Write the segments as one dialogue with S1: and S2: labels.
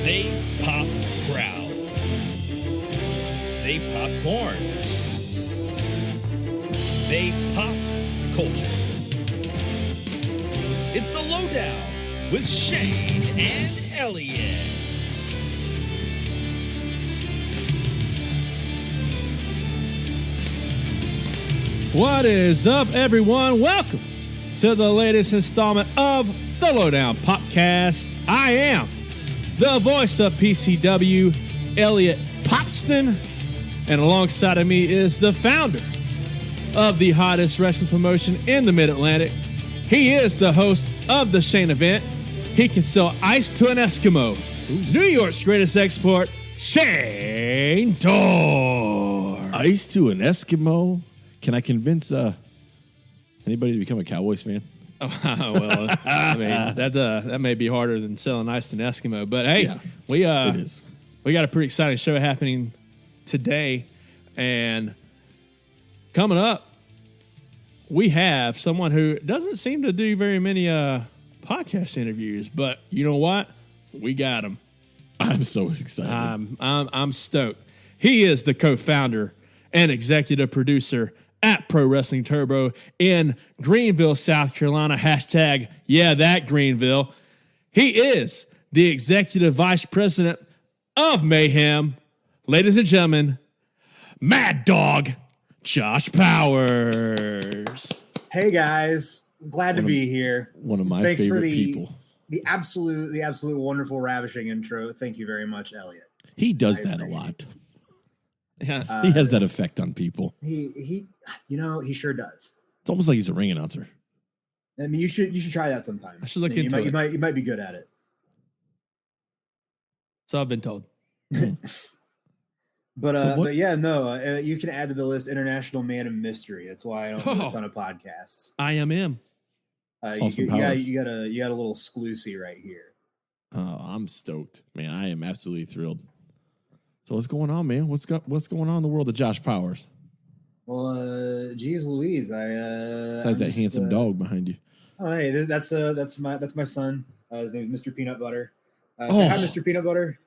S1: They pop crowd. They pop corn. They pop culture. It's the Lowdown with Shane and Elliot.
S2: What is up, everyone? Welcome to the latest installment of the Lowdown Podcast. I am the voice of PCW, Elliot Popston, and alongside of me is the founder of the hottest wrestling promotion in the Mid-Atlantic. He is the host of the Shane event. He can sell ice to an Eskimo. New York's greatest export, Shane Tor.
S3: Ice to an Eskimo? Can I convince anybody to become a Cowboys fan?
S2: Oh, well, I mean that may be harder than selling ice to an Eskimo. But hey,
S3: yeah, it is.
S2: We got a pretty exciting show happening today, and coming up, we have someone who doesn't seem to do very many podcast interviews. But you know what? We got him.
S3: I'm so excited.
S2: I'm stoked. He is the co-founder and executive producer at Pro Wrestling Turbo in Greenville, South Carolina. Hashtag, yeah, that Greenville. He is the executive vice president of Mayhem. Ladies and gentlemen, Mad Dog Josh Powers.
S4: Hey guys, glad to be here.
S3: One of my
S4: Thanks
S3: favorite
S4: for
S3: people.
S4: The absolute wonderful, ravishing intro. Thank you very much, Elliot.
S3: He does that a lot.
S2: Yeah,
S3: He has that effect on people.
S4: He sure does.
S3: It's almost like he's a ring announcer.
S4: I mean, you should try that sometime.
S2: I should look
S4: you
S2: into it.
S4: You might be good at it.
S2: So I've been told.
S4: But you can add to the list International Man of Mystery. That's why I don't do a ton of podcasts.
S2: IMM.
S4: You got a little exclusive right here.
S3: Oh, I'm stoked, man. I am absolutely thrilled. So what's going on, man? What's going on in the world of Josh Powers?
S4: Well, geez Louise,
S3: Besides that handsome dog behind you.
S4: Oh, hey, that's my son. His name is Mr. Peanut Butter. Hi, Mr. Peanut Butter.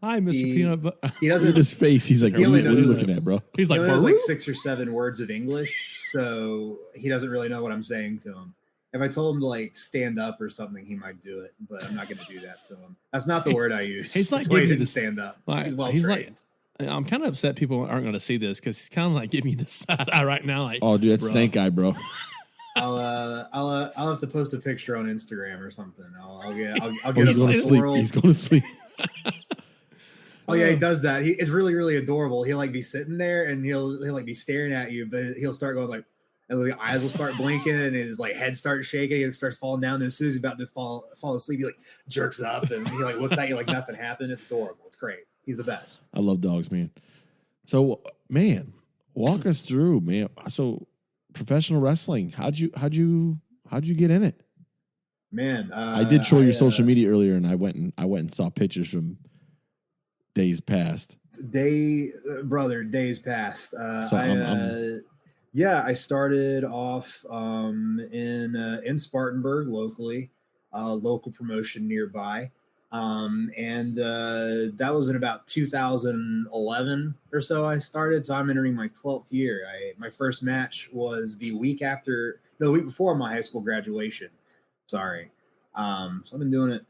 S2: Hi, Mr. Peanut Butter.
S4: He doesn't.
S3: Look at his face. He's like, what are you looking at, bro?
S2: He's like,
S4: there's like 6 or 7 words of English, so he doesn't really know what I'm saying to him. If I told him to like stand up or something, he might do it, but I'm not going to do that to him. That's not the word I use.
S2: He's like,
S4: he didn't stand up.
S2: Like,
S4: He's
S2: like, I'm kind of upset people aren't going to see this because he's kind of like giving me the side eye right now. Like,
S3: oh, dude, that's Snake Eye, bro.
S4: I'll have to post a picture on Instagram or something. I'll get
S3: he's going to sleep. He's going to sleep.
S4: Oh yeah, he does that. It's really, really adorable. He'll like be sitting there and he'll like be staring at you, but he'll start going like, and the eyes will start blinking and his like head starts shaking. He starts falling down. And as soon as he's about to fall asleep, he like jerks up and he like looks at you like nothing happened. It's adorable. It's great. He's the best.
S3: I love dogs, man. So, man, walk us through, man. So, professional wrestling. How'd you get in it?
S4: Man,
S3: I did troll your social media earlier, and I went and saw pictures from days past.
S4: Days past. I started off in Spartanburg locally, local promotion nearby. And that was in about 2011 or so I started. So I'm entering my 12th year. My first match was the week before my high school graduation. Sorry. So I've been doing it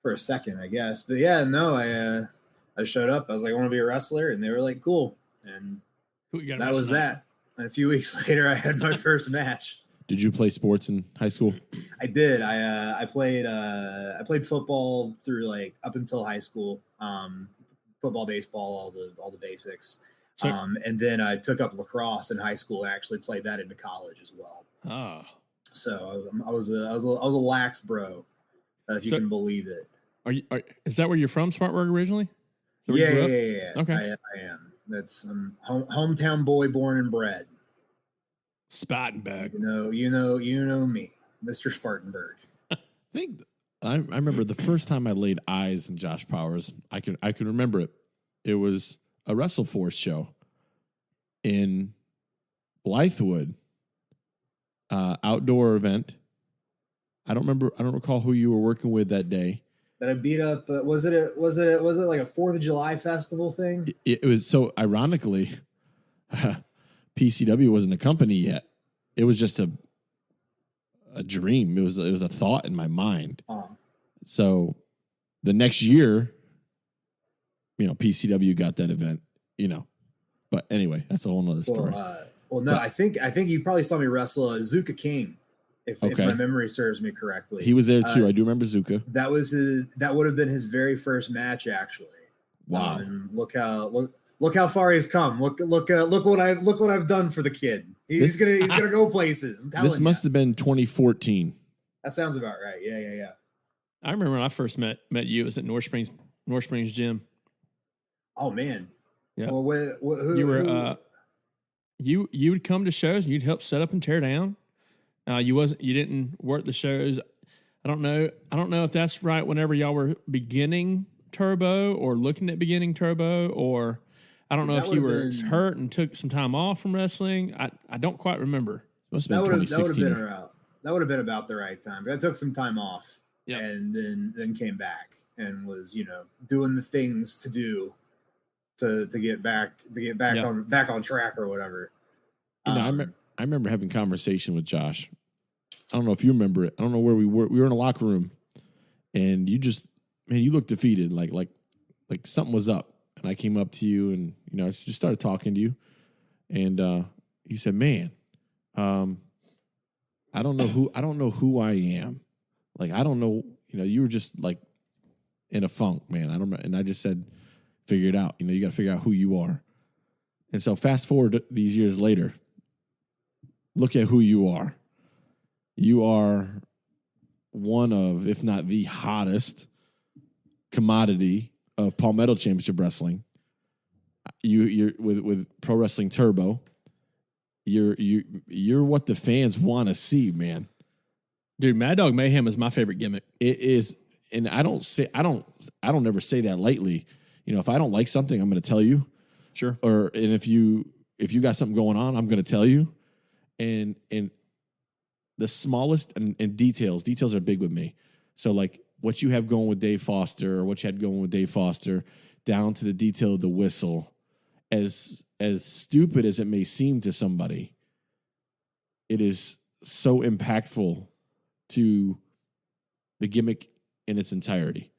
S4: for a second, I guess. But yeah, no, I showed up. I was like, I want to be a wrestler. And they were like, cool. And that was that. And a few weeks later, I had my first match.
S3: Did you play sports in high school?
S4: I did. I played football through like up until high school. Football, baseball, all the basics. And then I took up lacrosse in high school and actually played that into college as well.
S2: Oh.
S4: So I was a lax bro, if you can believe it.
S2: Is that where you're from, Spartanburg originally?
S4: Yeah.
S2: Okay.
S4: I am. That's hometown boy, born and bred.
S2: Spartanburg.
S4: You know me, Mr. Spartanburg.
S3: I remember the first time I laid eyes on Josh Powers. I can remember it. It was a WrestleForce show in Blythewood, outdoor event. I don't recall who you were working with that day,
S4: that I beat up. Was it like a 4th of July festival thing?
S3: It was so ironically, PCW wasn't a company yet. It was just a dream. It was a thought in my mind. So the next year, PCW got that event. But anyway, that's a whole nother story.
S4: I think you probably saw me wrestle Zuka King, if my memory serves me correctly.
S3: He was there too. I do remember Zuka.
S4: That would have been his very first match, actually.
S3: Wow!
S4: And look how far he's come. Look what I've done for the kid. He's gonna go places. I'm telling you.
S3: This must have been 2014.
S4: That sounds about right. Yeah.
S2: I remember when I first met you. It was at North Springs Gym.
S4: Oh man.
S2: Yeah.
S4: Well, who,
S2: you were you would come to shows and you'd help set up and tear down. You didn't work the shows. I don't know if that's right. Whenever y'all were beginning Turbo or looking at beginning Turbo, or I don't know if you were hurt and took some time off from wrestling. I don't quite remember.
S3: Must have been 2016.
S4: That would have been about the right time. I took some time off and then came back and was doing the things to do to get back on track or whatever.
S3: I remember having a conversation with Josh. I don't know if you remember it. I don't know where we were. We were in a locker room, and you looked defeated, like something was up. And I came up to you, and I just started talking to you, and you said, "Man, I don't know who I am. Like I don't know. You were just like in a funk, man. I don't know." And I just said, "Figure it out. You got to figure out who you are." And so fast forward these years later, look at who you are. You are one of, if not the hottest commodity of Palmetto Championship Wrestling. You're with Pro Wrestling Turbo. You're what the fans want to see, man.
S2: Dude, Mad Dog Mayhem is my favorite gimmick.
S3: It is, and I don't ever say that lightly. If I don't like something, I'm going to tell you.
S2: Sure.
S3: And if you got something going on, I'm going to tell you. And the smallest and details are big with me. So like what you have going with Dave Foster, or what you had going with Dave Foster, down to the detail of the whistle, as stupid as it may seem to somebody, it is so impactful to the gimmick in its entirety.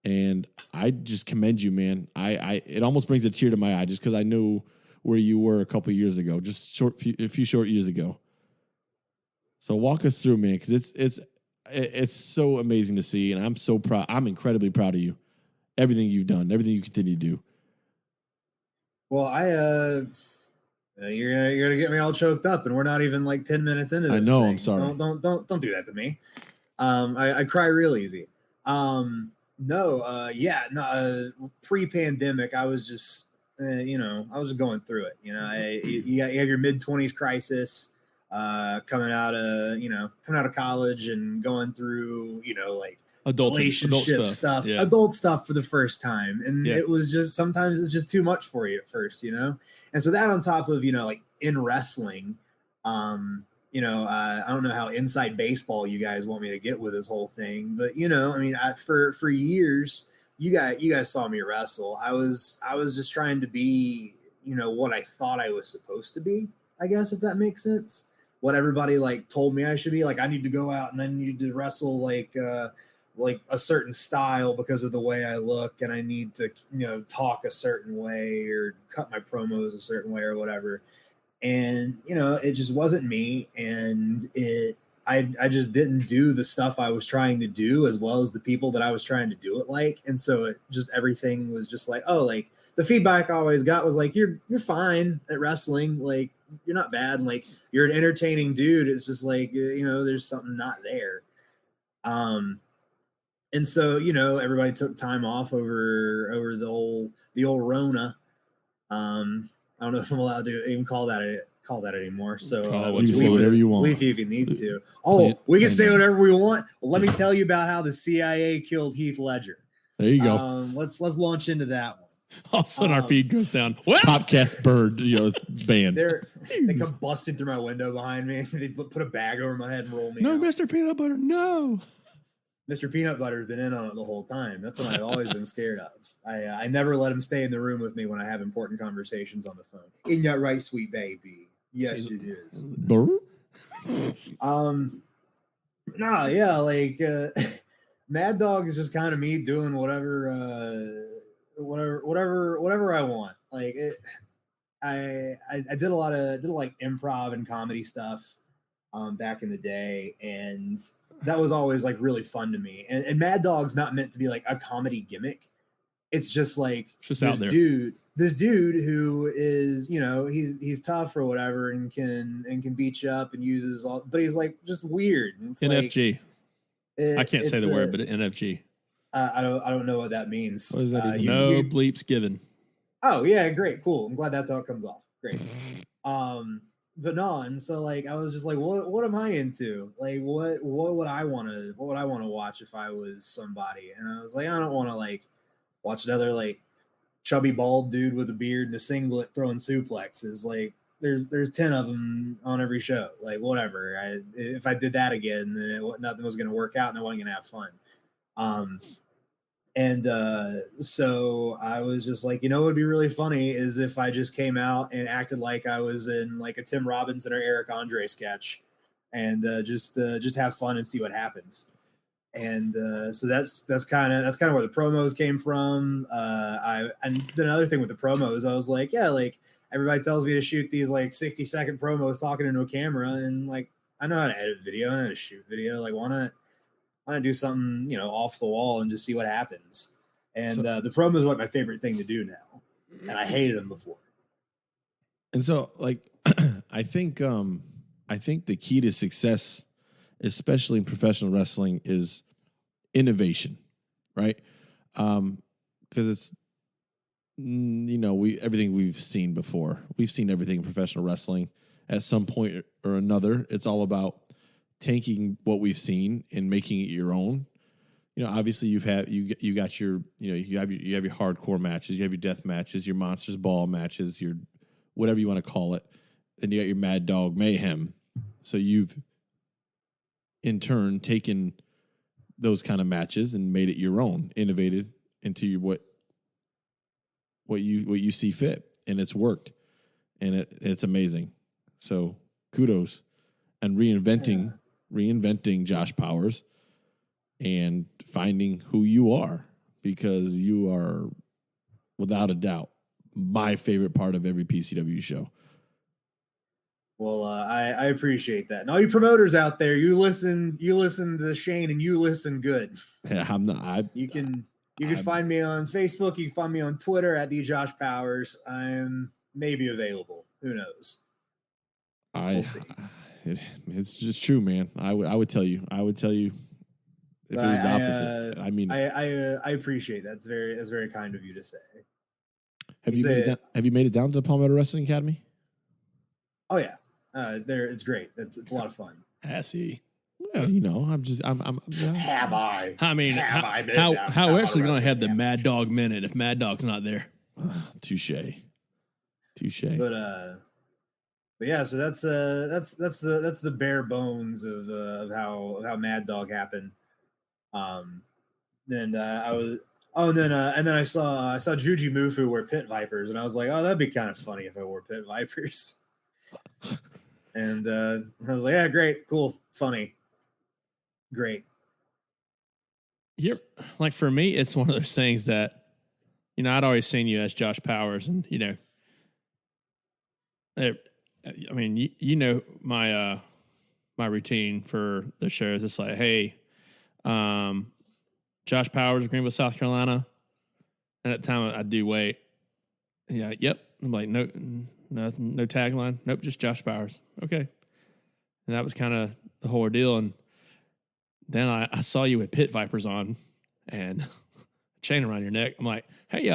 S3: And I just commend you, man. It almost brings a tear to my eye just because I know where you were a couple of years ago, just a few short years ago. So walk us through, man, because it's so amazing to see, and I'm so proud. I'm incredibly proud of you. Everything you've done, everything you continue to do.
S4: Well, you're gonna get me all choked up, and we're not even like 10 minutes into this.
S3: I know.
S4: Thing.
S3: I'm sorry.
S4: Don't do that to me. I cry real easy. Pre-pandemic, I was just, I was just going through it. You have your mid-20s crisis, coming out of college and going through, like
S2: adult
S4: stuff, adult stuff for the first time. And it was just, sometimes it's just too much for you at first, And so that on top of, like in wrestling, I don't know how inside baseball you guys want me to get with this whole thing, but for years, you guys saw me wrestle. I was just trying to be, what I thought I was supposed to be, I guess, if that makes sense. What everybody like told me I should be. Like, I need to go out and I need to wrestle like a certain style because of the way I look, and I need to, talk a certain way or cut my promos a certain way or whatever. And, it just wasn't me. And I just didn't do the stuff I was trying to do as well as the people that I was trying to do it like. And so everything was just like, oh, like the feedback I always got was like, you're fine at wrestling. Like, you're not bad. And like, you're an entertaining dude. It's just like, there's something not there. And so, everybody took time off over the old Rona. I don't know if I'm allowed to even call that anymore. So
S3: you can say whatever you want.
S4: Leave if you need to. Oh, we can say whatever we want. Well, let me tell you about how the CIA killed Heath Ledger.
S3: There you go.
S4: Let's launch into that one.
S2: All of a sudden, our feed goes down. What?
S3: Popcast bird, banned.
S4: They come busting through my window behind me. They put a bag over my head and roll me.
S2: No,
S4: out.
S2: Mr. Peanut Butter, no.
S4: Mr. Peanut Butter's been in on it the whole time. That's what I've always been scared of. I never let him stay in the room with me when I have important conversations on the phone. Ain't that right, sweet baby? Yes, it is. Nah, yeah, like Mad Dog is just kind of me doing whatever I want. Like I did a lot of like improv and comedy stuff back in the day, and that was always like really fun to me. And Mad Dog's not meant to be like a comedy gimmick. It's just like
S2: just out there.
S4: This dude who is, you know, he's tough or whatever and can beat you up and uses all, but he's like just weird. It's
S2: NFG.
S4: Like,
S2: I can't say the word, but NFG.
S4: I don't know what that means.
S2: What does that mean? No bleeps given.
S4: Oh yeah, great, cool. I'm glad that's how it comes off. Great. But no, and so like I was just like, what am I into? Like what would I want to watch if I was somebody? And I was like, I don't want to like watch another like chubby bald dude with a beard and a singlet throwing suplexes. Like there's 10 of them on every show. Like whatever. If I did that again, then nothing was going to work out and I wasn't going to have fun. So I was just like, you know, what would be really funny is if I just came out and acted like I was in like a Tim Robinson or Eric Andre sketch and just have fun and see what happens. And so that's kind of where the promos came from. And then another thing with the promos, I was like, yeah, like everybody tells me to shoot these like 60-second promos talking into a camera, and like I know how to edit video, I know how to shoot video. Like why not do something, you know, off the wall and just see what happens? And the promo is what my favorite thing to do now, and I hated them before.
S3: And so, like, I think the key to success, especially in professional wrestling, is innovation, right? Because it's, you know, everything we've seen before. We've seen everything in professional wrestling at some point or another. It's all about taking what we've seen and making it your own. You know, obviously you have your hardcore matches, you have your death matches, your Monsters Ball matches, your whatever you want to call it. Then you got your Mad Dog Mayhem. So you've in turn taken those kind of matches and made it your own, innovated into what you see fit, and it's worked, and it's amazing. So kudos, and reinventing Josh Powers and finding who you are, because you are without a doubt my favorite part of every PCW show.
S4: Well, I appreciate that. And all you promoters out there, you listen to Shane and you listen good.
S3: Yeah, I'm not.
S4: You can find me on Facebook. You can find me on Twitter at the Josh Powers. I'm maybe available. Who knows? We'll see.
S3: It's just true, man. I would tell you. If it was opposite.
S4: I appreciate that. That's very kind of you to say.
S3: Have you made it down to the Palmetto Wrestling Academy?
S4: Oh yeah. It's great. It's a lot of fun.
S2: Has he?
S3: Well, you know, I'm
S4: Have I?
S2: I mean, how else are we going to have the Mad Dog minute if Mad Dog's not there?
S3: Touche.
S4: But yeah, so that's the bare bones of how Mad Dog happened. Then I saw Juji Mufu wear pit vipers, and I was like, oh, that'd be kind of funny if I wore pit vipers. And I was like, yeah, great, cool, funny, great.
S2: Like for me, it's one of those things that, you know, I'd always seen you as Josh Powers, and you know, I mean, you know my routine for the shows. It's like, hey, Josh Powers, Greenville, South Carolina. And at the time, I do wait. Yeah, yep. I'm like, no tagline. Nope, just Josh Powers. Okay. And that was kind of the whole ordeal. And then I saw you with pit vipers on and a chain around your neck. I'm like, hey,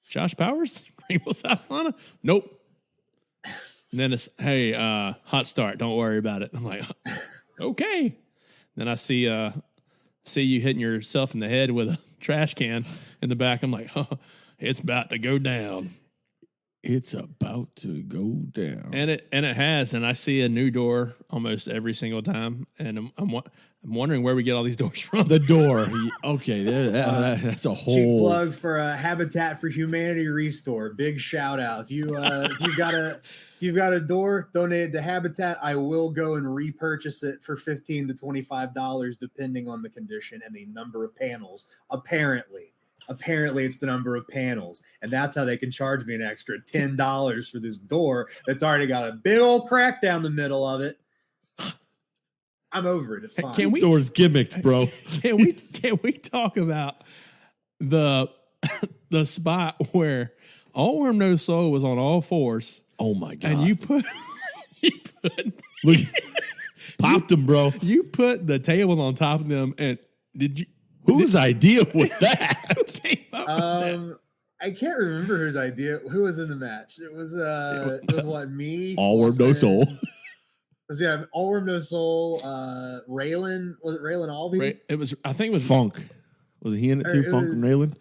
S2: Josh Powers, Greenville, South Carolina? Nope. And then it's, hey, hot start. Don't worry about it. I'm like, okay. Then I see you hitting yourself in the head with a trash can in the back. I'm like, oh, it's about to go down.
S3: It's about to go down.
S2: And it has, and I see a new door almost every single time, and I'm wondering where we get all these doors from.
S3: The door. Okay, that's a whole
S4: cheap plug for Habitat for Humanity Restore. Big shout out. If you've got a door, donate it to Habitat. I will go and repurchase it for $15 to $25, depending on the condition and the number of panels. Apparently, it's the number of panels, and that's how they can charge me an extra $10 for this door that's already got a big old crack down the middle of it. I'm over it. It's fine.
S3: This door's gimmicked, bro.
S2: Can we talk about the spot where All Worm No Soul was on all fours?
S3: Oh my god!
S2: And you put
S3: Look, popped him, bro.
S2: You put the table on top of them, and did you?
S3: Whose idea was that?
S4: I can't remember whose idea. Who was in the match? It was what, me?
S3: All Worm No Soul.
S4: Yeah, All Worm No Soul. Raylan, was it Raylan Albee?
S2: I think it was
S3: Funk. Was he in it too? Funk and Raylan.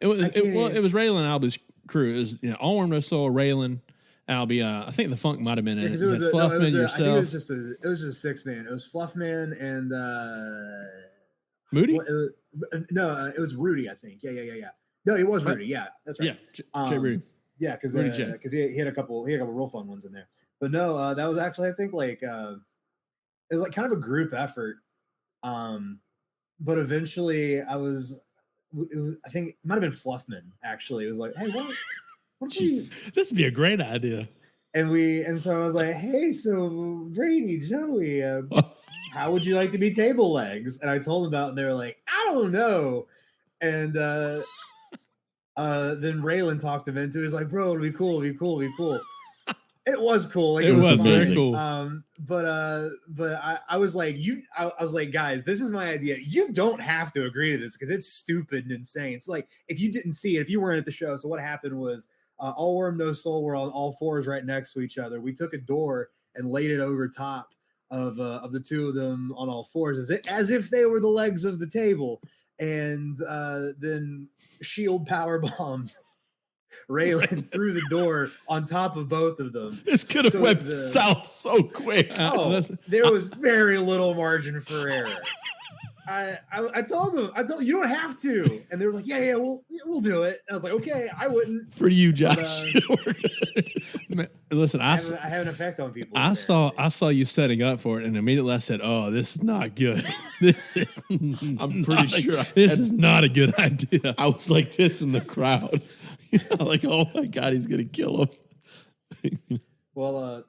S2: It was Raylan Albee's crew. It was All Worm No Soul, Raylan Albee. I think the Funk might have been in it. Fluffman, yourself.
S4: I think it was just a 6-man. It was Fluffman and
S2: Moody.
S4: It was Rudy. I think. Yeah. No, it was Rudy. Yeah, that's right.
S2: Yeah, Jay Rudy.
S4: Yeah, because he had a couple real fun ones in there. But no, that was actually, I think, like it was like kind of a group effort. But eventually, I think it might have been Fluffman. Actually, it was like, hey, what
S2: this would be a great idea.
S4: And so I was like, hey, so Brady, Joey, how would you like to be table legs? And I told them about it, and they were like, I don't know. And then Raylan talked him into it. He's like, bro, it'll be cool. It was cool. Like,
S2: it was very
S4: fun.
S2: cool.
S4: But I was like, I was like, guys, this is my idea. You don't have to agree to this because it's stupid and insane. It's like, if you didn't see it, if you weren't at the show. So what happened was All Worm No Soul were on all fours right next to each other. We took a door and laid it over top of the two of them on all fours as if they were the legs of the table. And then Shield power bombed Raylan through the door on top of both of them.
S3: This could have went south so quick.
S4: There was very little margin for error. I told them, you don't have to, and they were like, yeah, we'll do it. And I was like, okay, I wouldn't.
S3: For you, Josh.
S2: Man, listen, I
S4: have an effect on people.
S2: I saw you setting up for it, and immediately I said, "Oh, this is not good. This is."
S3: I'm pretty sure
S2: this is not a good idea.
S3: I was like this in the crowd, like, oh my god, he's gonna kill him.
S4: Well,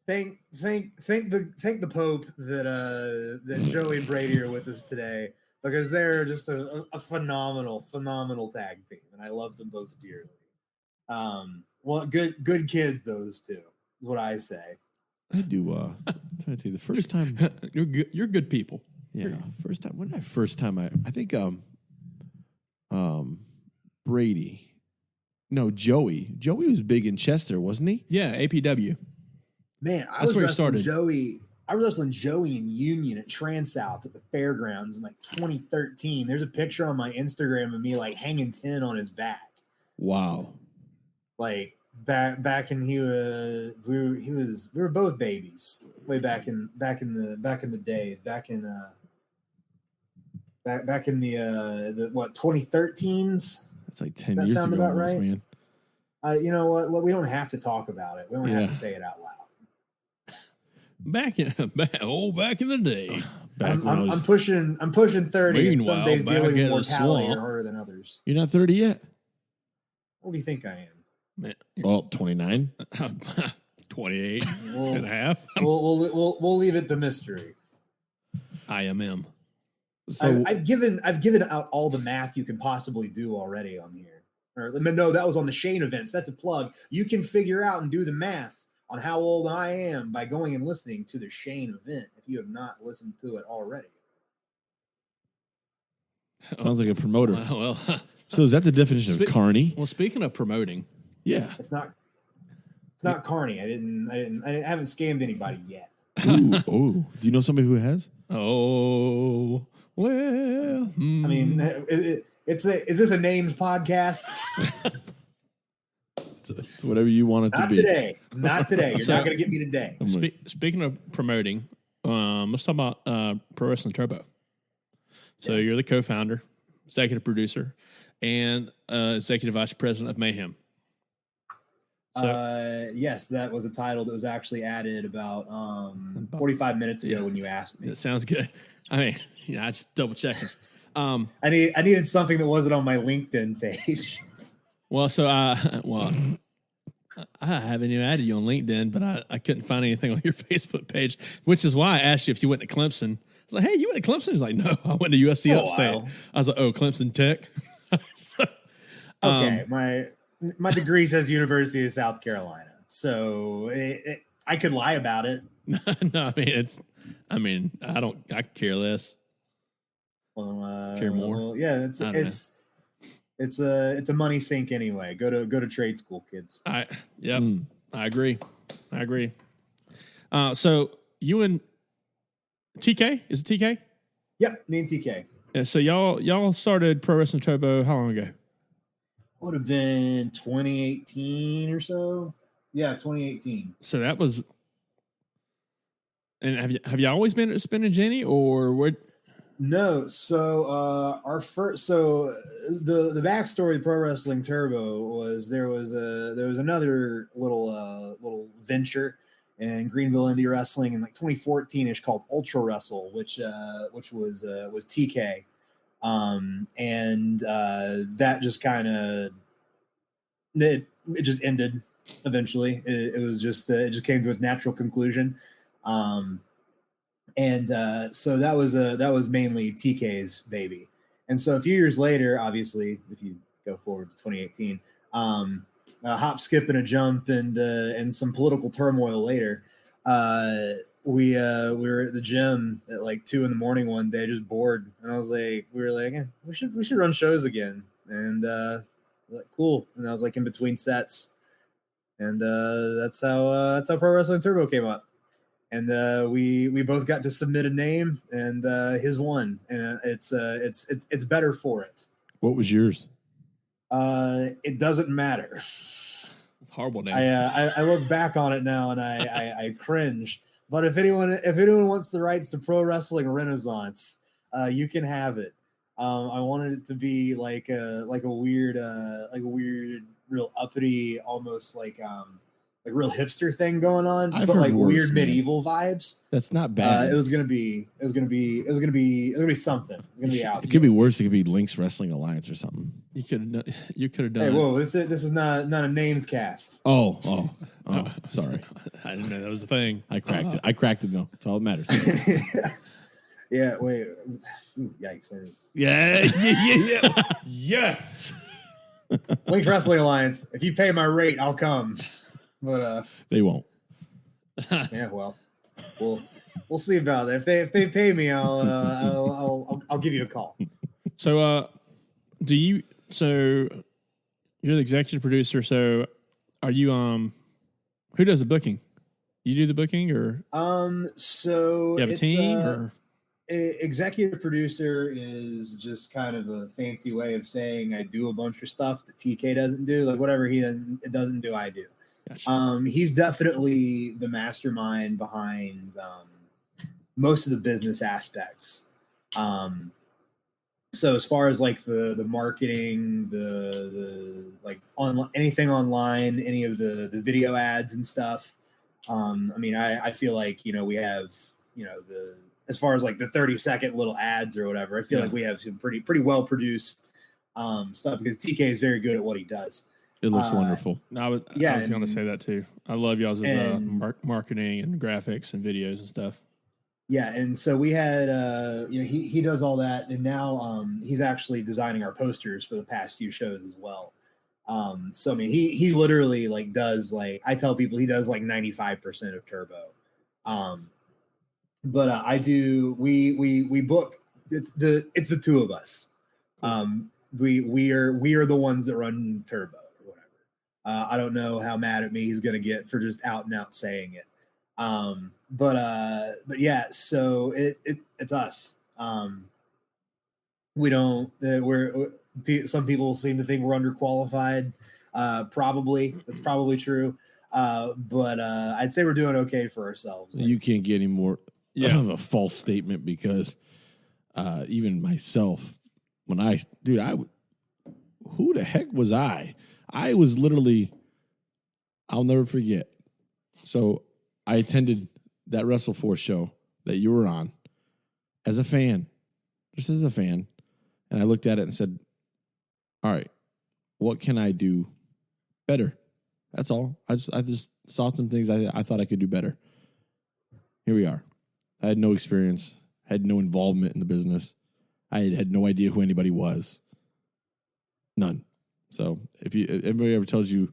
S4: thank the Pope that Joey and Brady are with us today, because they're just a phenomenal tag team, and I love them both dearly. Well, good kids, those two, is what I say.
S3: I do. I'm trying to tell you, the first time
S2: you're good people.
S3: Yeah, first time I think Brady. No, Joey. Joey was big in Chester, wasn't he?
S2: Yeah, APW.
S4: Man, I was wrestling Joey in Union at Trans-South at the fairgrounds in like 2013. There's a picture on my Instagram of me like hanging 10 on his back.
S3: Wow.
S4: Like back in we were both babies way back in the day, back in the what, 2013s.
S3: That's like 10 years ago. That sound about right, man.
S4: You know what? We don't have to talk about it. We don't have to say it out loud.
S2: Back in the day.
S4: I'm pushing 30. And some days dealing with mortality are harder than others.
S3: You're not 30 yet.
S4: What do you think I am?
S2: Man,
S3: well, 29.
S2: 28 and a half.
S4: We'll leave it to mystery.
S2: IMM.
S4: So I've given out all the math you can possibly do already on here. No, that was on the Shane events. That's a plug. You can figure out and do the math on how old I am by going and listening to the Shane event if you have not listened to it already.
S3: Sounds like a promoter.
S2: Well,
S3: so is that the definition of carny?
S2: Well, speaking of promoting,
S3: yeah,
S4: it's not carny. I haven't scammed anybody yet.
S3: Ooh, do you know somebody who has?
S2: Oh, well,
S4: I mean, is this a names podcast?
S3: It's whatever you want it to
S4: Not
S3: be.
S4: today. Not today. You're not going to get me today.
S2: Speaking of promoting, let's talk about Pro Wrestling Turbo. So you're the co-founder, executive producer, and executive vice president of Mayhem. So,
S4: yes, that was a title that was actually added about 45 minutes ago when you asked me.
S2: That sounds good. I mean, I just double checking.
S4: I needed something that wasn't on my LinkedIn page.
S2: Well, so I haven't even added you on LinkedIn, but I couldn't find anything on your Facebook page, which is why I asked you if you went to Clemson. I was like, hey, you went to Clemson? He's like, no, I went to USC Upstate. I was like, oh, Clemson Tech.
S4: Okay, my degree says University of South Carolina, so I could lie about it.
S2: No, I care less.
S4: Well,
S2: care more.
S4: Well, yeah, it's a money sink anyway. Go to trade school, kids.
S2: I agree. So you and TK, is it TK?
S4: Yep, me and TK.
S2: Yeah, so y'all started Pro Wrestling Turbo how long ago?
S4: Would have been 2018 or so. Yeah, 2018.
S2: So that was. And have you always been at Spin and Jenny, or what?
S4: No. So the backstory of Pro Wrestling Turbo was there was another little venture in Greenville Indie Wrestling in like 2014ish called Ultra Wrestle, which was TK. That just kind of it just ended eventually. It was just it just came to its natural conclusion. So that was mainly TK's baby. And so a few years later, obviously, if you go forward to 2018, a hop, skip, and a jump, and some political turmoil later, we were at the gym at like 2 a.m. one day, just bored, and we were like, we should run shows again, and like, cool. And I was like in between sets, and that's how Pro Wrestling Turbo came up, and we both got to submit a name, and his won, and it's better for it.
S3: What was yours?
S4: It doesn't matter.
S2: Horrible name.
S4: I look back on it now and I cringe. But if anyone wants the rights to Pro Wrestling Renaissance, you can have it. I wanted it to be like a weird, real uppity, almost like real hipster thing going on, but like worse, weird medieval vibes.
S3: That's not bad.
S4: It was gonna be something. It was gonna be something out.
S3: It could be worse. It could be Links Wrestling Alliance or something.
S2: You could have done.
S4: Hey, whoa! This is not a names cast.
S3: Oh, sorry.
S2: I didn't know that was a thing.
S3: I cracked it. I cracked it though. That's all that matters.
S4: Yeah. Wait. Ooh, yikes!
S3: Yeah. Yes.
S4: Links Wrestling Alliance. If you pay my rate, I'll come. But
S3: they won't.
S4: Yeah, well, we'll see about that. If they pay me, I'll give you a call.
S2: So, So, you're the executive producer. So, are you who does the booking? You do the booking, or
S4: so
S2: you have a team, or
S4: executive producer is just kind of a fancy way of saying I do a bunch of stuff that TK doesn't do. Like whatever he doesn't do, I do. Gotcha. He's definitely the mastermind behind most of the business aspects. So as far as like the marketing, the like on anything online, any of the video ads and stuff. I mean, I feel like, we have, as far as like the 30-second little ads or whatever, I feel like we have some pretty well produced stuff because TK is very good at what he does.
S3: It looks wonderful.
S2: I was going to say that too. I love y'all's marketing and graphics and videos and stuff.
S4: Yeah, and so we had, he does all that, and now he's actually designing our posters for the past few shows as well. So I mean, he literally like does like I tell people he does like 95% of Turbo. But I do. We book. It's the two of us. We are the ones that run Turbo. I don't know how mad at me he's going to get for just out and out saying it. But yeah, so it's us. We don't, some people seem to think we're underqualified. Probably. That's probably true. But I'd say we're doing okay for ourselves.
S3: You can't get any more of a false statement because even myself, when who the heck was I? I was literally, I'll never forget. So I attended that WrestleForce show that you were on as a fan, just as a fan. And I looked at it and said, all right, what can I do better? That's all. I just saw some things I thought I could do better. Here we are. I had no experience, had no involvement in the business. I had no idea who anybody was. None. So if anybody ever tells you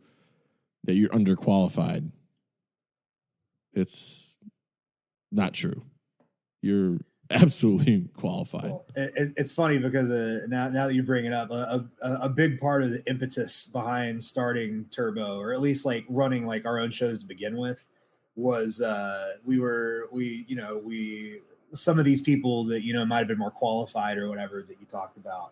S3: that you're underqualified, it's not true. You're absolutely qualified.
S4: Well, it's funny because now that you bring it up, a big part of the impetus behind starting Turbo, or at least like running like our own shows to begin with, was some of these people that might have been more qualified or whatever that you talked about.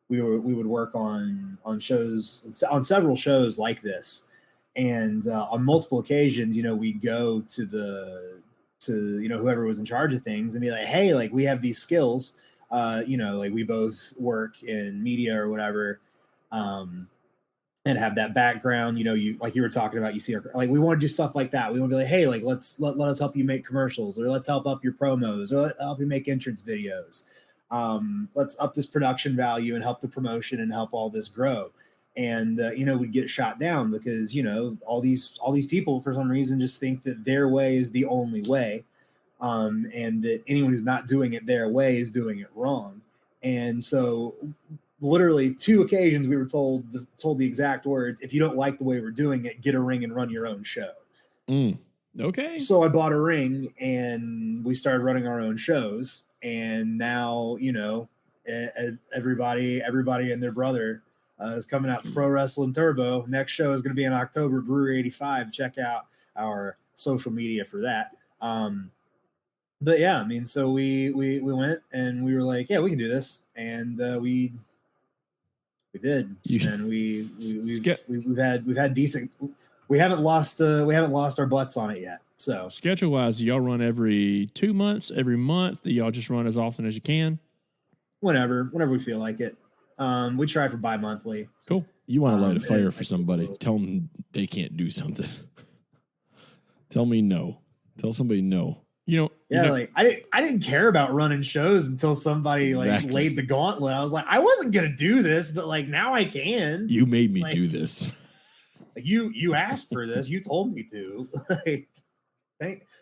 S4: We would work on shows, on several shows like this, and on multiple occasions, we'd go to whoever was in charge of things and be like, hey, like we have these skills, like we both work in media or whatever, and have that background, you like you were talking about, you see like we want to do stuff like that. We want to be like, hey, like let us help you make commercials, or let's help up your promos, or help you make entrance videos. Let's up this production value and help the promotion and help all this grow. And we'd get shot down because all these people for some reason just think that their way is the only way, and that anyone who's not doing it their way is doing it wrong. And so literally 2 occasions we were told the exact words, if you don't like the way we're doing it, get a ring and run your own show.
S2: Okay.
S4: So I bought a ring and we started running our own shows, and now everybody and their brother is coming out to Pro Wrestling Turbo. Next show is going to be in October, Brewery 85. Check out our social media for that. But yeah, I mean, so we went and we were like, yeah, we can do this, and we did, and we've had decent. We haven't lost our butts on it yet. So
S2: schedule wise, y'all run every 2 months, every month. Y'all just run as often as you can.
S4: Whenever we feel like it. We try for bi-monthly.
S2: Cool.
S3: You want to light a fire for somebody? Tell them they can't do something. Tell me no. Tell somebody no.
S4: Like I didn't care about running shows until somebody laid the gauntlet. I was like, I wasn't gonna do this, but like now I can.
S3: You made me do this.
S4: Like you asked for this. You told me to.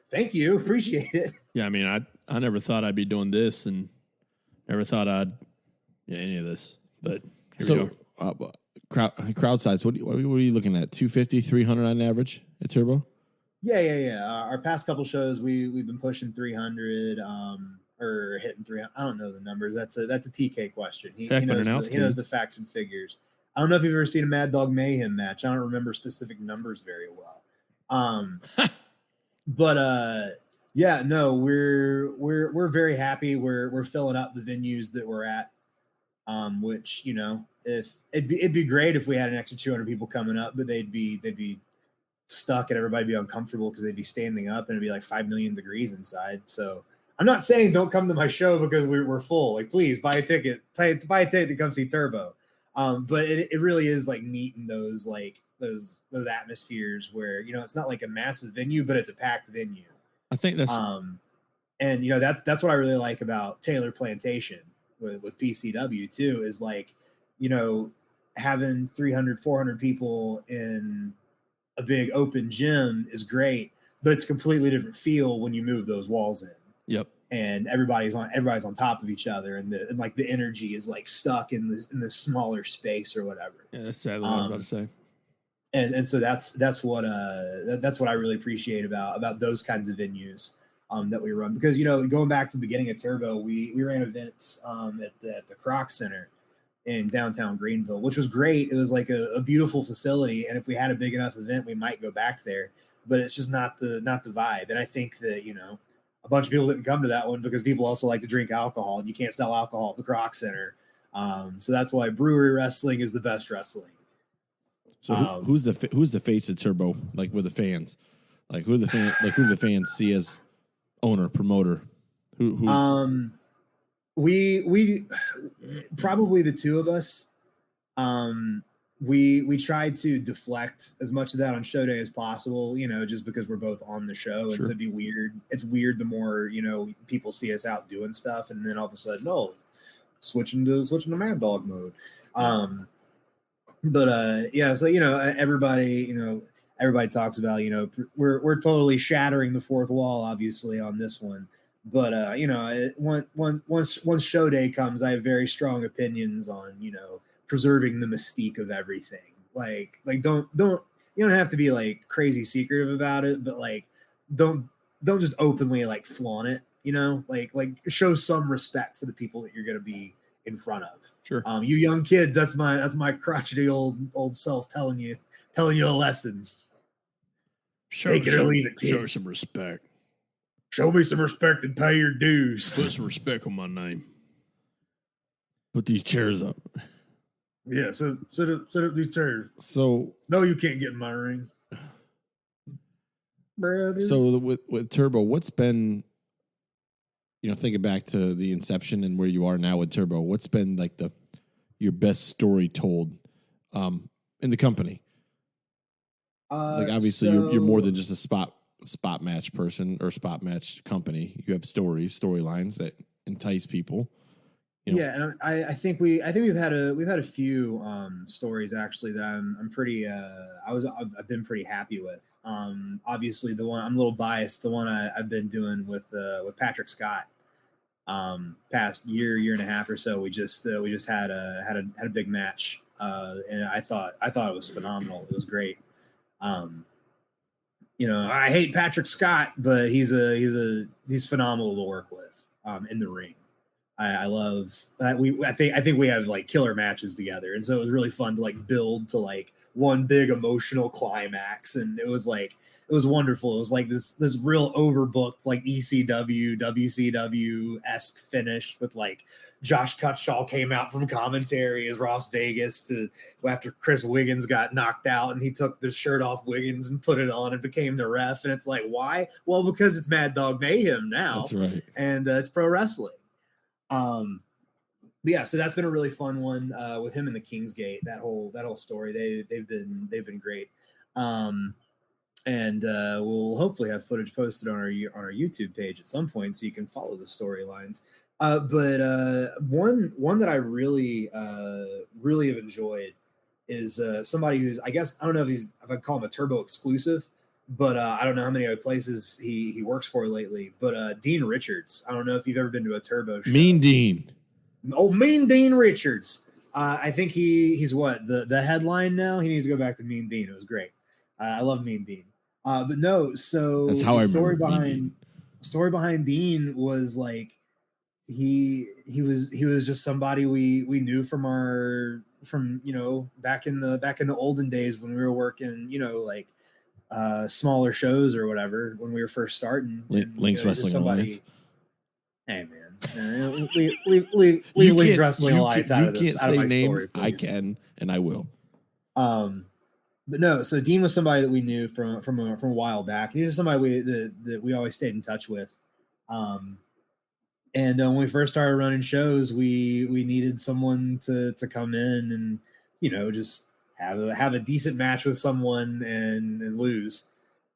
S4: Thank you. Appreciate it.
S2: Yeah, I mean, I never thought I'd be doing this, and never thought I'd any of this. But here we go.
S3: Crowd size. What are you looking at? 250, 300 on average at Turbo?
S4: Yeah. Our past couple shows, we've been pushing 300, or hitting 300. I don't know the numbers. That's a TK question. He knows the facts and figures. I don't know if you've ever seen a Mad Dog Mayhem match. I don't remember specific numbers very well. But yeah, no, we're very happy. We're filling up the venues that we're at. Which if it'd be great if we had an extra 200 people coming up, but they'd be stuck and everybody'd be uncomfortable because they'd be standing up and it'd be like 5 million degrees inside. So I'm not saying don't come to my show because we're full. Like, please buy a ticket to come see Turbo. But it really is like neat in those atmospheres where it's not like a massive venue, but it's a packed venue.
S2: I think that's
S4: and that's what I really like about Taylor Plantation with PCW too, is like having 300 400 people in a big open gym is great, but it's a completely different feel when you move those walls in.
S2: Yep.
S4: And everybody's on top of each other, and the energy is like stuck in this smaller space or whatever.
S2: Yeah, that's exactly what I was about to say.
S4: And so that's what I really appreciate about those kinds of venues that we run, because going back to the beginning of Turbo, we ran events at the Croc Center in downtown Greenville, which was great. It was like a beautiful facility, and if we had a big enough event, we might go back there. But it's just not the vibe. And I think that a bunch of people didn't come to that one because people also like to drink alcohol, and you can't sell alcohol at the Croc Center. So that's why brewery wrestling is the best wrestling.
S3: So who's the face of Turbo? Like with the fans, like who do the fans see as owner, promoter? Who?
S4: We probably the two of us. We tried to deflect as much of that on show day as possible, just because we're both on the show. Sure. And so it'd be weird. It's weird the more, people see us out doing stuff and then all of a sudden, switching to Mad Dog mode. So, everybody talks about, we're totally shattering the fourth wall, obviously, on this one. But, once show day comes, I have very strong opinions on, preserving the mystique of everything. Like don't you don't have to be like crazy secretive about it, but like don't just openly like flaunt it, like show some respect for the people that you're going to be in front of.
S3: Sure.
S4: You young kids, that's my crotchety old self telling you a lesson. Take it or leave it, kids.
S2: Show some respect.
S4: Show me some respect and pay your dues.
S2: Put some respect on my name.
S3: Put these chairs up.
S4: Yeah, sit up these chairs.
S3: So
S4: no, you can't get in my ring, brother.
S3: So with Turbo, what's been, thinking back to the inception and where you are now with Turbo, what's been like your best story told in the company? Like obviously you're more than just a spot match person or spot match company. You have storylines that entice people.
S4: Yeah, and I think we've had a few stories actually that I'm pretty I've been pretty happy with. Obviously the one I'm a little biased. The one I've been doing with Patrick Scott, past year and a half or so. We just had a big match, and I thought it was phenomenal. It was great. I hate Patrick Scott, but he's phenomenal to work with in the ring. I love that. I think we have like killer matches together. And so it was really fun to like build to like one big emotional climax. And it was wonderful. It was like this real overbooked, like ECW, WCW-esque finish with like Josh Cutshaw came out from commentary as Ross Vegas after Chris Wiggins got knocked out, and he took the shirt off Wiggins and put it on and became the ref. And it's like, why? Well, because it's Mad Dog Mayhem now.
S3: That's right.
S4: And it's pro wrestling. But yeah, so that's been a really fun one with him in the Kingsgate. That whole story, they've been great. And we'll hopefully have footage posted on our YouTube page at some point, so you can follow the storylines. But one that I really have enjoyed is somebody who's, I guess I don't know if I call him a Turbo exclusive, but I don't know how many other places he works for lately. But Dean Richards, I don't know if you've ever been to a Turbo show.
S3: Mean Dean.
S4: Oh, Mean Dean Richards. I think he's what the headline now. He needs to go back to Mean Dean. It was great. I love Mean Dean. But no, so
S3: that's how
S4: the story behind Dean was like he was just somebody we knew from back in the olden days when we were working like smaller shows or whatever when we were first starting.
S3: Links Wrestling Alliance.
S4: Hey man, leave Links Wrestling Alliance out of this.
S3: You can't say names.
S4: Story,
S3: I can and I will.
S4: But no, so Dean was somebody that we knew from a while back. He was somebody that we always stayed in touch with. And when we first started running shows, we needed someone to come in and just have a decent match with someone and lose.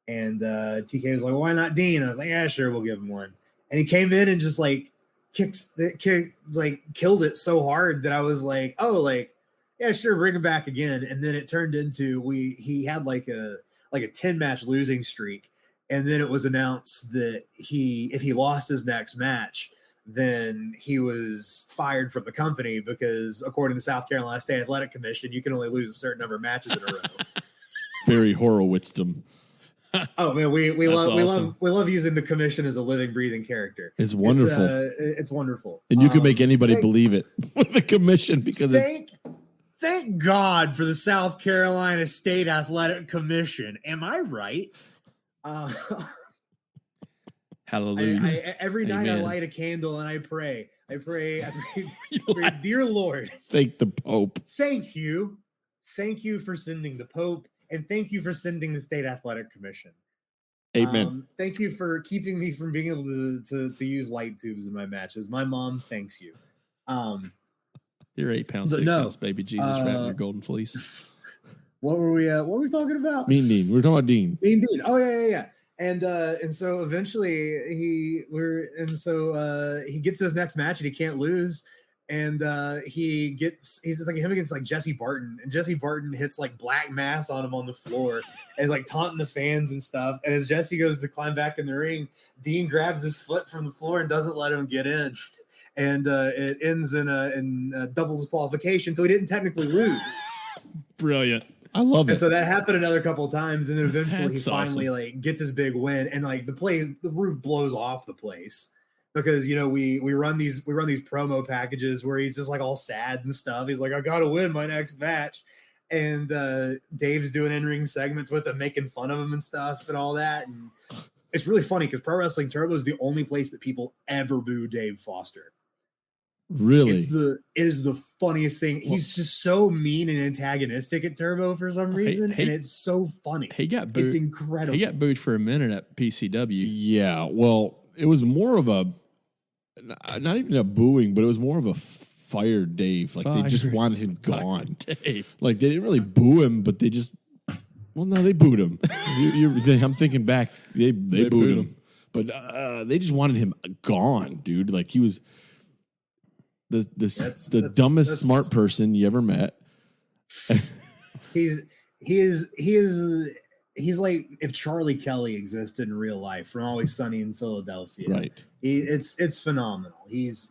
S4: And TK was like, well, "Why not Dean?" I was like, "Yeah, sure, we'll give him one." And he came in and just like killed it so hard that I was like, "Oh, like yeah, sure, bring him back again." And then it turned into he had like a 10-match losing streak, and then it was announced that if he lost his next match, then he was fired from the company because according to the South Carolina State Athletic Commission, you can only lose a certain number of matches in a row.
S3: Barry Horowitzed.
S4: Oh man, we love using the commission as a living, breathing character.
S3: It's wonderful.
S4: It's wonderful,
S3: and you can make anybody believe it with the commission because
S4: Thank God for the South Carolina State Athletic Commission. Am I right?
S2: Hallelujah.
S4: Every night I light a candle and I pray. I pray, dear Lord.
S3: Thank the Pope.
S4: Thank you thank you for sending the Pope, and thank you for sending the State Athletic Commission.
S3: Amen.
S4: Thank you for keeping me from being able to use light tubes in my matches. My mom thanks you.
S2: You're 8 pounds,
S4: But
S2: 6
S4: no,
S2: ounce baby Jesus wrapped in your golden fleece.
S4: What were we talking about?
S3: Mean Dean. We're talking about Dean.
S4: Mean Dean. Oh yeah. And so eventually he gets his next match and he can't lose. And he's just like him against like Jesse Barton, and Jesse Barton hits like black mass on him on the floor and like taunting the fans and stuff. And as Jesse goes to climb back in the ring, Dean grabs his foot from the floor and doesn't let him get in. And it ends in a double disqualification, so he didn't technically lose.
S2: Brilliant.
S3: I love it.
S4: And so that happened another couple of times, and then eventually
S2: That's
S4: he finally
S2: awesome.
S4: like gets his big win, and like the roof blows off the place because we run these promo packages where he's just like all sad and stuff. He's like, I gotta win my next match, and Dave's doing in-ring segments with him, making fun of him and stuff and all that. And it's really funny because Pro Wrestling Turbo is the only place that people ever boo Dave Foster.
S3: Really?
S4: It is the funniest thing. He's just so mean and antagonistic at Turbo for some reason, and it's so funny.
S2: He got booed.
S4: It's incredible.
S2: He got booed for a minute at PCW.
S3: Yeah. Well, it was more of a, not even a booing, but it was more of a fire Dave. Like they just wanted him gone.
S2: Dave.
S3: Like they didn't really boo him, but they just, well, no, they booed him. I'm thinking back, they booed him. But they just wanted him gone, dude. Like he was the dumbest smart person you ever met.
S4: He's like if Charlie Kelly existed in real life from Always Sunny in Philadelphia.
S3: Right.
S4: It's phenomenal. He's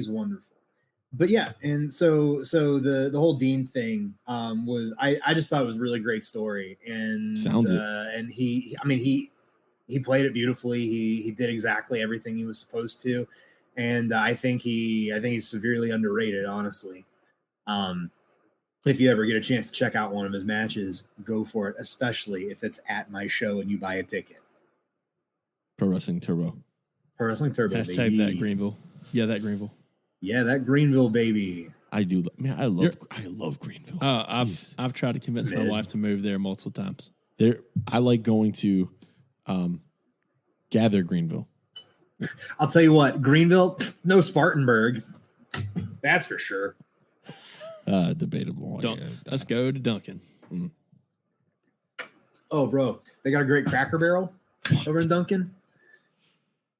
S4: wonderful. But yeah, and so the whole Dean thing was I just thought it was a really great story, and and he played it beautifully. He did exactly everything he was supposed to. And I think he's severely underrated, honestly. If you ever get a chance to check out one of his matches, go for it, especially if it's at my show and you buy a ticket.
S3: Pro Wrestling Turbo.
S4: Pro Wrestling Turbo,
S2: Hashtag
S4: baby.
S2: that Greenville. Yeah, that Greenville.
S4: Yeah, that Greenville, baby.
S3: I do. Man, I love Greenville.
S2: I've tried to convince my wife to move there multiple times.
S3: I like going to Gather Greenville.
S4: I'll tell you what, Greenville, no Spartanburg. That's for sure.
S3: Debatable.
S2: Let's go to Duncan.
S3: Mm.
S4: Oh, bro, they got a great Cracker Barrel over in Duncan.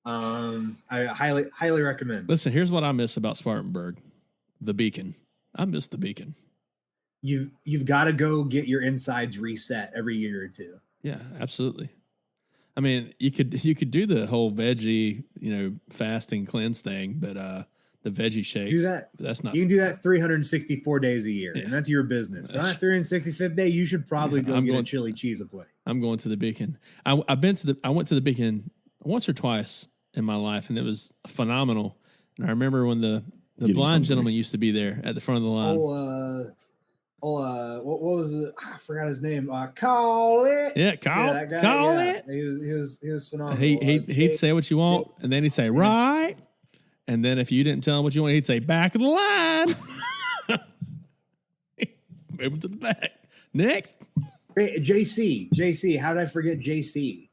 S4: I highly recommend.
S2: Listen, here's what I miss about Spartanburg: the Beacon. I miss the Beacon.
S4: You've got to go get your insides reset every year or two.
S2: Yeah, absolutely. I mean, you could do the whole veggie, fasting cleanse thing, but the veggie shakes.
S4: Do that.
S2: That's not.
S4: You can do that 364 days a year, and that's your business. But on that 365th day, you should probably go get a chili cheese aplenty.
S2: I'm going to the Beacon. I went to the Beacon once or twice in my life, and it was phenomenal. And I remember when the blind gentleman used to be there at the front of the line.
S4: What was it? I forgot his name. Call it.
S2: Yeah, call it.
S4: He was phenomenal.
S2: He'd say what you want, and then he'd say right, and then if you didn't tell him what you want, he'd say back of the line. Move him to the back. Next,
S4: hey, JC. How did I forget JC?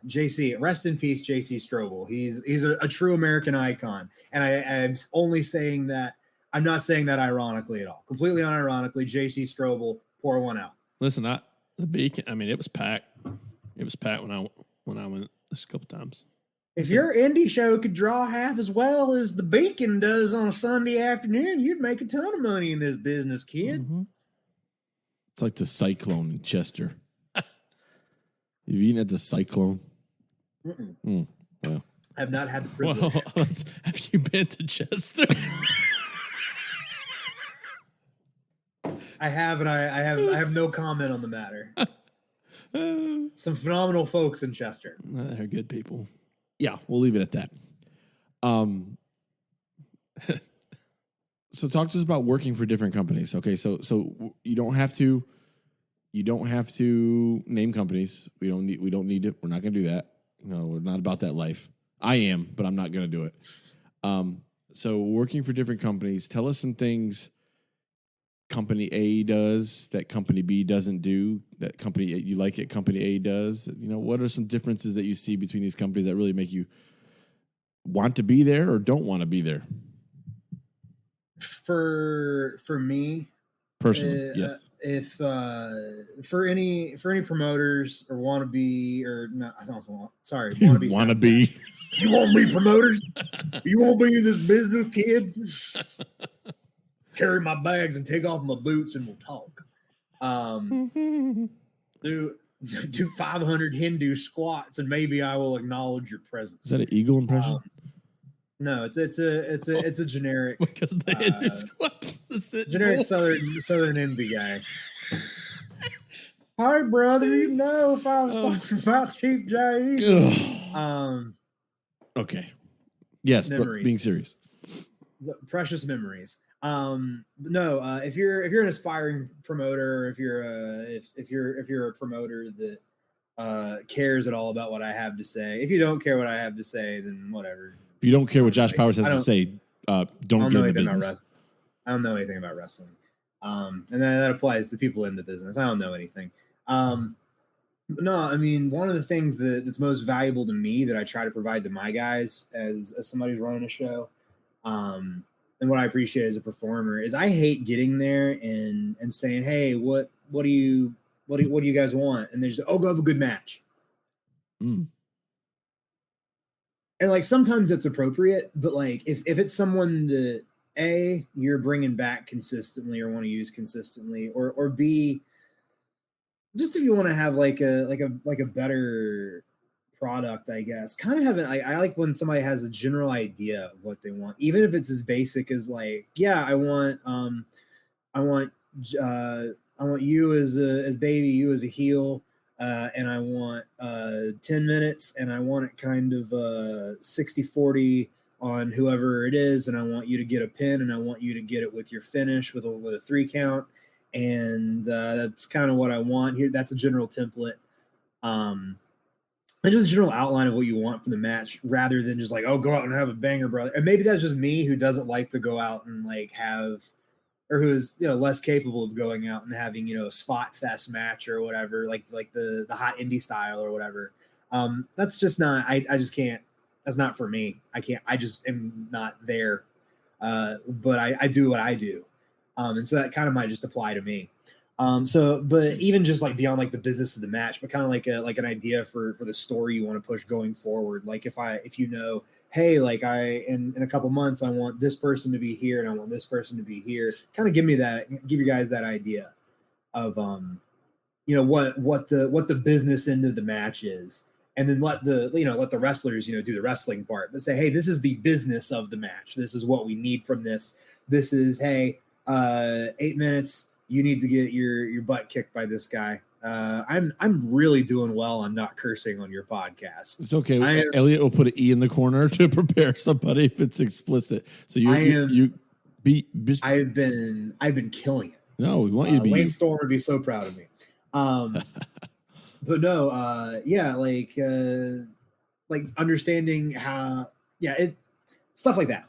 S4: JC, rest in peace, JC Strobel. He's a true American icon, and I'm only saying that. I'm not saying that ironically at all. Completely unironically, JC Strobel, pour one out.
S2: Listen, the Beacon. I mean, it was packed. It was packed when I went a couple times.
S4: If your indie show could draw half as well as the Beacon does on a Sunday afternoon, you'd make a ton of money in this business, kid.
S2: Mm-hmm.
S3: It's like the Cyclone in Chester. You've eaten at the Cyclone? Well.
S4: I've not had the privilege.
S2: Well, have you been to Chester?
S4: I have, and I have no comment on the matter. Some phenomenal folks in Chester.
S2: They're good people.
S3: Yeah, we'll leave it at that. So talk to us about working for different companies. Okay, so you don't have to name companies. We don't need it. We're not going to do that. No, we're not about that life. I am, but I'm not going to do it. So working for different companies, tell us some things company A does that company B doesn't do, that company you like it company A does? What are some differences that you see between these companies that really make you want to be there or don't want to be there?
S4: For me
S3: personally, yes.
S4: If for any promoters or wannabe or not, sorry,
S3: wannabe.
S4: You want to be promoters? You want to be in this business, kid? Carry my bags and take off my boots, and we'll talk. Do 500 Hindu squats, and maybe I will acknowledge your presence.
S3: Is that an eagle impression?
S4: No, it's a generic
S3: because the Hindu squats.
S4: Generic southern Indy guy. Hi, brother. If I was talking about Chief J.
S3: Okay. Yes,
S4: memories.
S3: But being serious.
S4: Precious memories. No, if you're an aspiring promoter, or if you're a promoter that cares at all about what I have to say. If you don't care what I have to say, then whatever.
S3: If you don't care what Josh Powers has to say, don't get in the business.
S4: I don't know anything about wrestling. And that applies to people in the business. I don't know anything. No, I mean, one of the things that's most valuable to me that I try to provide to my guys as somebody who's running a show, and what I appreciate as a performer is I hate getting there and saying, hey, what do you guys want? And they just, go have a good match.
S3: Mm.
S4: And like sometimes that's appropriate, but like if it's someone that A, you're bringing back consistently or want to use consistently, or B, just if you want to have like a better product, I guess. Kind of having I like when somebody has a general idea of what they want, even if it's as basic as like, yeah, I want you as baby, you as a heel. And I want 10 minutes, and I want it kind of 60-40 on whoever it is, and I want you to get a pin, and I want you to get it with your finish with a 3 count, and that's kind of what I want here. That's a general template, and just a general outline of what you want from the match, rather than just like, go out and have a banger, brother. And maybe that's just me who doesn't like to go out and like have. Or who is less capable of going out and having a spot fest match or whatever, like the hot indie style or whatever. That's just not. I just can't. That's not for me. I can't. I just am not there. But I do what I do, and so that kind of might just apply to me. But even just like beyond like the business of the match, but kind of like an idea for the story you want to push going forward. Like if hey, like in a couple months, I want this person to be here and I want this person to be here. Kind of give you guys that idea of, what the business end of the match is. And then let the wrestlers, do the wrestling part, but say, hey, this is the business of the match. This is what we need from this. This is, hey, 8 minutes. You need to get your butt kicked by this guy. I'm really doing well on not cursing on your podcast.
S3: It's okay. Elliot will put an E in the corner to prepare somebody if it's explicit. So
S4: I've been killing it.
S3: No, we want you to be.
S4: Lane Storm would be so proud of me. But no, like understanding how, stuff like that.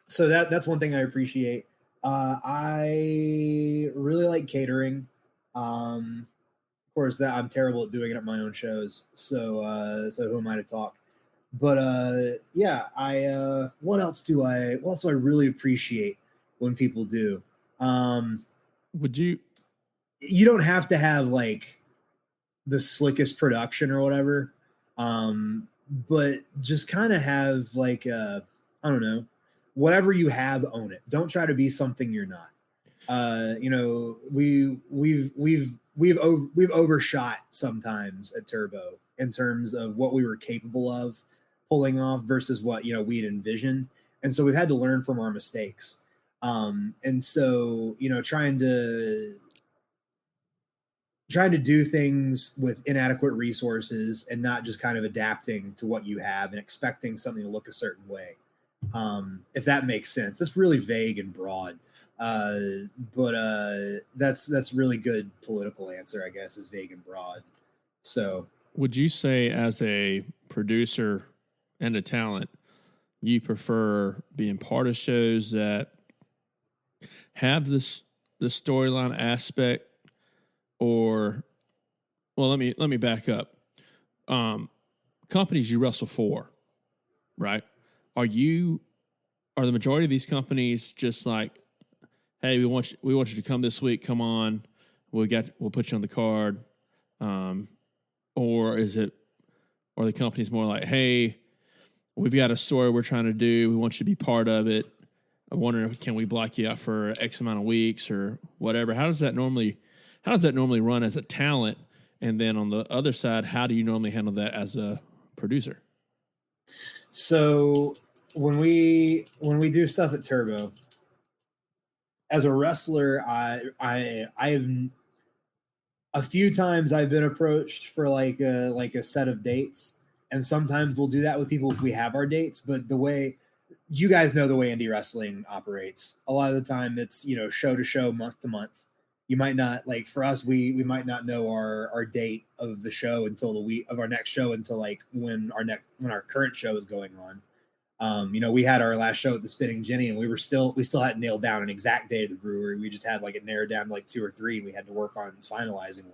S4: So that's one thing I appreciate. I really like catering. Of course, that I'm terrible at doing it at my own shows. So who am I to talk? But what else do I really appreciate when people do? You don't have to have like the slickest production or whatever. But just kind of have like I don't know, whatever you have, own it. Don't try to be something you're not. We've overshot sometimes at Turbo in terms of what we were capable of pulling off versus what we'd envisioned, and so we've had to learn from our mistakes. And so trying to do things with inadequate resources and not just kind of adapting to what you have and expecting something to look a certain way. If that makes sense. That's really vague and broad. But that's really good political answer, I guess, is vague and broad. So
S2: would you say as a producer and a talent, you prefer being part of shows that have the storyline aspect, or let me back up. Companies you wrestle for, right? Are the majority of these companies just like, hey, we want you to come this week, come on, we'll put you on the card, or are the companies more like, hey, we've got a story we're trying to do, we want you to be part of it. I'm wondering, can we block you out for X amount of weeks or whatever? How does that normally run as a talent? And then on the other side, how do you normally handle that as a producer?
S4: So when we do stuff at Turbo, as a wrestler, I've a few times I've been approached for like a set of dates, and sometimes we'll do that with people if we have our dates. But the way you guys know the way indie wrestling operates, a lot of the time it's show to show, month to month. You might not, like for us, we might not know our date of the show until the week of our next show, until like when our current show is going on. We had our last show at the Spinning Jenny, and we still hadn't nailed down an exact date of the brewery. We just had like it narrowed down to like 2 or 3, and we had to work on finalizing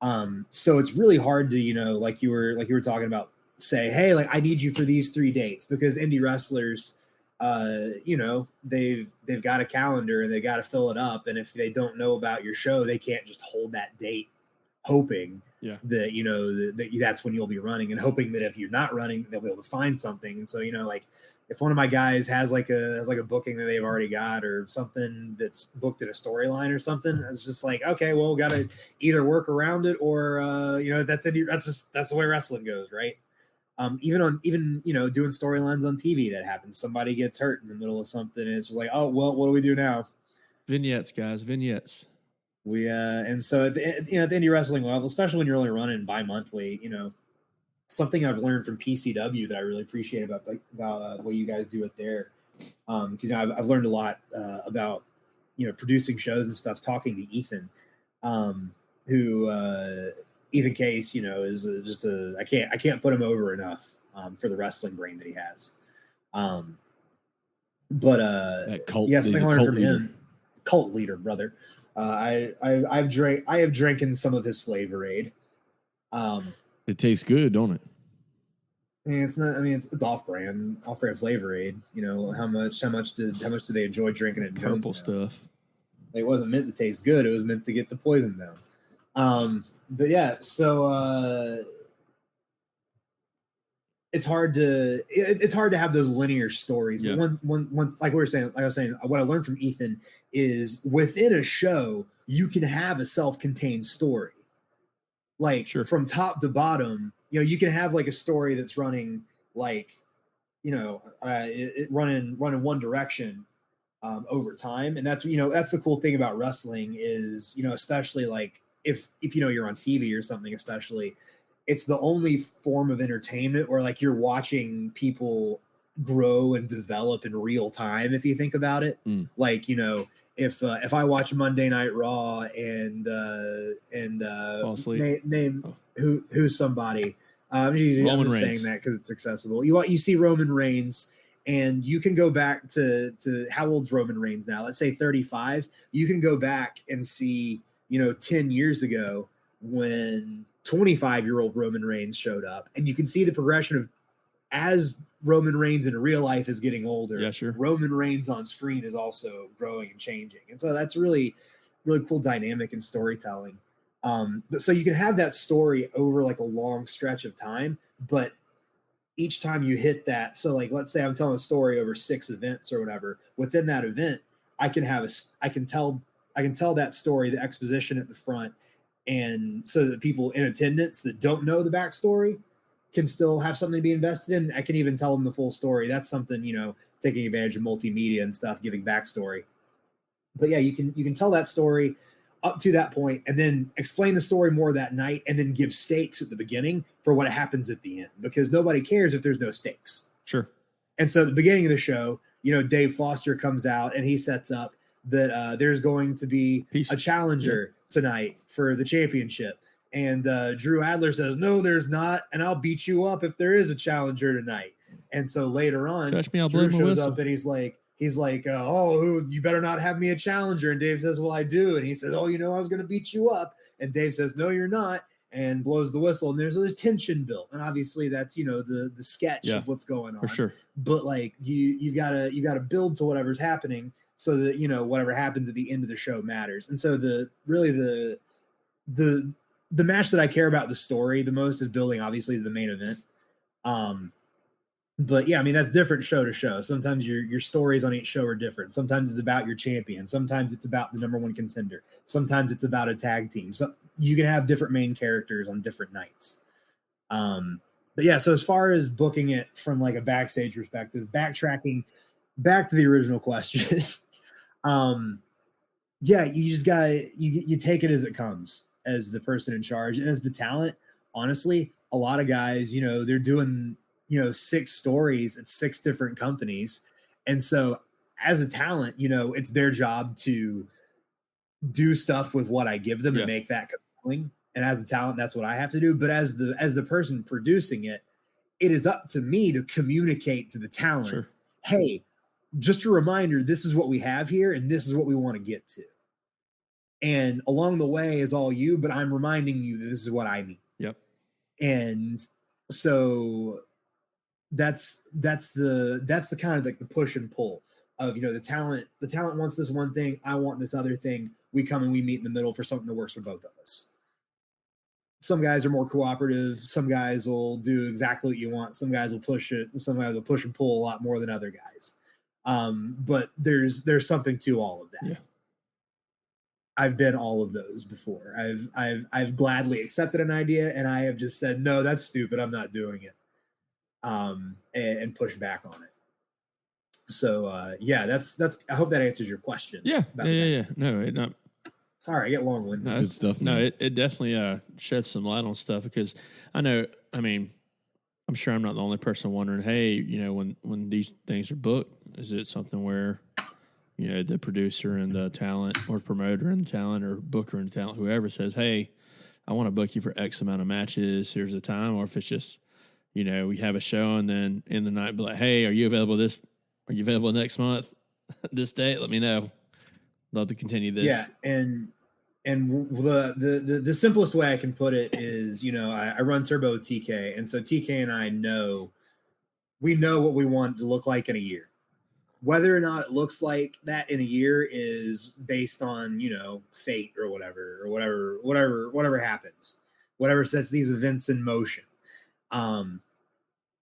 S4: one. So it's really hard to, like you were talking about, say, hey, like I need you for these 3 dates, because indie wrestlers, they've got a calendar and they got to fill it up. And if they don't know about your show, they can't just hold that date hoping that, that's when you'll be running, and hoping that if you're not running, they'll be able to find something. And so, like if one of my guys has like a booking that they've already got, or something that's booked in a storyline or something, it's just like, okay, well, got to either work around it or, that's the way wrestling goes. Right. Even doing storylines on TV, that happens. Somebody gets hurt in the middle of something, and it's just like, oh, well, what do we do now?
S2: Vignettes, guys, vignettes.
S4: And so at the indie wrestling level, especially when you're only running bi-monthly, something I've learned from PCW that I really appreciate about the way you guys do it there. Because I've learned a lot about producing shows and stuff, talking to Ethan, who Ethan Case, is just I can't put him over enough for the wrestling brain that he has.
S3: That cult,
S4: yes,
S3: he's
S4: I
S3: a
S4: learned
S3: cult
S4: from
S3: leader.
S4: him. Cult leader, brother. I have drinking some of his Flavor Aid.
S3: It tastes good, don't it?
S4: It's not. I mean, it's off-brand Flavor Aid. How much do they enjoy drinking it?
S2: Purple stuff.
S4: It wasn't meant to taste good. It was meant to get the poison down. But yeah, so it's hard to have those linear stories.
S2: Yeah.
S4: But one like I was saying, what I learned from Ethan is within a show you can have a self-contained story, like from top to bottom. You can have like a story that's running like running one direction over time, and that's the cool thing about wrestling is especially like if you're on TV or something, especially, it's the only form of entertainment where like you're watching people grow and develop in real time. If you think about it, like if I watch Monday Night Raw and name who's somebody, I'm just saying that because it's accessible. You see Roman Reigns, and you can go back to how old's Roman Reigns now? Let's say 35. You can go back and see 10 years ago when 25-year-old Roman Reigns showed up, and you can see the progression of as Roman Reigns in real life is getting older.
S2: Yeah, sure.
S4: Roman Reigns on screen is also growing and changing. And so that's really, really cool dynamic in storytelling. But so you can have that story over like a long stretch of time, but each time you hit that, so like, let's say I'm telling a story over 6 events or whatever, within that event, I can tell that story, the exposition at the front, and so that people in attendance that don't know the backstory can still have something to be invested in. I can even tell them the full story. That's something, taking advantage of multimedia and stuff, giving backstory. But yeah, you can tell that story up to that point and then explain the story more that night, and then give stakes at the beginning for what happens at the end, because nobody cares if there's no stakes.
S2: Sure.
S4: And so at the beginning of the show, Dave Foster comes out and he sets up that there's going to be a challenger tonight for the championship. And Drew Adler says, no, there's not. And I'll beat you up if there is a challenger tonight. And so later on,
S2: Touch me, I'll
S4: Drew
S2: blow my
S4: shows
S2: whistle.
S4: up and he's like, he's like, oh, you better not have me a challenger. And Dave says, well, I do. And he says, oh, I was going to beat you up. And Dave says, no, you're not. And blows the whistle. And there's a tension built. And obviously that's, the sketch of what's going on.
S2: For sure.
S4: But like you've got to build to whatever's happening so that, whatever happens at the end of the show matters. And so the match that I care about the story the most is building, obviously, the main event. But yeah, I mean, that's different show to show. Sometimes your stories on each show are different. Sometimes it's about your champion. Sometimes it's about the number one contender. Sometimes it's about a tag team. So you can have different main characters on different nights. But yeah, so as far as booking it from like a backstage perspective, backtracking back to the original question, yeah, you just you take it as it comes as the person in charge. And as the talent, honestly, a lot of guys, they're doing, 6 stories at 6 different companies. And so as a talent, it's their job to do stuff with what I give them and make that compelling. And as a talent, that's what I have to do. But as the person producing it, it is up to me to communicate to the talent,
S2: Sure.
S4: Hey, just a reminder, this is what we have here and this is what we want to get to. And along the way is all you, but I'm reminding you that this is what I need.
S2: Yep.
S4: And so that's the kind of like the push and pull of, the talent wants this one thing. I want this other thing. We come and we meet in the middle for something that works for both of us. Some guys are more cooperative. Some guys will do exactly what you want. Some guys will push it. Some guys will push and pull a lot more than other guys. But there's something to all of that.
S2: Yeah.
S4: I've been all of those before. I've gladly accepted an idea and I have just said, no, that's stupid. I'm not doing it. And push back on it. So, yeah, that's, I hope that answers your question.
S2: Yeah. Yeah. No, it not.
S4: Sorry, I get long-winded.
S3: Good stuff.
S2: No, it definitely sheds some light on stuff because I'm sure I'm not the only person wondering, hey, when these things are booked, is it something where, the producer and the talent or promoter and the talent or booker and talent, whoever says, hey, I want to book you for X amount of matches, here's the time, or if it's just, we have a show and then in the night be like, hey, are you available next month, this date? Let me know. Love to continue this.
S4: Yeah, and the simplest way I can put it is, I run Turbo with TK, and so TK and I know what we want it to look like in a year. Whether or not it looks like that in a year is based on, fate or whatever happens, whatever sets these events in motion.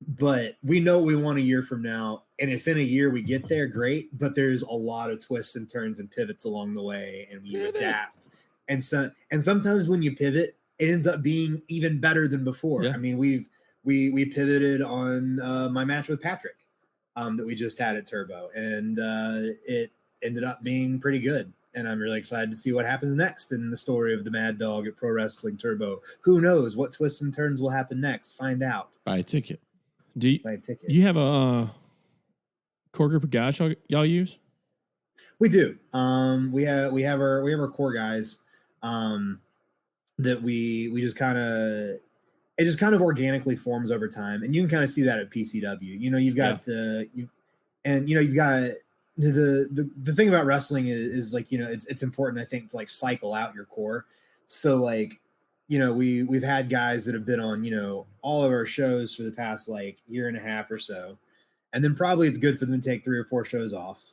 S4: But we know what we want a year from now. And if in a year we get there, great. But there's a lot of twists and turns and pivots along the way, and you adapt. And sometimes when you pivot, it ends up being even better than before.
S2: Yeah.
S4: I mean, we pivoted on my match with Patrick that we just had at Turbo, and it ended up being pretty good. And I'm really excited to see what happens next in the story of the Mad Dog at Pro Wrestling Turbo. Who knows what twists and turns will happen next? Find out.
S3: Buy a ticket.
S2: Do you have a core group of guys y'all use?
S4: We do. We have our core guys that we just kind of, it just kind of organically forms over time, and you can kind of see that at PCW. You've got you've got the thing about wrestling is like, it's important, I think, to like cycle out your core. So like, we've had guys that have been on, all of our shows for the past like year and a half or so. And then probably it's good for them to take 3 or 4 shows off.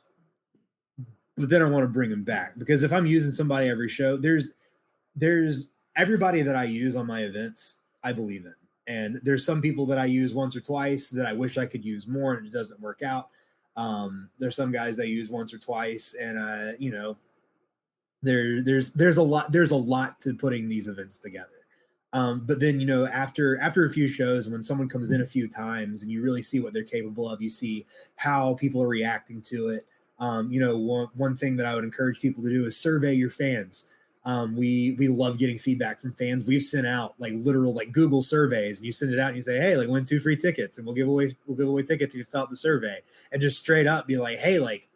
S4: But then I want to bring them back, because if I'm using somebody every show, there's everybody that I use on my events, I believe in. And there's some people that I use once or twice that I wish I could use more, and it doesn't work out. There's some guys I use once or twice, and there's a lot to putting these events together. But then, after a few shows, when someone comes in a few times and you really see what they're capable of, you see how people are reacting to it. One thing that I would encourage people to do is survey your fans. We love getting feedback from fans. We've sent out like literal like Google surveys, and you send it out and you say, hey, like win 2 free tickets, and we'll give away tickets if you fill out the survey, and just straight up be like, hey, like,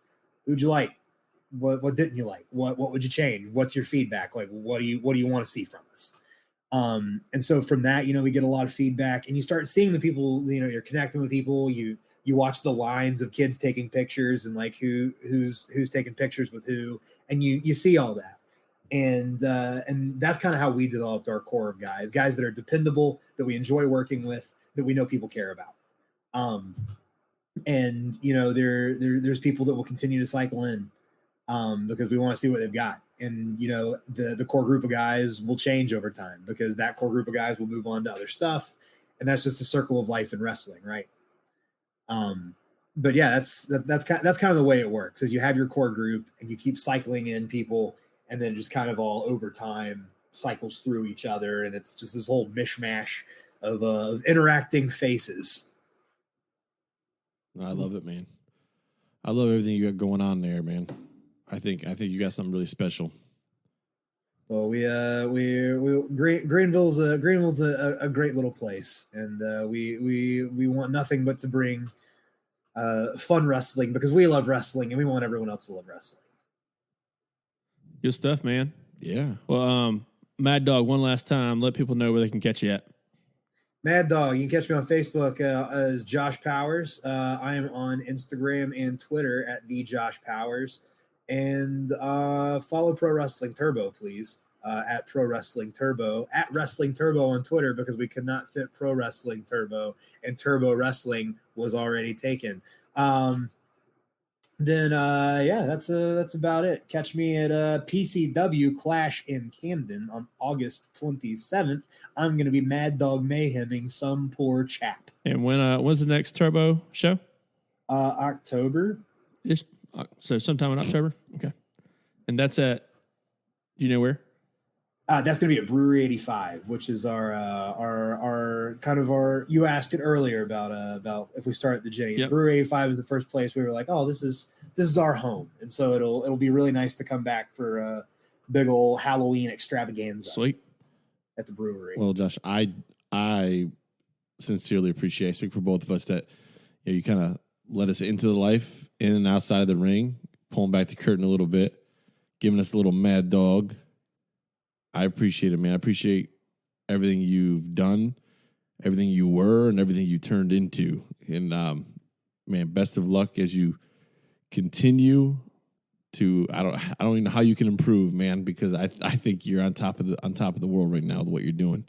S4: who'd you like? What didn't you like? What would you change? What's your feedback? Like, what do you want to see from us? And so from that, we get a lot of feedback, and you start seeing the people, you're connecting with people, you you watch the lines of kids taking pictures and like who's taking pictures with who, and you see all that. And that's kind of how we developed our core of guys that are dependable, that we enjoy working with, that we know people care about. And you know, there's people that will continue to cycle in because we want to see what they've got. And you know, the core group of guys will change over time because that core group of guys will move on to other stuff, and that's just the circle of life in wrestling, right? But yeah, that's kind of the way it works. Is you have your core group and you keep cycling in people, and then just kind of all over time cycles through each other, and it's just this whole mishmash of interacting faces.
S3: I love it, man. I love everything you got going on there, man. I think you got something really special.
S4: Well, Greenville's a great little place, and we want nothing but to bring fun wrestling because we love wrestling and we want everyone else to love wrestling.
S2: Good stuff, man.
S3: Yeah.
S2: Well, Mad Dog, one last time, let people know where they can catch you at.
S4: Mad Dog, you can catch me on Facebook as Josh Powers. I am on Instagram and Twitter at the Josh Powers. And follow Pro Wrestling Turbo, please, at Pro Wrestling Turbo, at Wrestling Turbo on Twitter, because we could not fit Pro Wrestling Turbo, and Turbo Wrestling was already taken. That's about it. Catch me at PCW Clash in Camden on August 27th. I'm going to be Mad Dog Mayheming some poor chap.
S2: And when's the next Turbo show?
S4: October.
S2: So sometime in October? Okay. And that's at, do you know where?
S4: That's going to be at Brewery 85, which is our kind of our. You asked it earlier about if we start at the Jenny.
S2: Yep.
S4: Brewery 85 is the first place we were like, oh, this is our home, and so it'll be really nice to come back for a big old Halloween extravaganza.
S2: Sweet.
S4: At the brewery.
S3: Well, Josh, I sincerely appreciate. I speak for both of us that you kind of let us into the life in and outside of the ring, pulling back the curtain a little bit, giving us a little Mad Dog. I appreciate it, man. I appreciate everything you've done, everything you were, and everything you turned into. And man, best of luck as you continue to. I don't even know how you can improve, man, because I think you're on top of the world right now with what you're doing.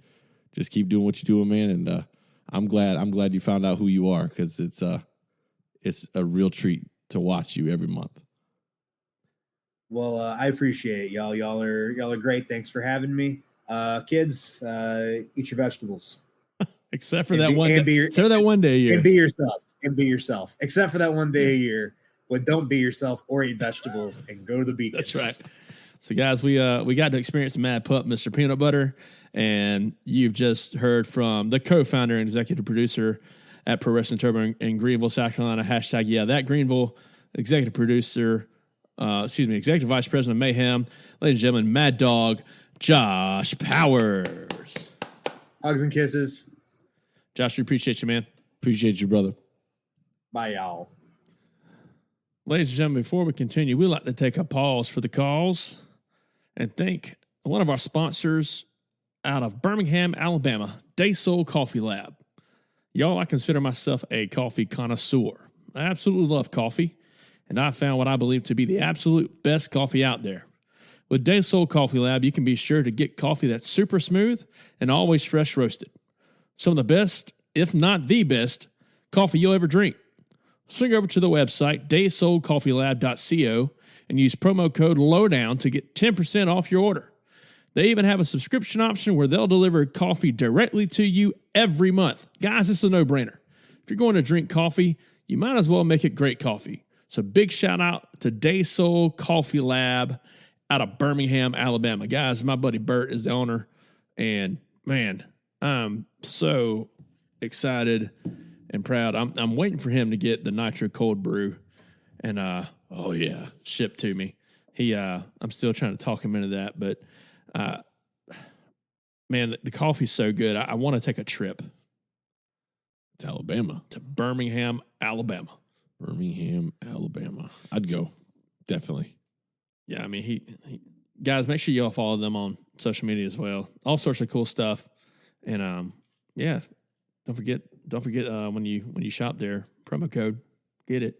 S3: Just keep doing what you're doing, man. And I'm glad you found out who you are, because it's a real treat to watch you every month.
S4: Well, I appreciate it, y'all. Y'all are great. Thanks for having me. Kids, eat your vegetables.
S2: Except for that one day. Except for that one day a year.
S4: And be yourself. Except for that one day a year when don't be yourself or eat vegetables and go to the beach.
S2: That's right. So, guys, we got to experience Mad Pup, Mr. Peanut Butter, and you've just heard from the co-founder and executive producer at Pro Wrestling Turbo in Greenville, South Carolina. # that Greenville executive producer. Executive Vice President of Mayhem, ladies and gentlemen, Mad Dog, Josh Powers.
S4: Hugs and kisses.
S2: Josh, we appreciate you, man.
S3: Appreciate you, brother.
S4: Bye, y'all.
S2: Ladies and gentlemen, before we continue, we'd like to take a pause for the calls and thank one of our sponsors out of Birmingham, Alabama, Day Soul Coffee Lab. Y'all, I consider myself a coffee connoisseur. I absolutely love coffee. And I found what I believe to be the absolute best coffee out there. With Day Soul Coffee Lab, you can be sure to get coffee that's super smooth and always fresh roasted. Some of the best, if not the best, coffee you'll ever drink. Swing over to the website, daysoulcoffeelab.co, and use promo code LOWDOWN to get 10% off your order. They even have a subscription option where they'll deliver coffee directly to you every month. Guys, it's a no-brainer. If you're going to drink coffee, you might as well make it great coffee. So big shout out to Day Soul Coffee Lab out of Birmingham, Alabama. Guys, my buddy Bert is the owner. And man, I'm so excited and proud. I'm waiting for him to get the Nitro Cold Brew and shipped to me. I'm still trying to talk him into that, but man, the coffee's so good. I want to take a trip
S3: to Alabama.
S2: To Birmingham, Alabama.
S3: Birmingham, Alabama. I'd go. Definitely.
S2: Yeah, I mean, he guys, make sure y'all follow them on social media as well. All sorts of cool stuff. And Don't forget when you shop there, promo code, get it.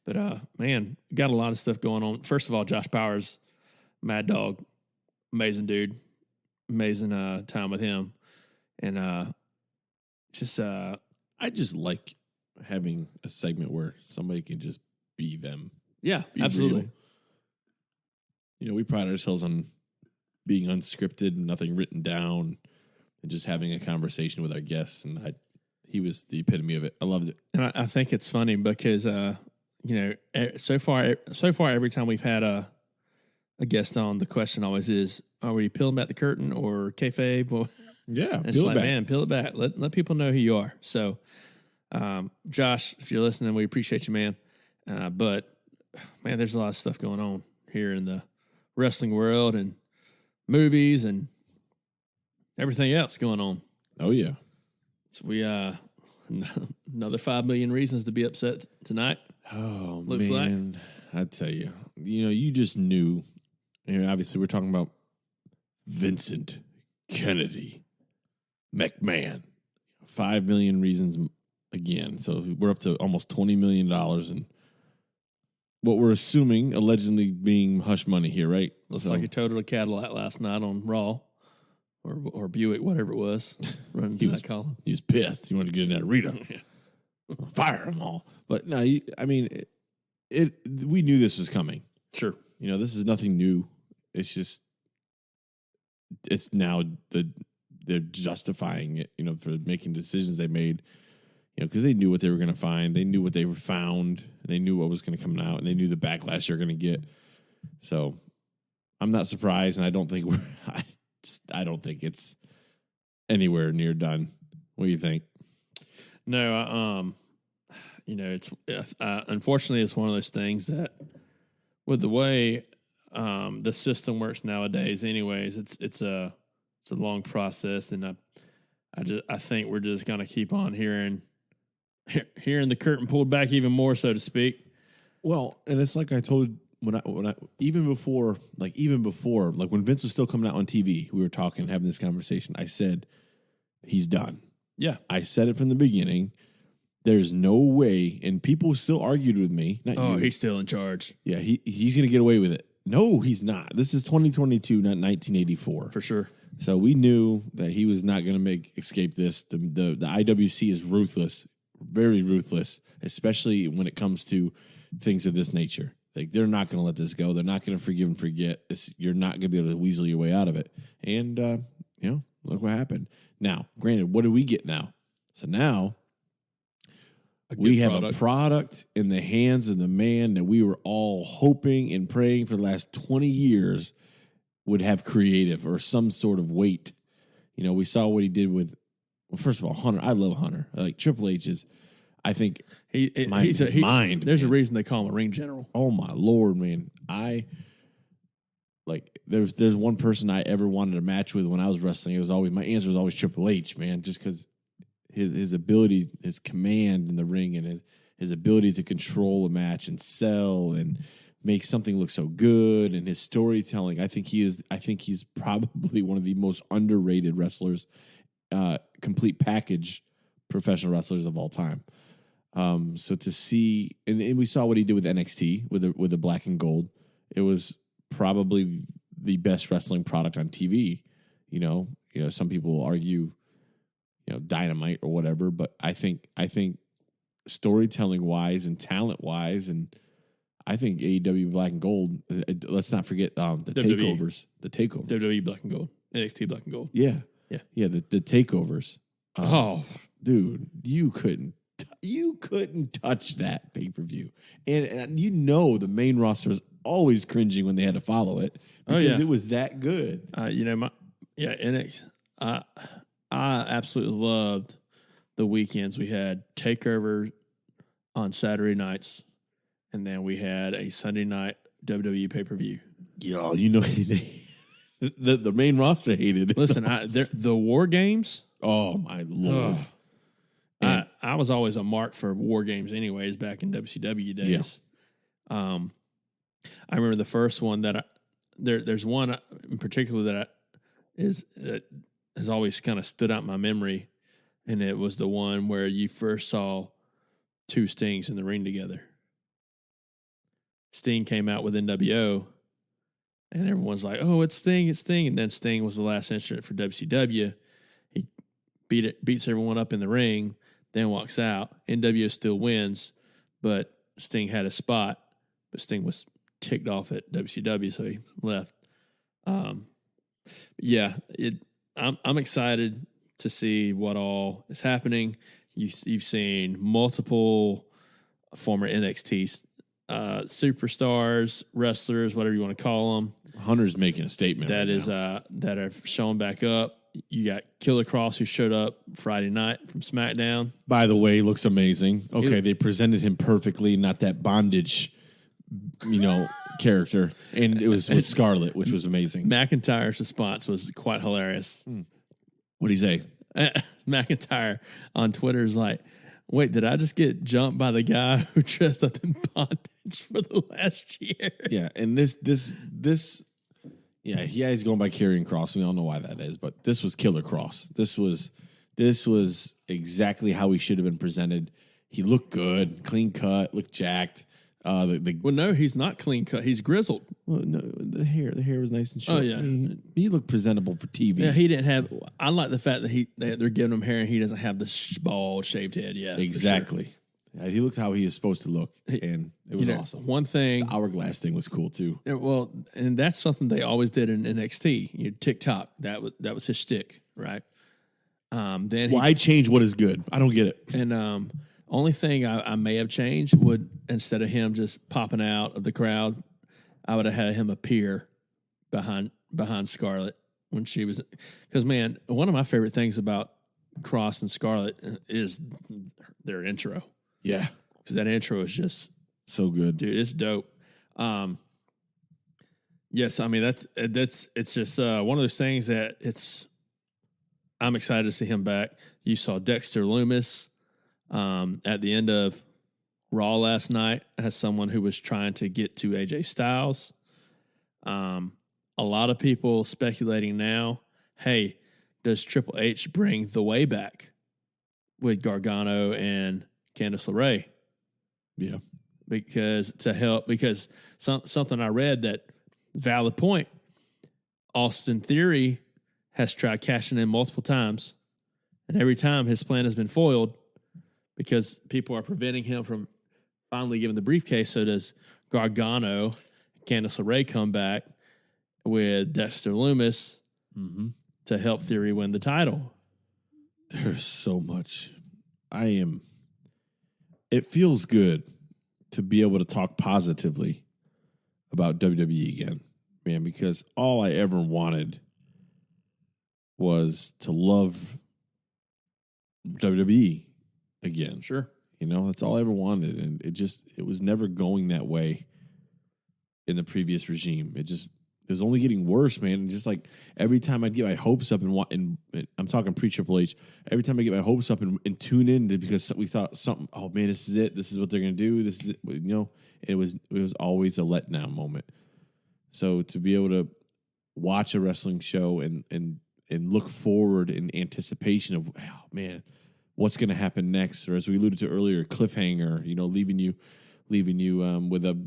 S2: But man, got a lot of stuff going on. First of all, Josh Powers, Mad Dog, amazing dude, amazing time with him, and I
S3: just like having a segment where somebody can just be them.
S2: Yeah,
S3: be
S2: absolutely.
S3: Real. You know, we pride ourselves on being unscripted, nothing written down, and just having a conversation with our guests. And he was the epitome of it. I loved it.
S2: And I think it's funny because so far every time we've had a guest on, the question always is, are we peeling back the curtain or kayfabe? Well,
S3: yeah,
S2: it's like, man, peel it back. Let people know who you are. So, Josh, if you're listening, we appreciate you, man. But man, there's a lot of stuff going on here in the wrestling world and movies and everything else going on.
S3: Oh yeah.
S2: So we another 5 million reasons to be upset tonight.
S3: Oh
S2: Looks
S3: man, I tell you, you just knew. Obviously, we're talking about Vincent Kennedy McMahon. 5 million reasons again. So we're up to almost $20 million, and what we're assuming allegedly being hush money here, right?
S2: Looks like he totaled a Cadillac last night on Raw or Buick, whatever it was. Running through that column.
S3: He was pissed. He wanted to get in that arena. Fire them all. But no, we knew this was coming.
S2: Sure.
S3: This is nothing new. It's just, it's now they're justifying it, for making decisions they made, because they knew what they were going to find. They knew what they found. They knew what was going to come out, and they knew the backlash they're going to get. So I'm not surprised, and I don't think I don't think it's anywhere near done. What do you think?
S2: No, it's unfortunately it's one of those things that with the way the system works nowadays, anyways, it's a long process, and I think we're just gonna keep on hearing the curtain pulled back even more, so to speak.
S3: Well, and it's like I told when I even before when Vince was still coming out on TV, we were talking, having this conversation. I said he's done.
S2: Yeah,
S3: I said it from the beginning. There's no way, and people still argued with me.
S2: He's still in charge.
S3: Yeah, he's going to get away with it. No, he's not. This is 2022, not 1984.
S2: For sure.
S3: So we knew that he was not going to escape this. The IWC is ruthless, very ruthless, especially when it comes to things of this nature. Like, they're not going to let this go. They're not going to forgive and forget. You're not going to be able to weasel your way out of it. And, look what happened. Now, granted, what do we get now? So now we have a product in the hands of the man that we were all hoping and praying for the last 20 years would have creative or some sort of weight. We saw what he did with, well, first of all, Hunter. I love Hunter. Like, Triple H is, I think, he's mind.
S2: There's a reason they call him a ring general.
S3: Oh, my Lord, man. There's one person I ever wanted a match with when I was wrestling. My answer was always Triple H, man, just because his ability, his command in the ring, and his ability to control a match and sell and make something look so good, and his storytelling. I think he's probably one of the most underrated wrestlers, complete package professional wrestlers of all time. So to see, and we saw what he did with NXT with the black and gold. It was probably the best wrestling product on TV. Some people will argue, Dynamite or whatever, but I think storytelling wise and talent wise, and I think AEW Black and Gold. Let's not forget the
S2: WWE.
S3: takeovers. The takeovers.
S2: WWE Black and Gold, NXT Black and Gold.
S3: Yeah. The takeovers. Dude, you couldn't touch that pay-per-view, and the main roster was always cringing when they had to follow it because it was that good.
S2: NXT. I absolutely loved the weekends. We had Takeover on Saturday nights, and then we had a Sunday night WWE pay-per-view.
S3: Yo, the main roster hated it.
S2: Listen, the War Games.
S3: Oh my Lord!
S2: I was always a mark for War Games, anyways, back in WCW days. Yeah. I remember the first one that there's one in particular that has always kind of stood out in my memory, And it was the one where you first saw two Stings in the ring together. Sting came out with NWO, and everyone's like, "Oh, it's Sting, it's Sting." And then Sting was the last entrant for WCW. He beats everyone up in the ring, then walks out. NWO still wins, but Sting had a spot, but Sting was ticked off at WCW, so he left. I'm excited to see what all is happening. You've seen multiple former NXT superstars, wrestlers, whatever you want to call them.
S3: Hunter's making a statement.
S2: That are showing back up. You got Killer Kross, who showed up Friday night from SmackDown.
S3: By the way, he looks amazing. Okay, they presented him perfectly, not that bondage, character. And it was with Scarlett, which was amazing.
S2: McIntyre's response was quite hilarious.
S3: What'd he say?
S2: McIntyre on Twitter is like, "Wait, did I just get jumped by the guy who dressed up in bondage for the last year?"
S3: Yeah, and he's going by Karrion Kross. We all know why that is, but this was Killer Kross. This was exactly how he should have been presented. He looked good, clean cut, looked jacked.
S2: Well, no, he's not clean cut. He's grizzled.
S3: Well, no, the hair was nice and short.
S2: Oh yeah,
S3: he looked presentable for TV.
S2: Yeah, he didn't have. I like the fact that they're giving him hair and he doesn't have the bald shaved head yet.
S3: Exactly. Sure. Yeah, he looked how he is supposed to look, and it was awesome.
S2: One thing,
S3: the hourglass thing was cool too.
S2: Well, and that's something they always did in NXT. TikTok, that was his shtick, right? Then
S3: why change what is good? I don't get it.
S2: And only thing I may have changed would, instead of him just popping out of the crowd, I would have had him appear behind Scarlett when she was. Because, man, one of my favorite things about Kross and Scarlett is their intro.
S3: Yeah.
S2: Because that intro is just
S3: so good.
S2: Dude, it's dope. Yes, I mean, it's just one of those things that I'm excited to see him back. You saw Dexter Lumis at the end of Raw last night as someone who was trying to get to AJ Styles. A lot of people speculating now, hey, does Triple H bring the way back with Gargano and Candice LeRae?
S3: Yeah.
S2: Because something I read that valid point, Austin Theory has tried cashing in multiple times, and every time his plan has been foiled because people are preventing him from finally giving the briefcase. So does Gargano, Candice LeRae come back with Dexter Lumis to help Theory win the title?
S3: There's so much. It feels good to be able to talk positively about WWE again, man, because all I ever wanted was to love WWE again.
S2: Sure.
S3: That's all I ever wanted. And it was never going that way in the previous regime. It was only getting worse, man. And just like every time I'd get my hopes up and I'm talking pre-Triple H, every time I get my hopes up and tune in because we thought something, oh man, this is it. This is what they're going to do. This is it. It was always a letdown moment. So to be able to watch a wrestling show and look forward in anticipation of, oh man, what's going to happen next? Or as we alluded to earlier, cliffhanger, leaving you with a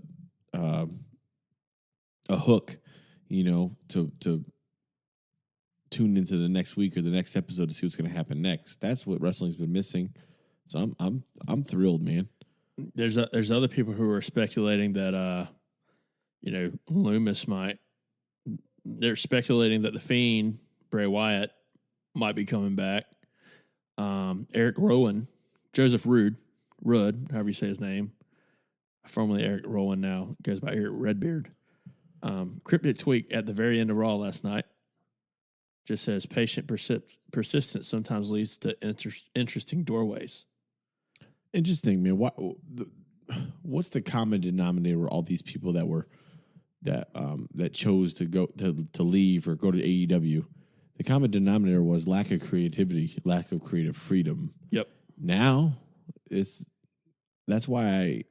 S3: hook, to tune into the next week or the next episode to see what's going to happen next. That's what wrestling's been missing. So I'm thrilled, man.
S2: There's other people who are speculating that Loomis might. They're speculating that the Fiend, Bray Wyatt, might be coming back. Eric Rowan, Joseph Rudd, however you say his name, formerly Eric Rowan, now goes by Eric Redbeard. Cryptic tweet at the very end of Raw last night just says, patient persistence sometimes leads to interesting doorways.
S3: Interesting, man. What's the common denominator where all these people that chose to go to leave or go to AEW? The common denominator was lack of creativity, lack of creative freedom.
S2: Yep.
S3: Now that's why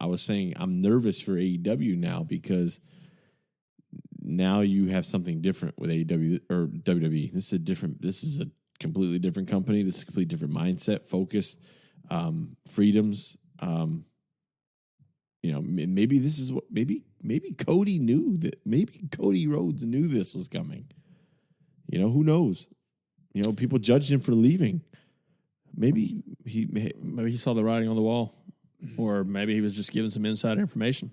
S3: I was saying I'm nervous for AEW now, because now you have something different with AEW or WWE. This is a completely different company. This is a completely different mindset, focus, freedoms. Maybe this is what maybe Cody knew that. Maybe Cody Rhodes knew this was coming. Who knows? People judged him for leaving. Maybe
S2: he saw the writing on the wall, or maybe he was just giving some inside information.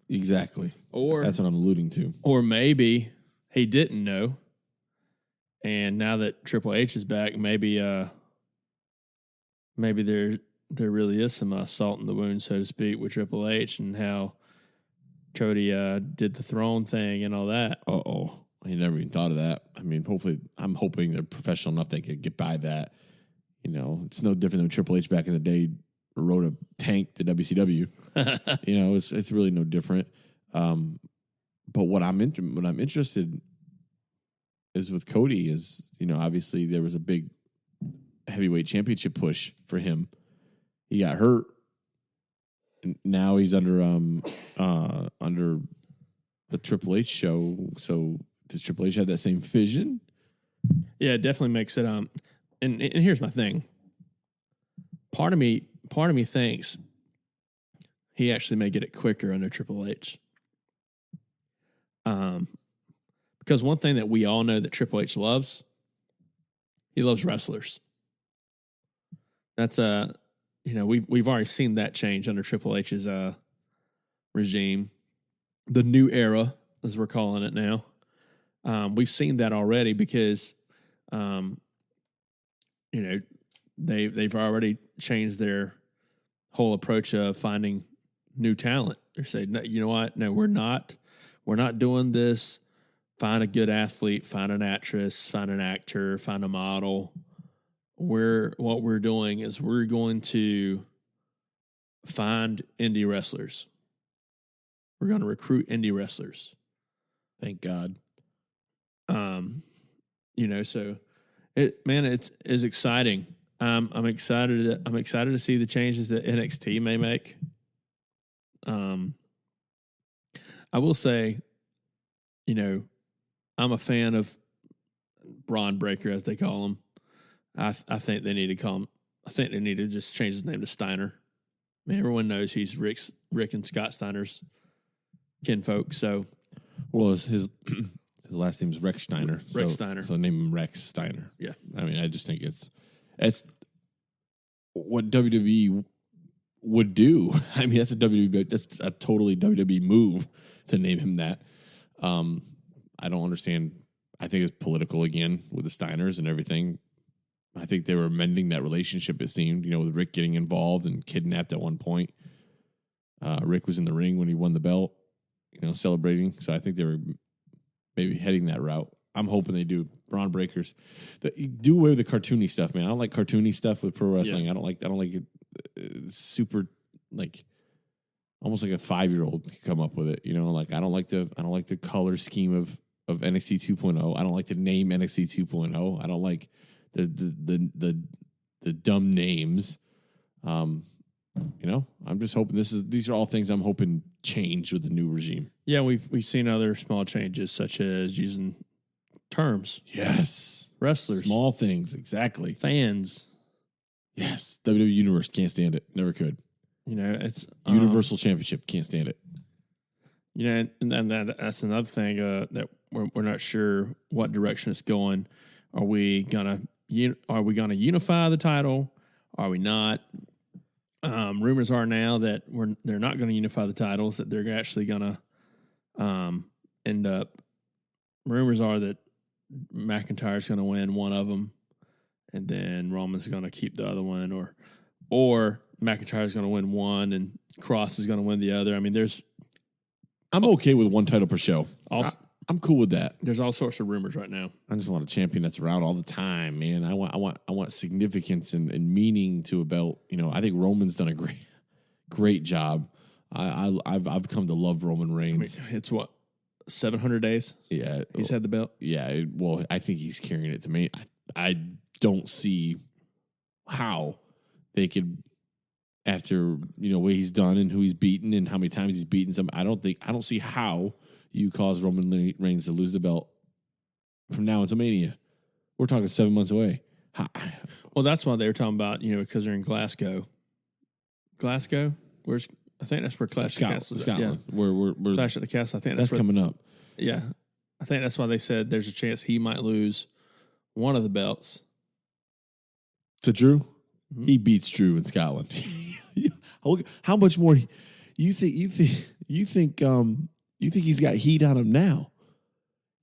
S3: Exactly.
S2: Or
S3: that's what I'm alluding to.
S2: Or maybe he didn't know, and now that Triple H is back, maybe there really is some salt in the wound, so to speak, with Triple H and how Cody did the throne thing and all that.
S3: Uh-oh. I never even thought of that. I mean, I'm hoping they're professional enough they could get by that. It's no different than Triple H back in the day rode a tank to WCW. It's really no different. But what I'm interested is with Cody is, obviously there was a big heavyweight championship push for him. He got hurt. And now he's under the Triple H show. So does Triple H have that same vision?
S2: Yeah, it definitely makes it. And here's my thing. Part of me thinks he actually may get it quicker under Triple H. Because one thing that we all know that Triple H loves, he loves wrestlers. That's we've already seen that change under Triple H's regime, the new era as we're calling it now. We've seen that already because, they've already changed their whole approach of finding new talent. They're saying, no, you know what? No, we're not doing this. Find a good athlete, find an actress, find an actor, find a model. What we're doing is we're going to find indie wrestlers. We're going to recruit indie wrestlers.
S3: Thank God.
S2: So it's exciting. I'm excited to see the changes that NXT may make. I will say, I'm a fan of Braun Breaker, as they call him. I think they need to call him. I think they need to just change his name to Steiner. I mean, everyone knows he's Rick and Scott Steiner's kinfolk. So,
S3: well, his last name is Rex Steiner.
S2: Steiner.
S3: So name him Rex Steiner.
S2: Yeah.
S3: I mean, I just think it's what WWE would do. I mean, that's a totally WWE move to name him that. I don't understand. I think it's political again with the Steiners and everything. I think they were mending that relationship, it seemed, with Rick getting involved and kidnapped at one point. Rick was in the ring when he won the belt, celebrating. So I think they were maybe heading that route. I'm hoping they do. Braun Breakers. Do away with the cartoony stuff, man. I don't like cartoony stuff with pro wrestling. Yeah. I don't like it super, like, almost like a 5-year-old could come up with it. I don't like the color scheme of NXT 2.0. I don't like the name NXT 2.0. I don't like the dumb names. I'm just hoping these are all things I'm hoping change with the new regime.
S2: Yeah, we've seen other small changes such as using terms.
S3: Yes.
S2: Wrestlers.
S3: Small things, exactly.
S2: Fans.
S3: Yes. WWE Universe can't stand it. Never could.
S2: It's
S3: Universal Championship can't stand it.
S2: And that's another thing that we're not sure what direction it's going. Are we gonna unify the title? Are we not? Rumors are now that they're not going to unify the titles. That they're actually going to end up. Rumors are that McIntyre's going to win one of them, and then Roman's going to keep the other one, or McIntyre's going to win one and Cross is going to win the other. I mean,
S3: I'm okay with one title per show. I'm cool with that.
S2: There's all sorts of rumors right now.
S3: I just want a champion that's around all the time, man. I want significance and meaning to a belt. I think Roman's done a great job. I've come to love Roman Reigns.
S2: I mean, it's what, 700 days?
S3: Yeah,
S2: he's had the belt.
S3: Yeah, well, I think he's carrying it to me. I don't see how they could, after what he's done and who he's beaten and how many times he's beaten some. I don't see how you cause Roman Reigns to lose the belt from now until Mania. We're talking 7 months away.
S2: Well, that's why they were talking about, because they're in Glasgow. Glasgow? I think that's where Clash of the Castle is.
S3: Scotland. We're
S2: Clash of the Castle. I think
S3: that's coming up.
S2: Yeah. I think that's why they said there's a chance he might lose one of the belts.
S3: To Drew?
S2: Mm-hmm.
S3: He beats Drew in Scotland. How much more you think he's got heat on him now?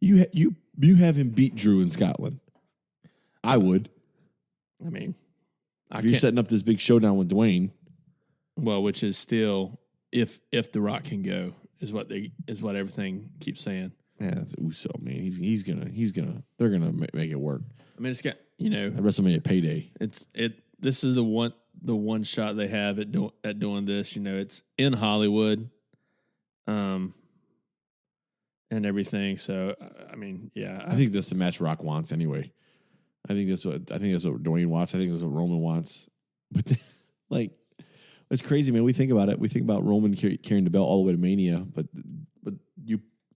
S3: You have him beat Drew in Scotland. I would.
S2: I mean,
S3: if you're setting up this big showdown with Dwayne.
S2: Well, which is still if The Rock can go is what everything keeps saying.
S3: Yeah, that's Uso, man. He's gonna they're gonna make it work.
S2: I mean, it's got
S3: at WrestleMania payday.
S2: This is the one shot they have at doing this. It's in Hollywood, and everything. So I mean, yeah,
S3: I think that's the match Rock wants anyway. I think that's what Dwayne wants. I think that's what Roman wants. But it's crazy, man. We think about it. We think about Roman carrying the belt all the way to Mania, but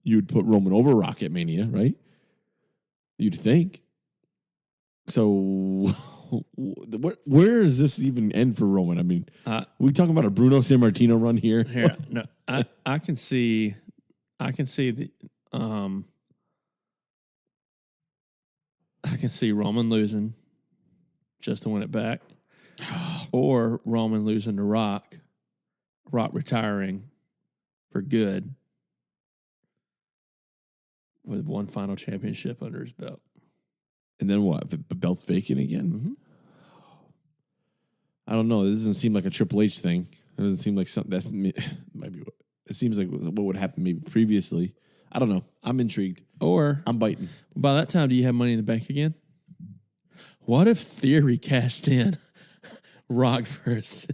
S3: you'd put Roman over Rock at Mania, right? You'd think. So where does this even end for Roman? I mean, we talking about a Bruno Sammartino run here.
S2: No, I can see the I can see Roman losing just to win it back, or Roman losing to Rock retiring for good with one final championship under his belt.
S3: And then what? The belt's vacant again?
S2: Mm-hmm.
S3: I don't know. It doesn't seem like a Triple H thing. It doesn't seem like something that's maybe. It seems like what would happen maybe previously. I don't know. I'm intrigued.
S2: Or
S3: I'm biting.
S2: By that time, do you have Money in the Bank again? What if Theory cashed in Rock first?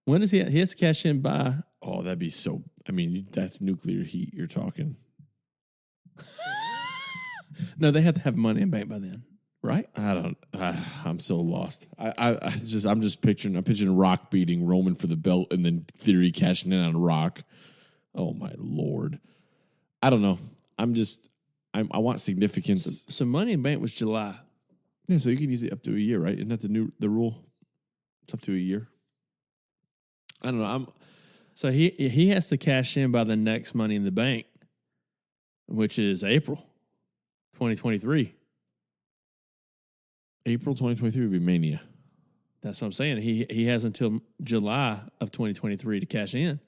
S2: When does he has to cash in by?
S3: Oh, that'd be so. I mean, that's nuclear heat you're talking.
S2: No, they have to have Money in the Bank by then, right?
S3: I'm so lost. I'm picturing Rock beating Roman for the belt, and then Theory cashing in on Rock. Oh my Lord. I don't know. I want significance.
S2: So Money in the Bank was July.
S3: Yeah, so you can use it up to a year, right? Isn't that the rule? It's up to a year. I don't know.
S2: So he has to cash in by the next Money in the Bank, which is April 2023.
S3: April 2023 would be Mania.
S2: That's what I'm saying. He has until July of 2023 to cash in.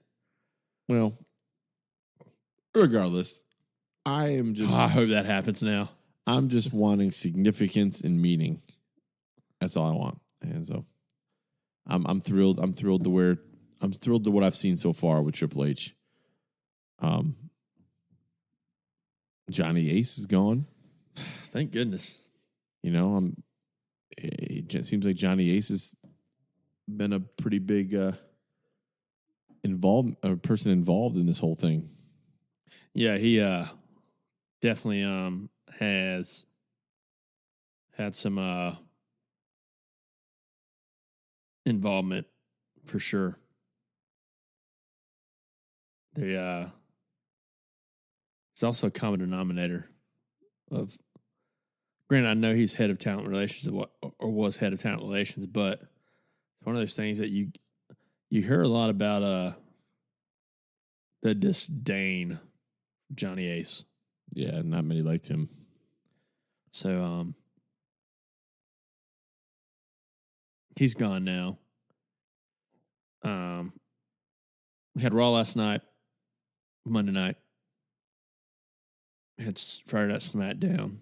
S3: Well, regardless, I
S2: hope that happens now.
S3: I'm just wanting significance and meaning. That's all I want. And so I'm thrilled. I'm thrilled to what I've seen so far with Triple H. Johnny Ace is gone.
S2: Thank goodness.
S3: It seems like Johnny Ace has been a pretty big person involved in this whole thing.
S2: Yeah, he definitely has had some involvement for sure. It's also a common denominator of. Granted, I know he's head of talent relations or was head of talent relations, but it's one of those things that you hear a lot about the disdain of Johnny Ace.
S3: Yeah, not many liked him.
S2: So he's gone now. We had Raw last night, Monday night. We had Friday Night SmackDown.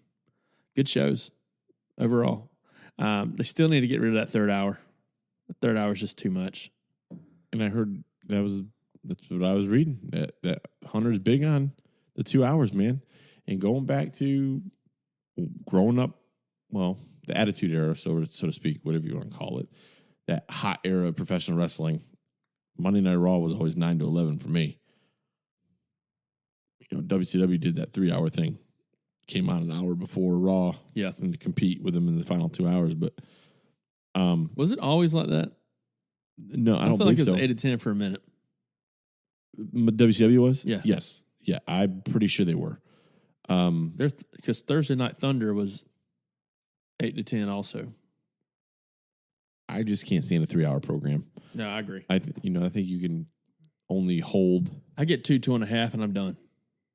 S2: Good shows overall. They still need to get rid of that third hour. The third hour is just too much.
S3: And I heard that's what I was reading. That Hunter's big on the 2 hours, man. And going back to growing up, well, the Attitude Era, so to speak, whatever you want to call it, that hot era of professional wrestling, Monday Night Raw was always 9 to 11 for me. WCW did that 3 hour thing. Came on an hour before Raw,
S2: yeah,
S3: and to compete with them in the final 2 hours. But
S2: was it always like that?
S3: No, I don't
S2: feel like
S3: believe
S2: it was
S3: so.
S2: 8 to 10 for a minute.
S3: WCW was,
S2: yeah,
S3: yes, yeah. I'm pretty sure they were.
S2: Because Thursday Night Thunder was 8 to 10 also.
S3: I just can't stand a 3-hour program.
S2: No, I agree.
S3: I think you can only hold.
S2: I get 2.5, and I'm done.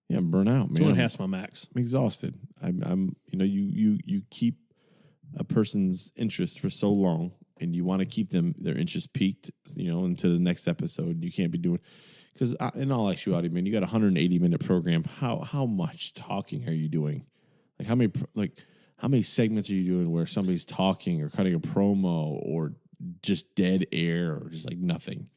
S3: Yeah, I'm burnt out, man.
S2: 2.5 is my max.
S3: I'm exhausted. I'm you keep a person's interest for so long, and you want to keep their interest peaked, into the next episode. You can't be doing, because in all actuality, man, you got a 180-minute program. How much talking are you doing? Like how many segments are you doing where somebody's talking or cutting a promo or just dead air or just like nothing?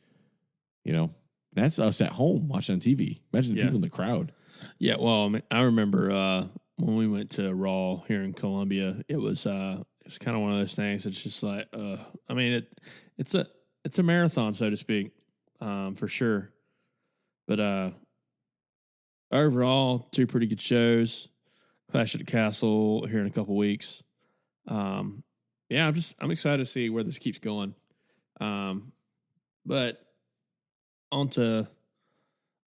S3: That's us at home watching on TV. Imagine the people in the crowd.
S2: Yeah, well, I remember when we went to Raw here in Columbia, it was kind of one of those things. It's just like, it's a marathon, so to speak, for sure. But overall, 2 pretty good shows. Clash at the Castle here in a couple weeks. I'm excited to see where this keeps going. But on to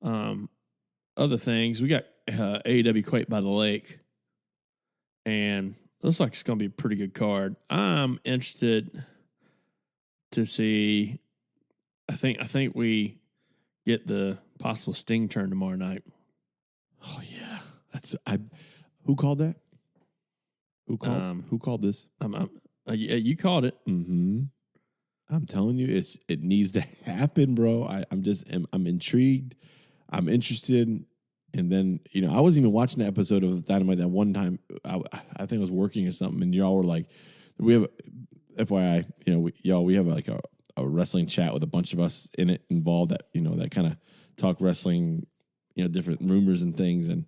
S2: other things. We got AEW Quake by the Lake, and it looks like it's going to be a pretty good card. I'm interested to see. I think we get the possible Sting turn tomorrow night.
S3: Oh yeah, who called that? Who called this?
S2: You called it.
S3: Mm-hmm. I'm telling you, it needs to happen, bro. I'm intrigued. I'm interested. And then, I wasn't even watching the episode of Dynamite that one time. I think I was working or something, and y'all were like, we have, FYI, we have like a wrestling chat with a bunch of us in it involved that, that kind of talk wrestling, different rumors and things. And,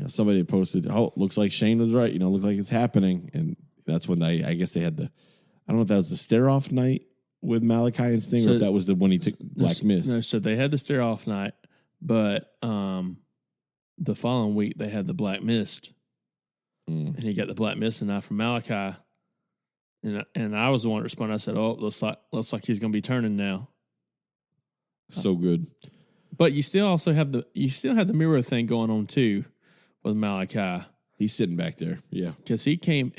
S3: somebody had posted, looks like Shane was right. Looks like it's happening. And that's when I guess they had I don't know if that was the stare-off night with Malachi and Sting, or if that was the one he took Black Mist.
S2: No, so they had the stare-off night, but the following week they had the Black Mist. And he got the Black Mist and not from Malachi. And I was the one that responded. I said, looks like he's going to be turning now.
S3: So good.
S2: But you still have the mirror thing going on too with Malachi.
S3: He's sitting back there, yeah.
S2: Because he came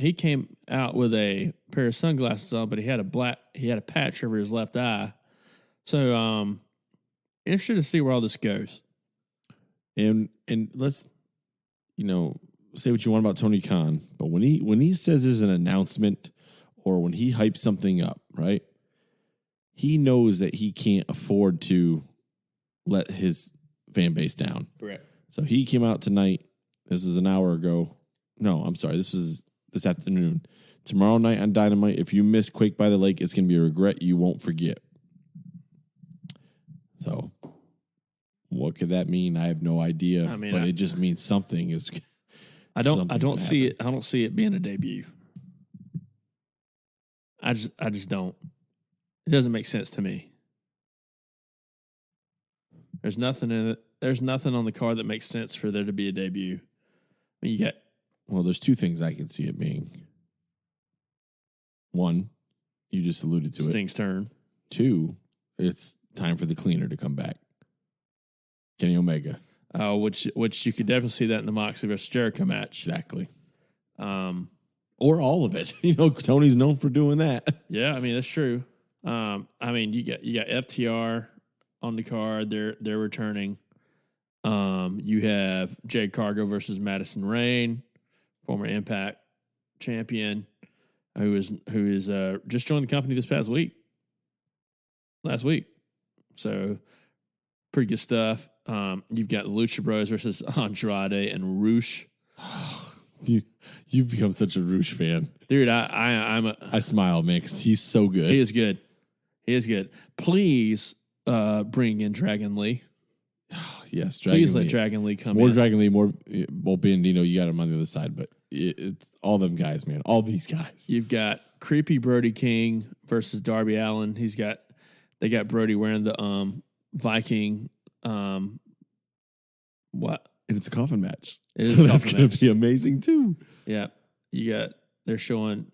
S2: out with a pair of sunglasses on, but he had a patch over his left eye. So interested to see where all this goes.
S3: And let's say what you want about Tony Khan, but when he says there's an announcement or when he hypes something up, right? He knows that he can't afford to let his fan base down.
S2: Correct.
S3: So he came out tonight. This is an hour ago. No, I'm sorry. This was this afternoon. Tomorrow night on Dynamite, if you miss Quake by the Lake, it's going to be a regret you won't forget. So what could that mean? I have no idea. But it just means something is.
S2: I don't see it. I don't see it being a debut. I just don't. It doesn't make sense to me. There's nothing in it. There's nothing on the card that makes sense for there to be a debut. I mean,
S3: there's 2 things I can see it being. 1, you just alluded to
S2: Sting's turn.
S3: 2, it's time for the cleaner to come back. Kenny Omega.
S2: Which you could definitely see that in the Moxley versus Jericho match.
S3: Exactly. Or all of it. Tony's known for doing that.
S2: Yeah, I mean that's true. You got FTR on the card. They're returning. You have Jade Cargo versus Madison Rayne, former Impact champion, who is just joined the company this last week. So pretty good stuff. You've got Lucha Bros versus Andrade and Roosh.
S3: You've become such a Roosh fan,
S2: dude. I
S3: smile, man, because he's so good.
S2: He is good. Please bring in Dragon Lee.
S3: Yes,
S2: please let Dragon Lee come
S3: more
S2: in.
S3: Dragon Lee, more Bendino. You got him on the other side, but it's all them guys, man. All these guys.
S2: You've got creepy Brody King versus Darby Allin. They got Brody wearing the Viking. What?
S3: And it's a coffin match.
S2: That's
S3: going to be amazing too.
S2: Yeah, they're showing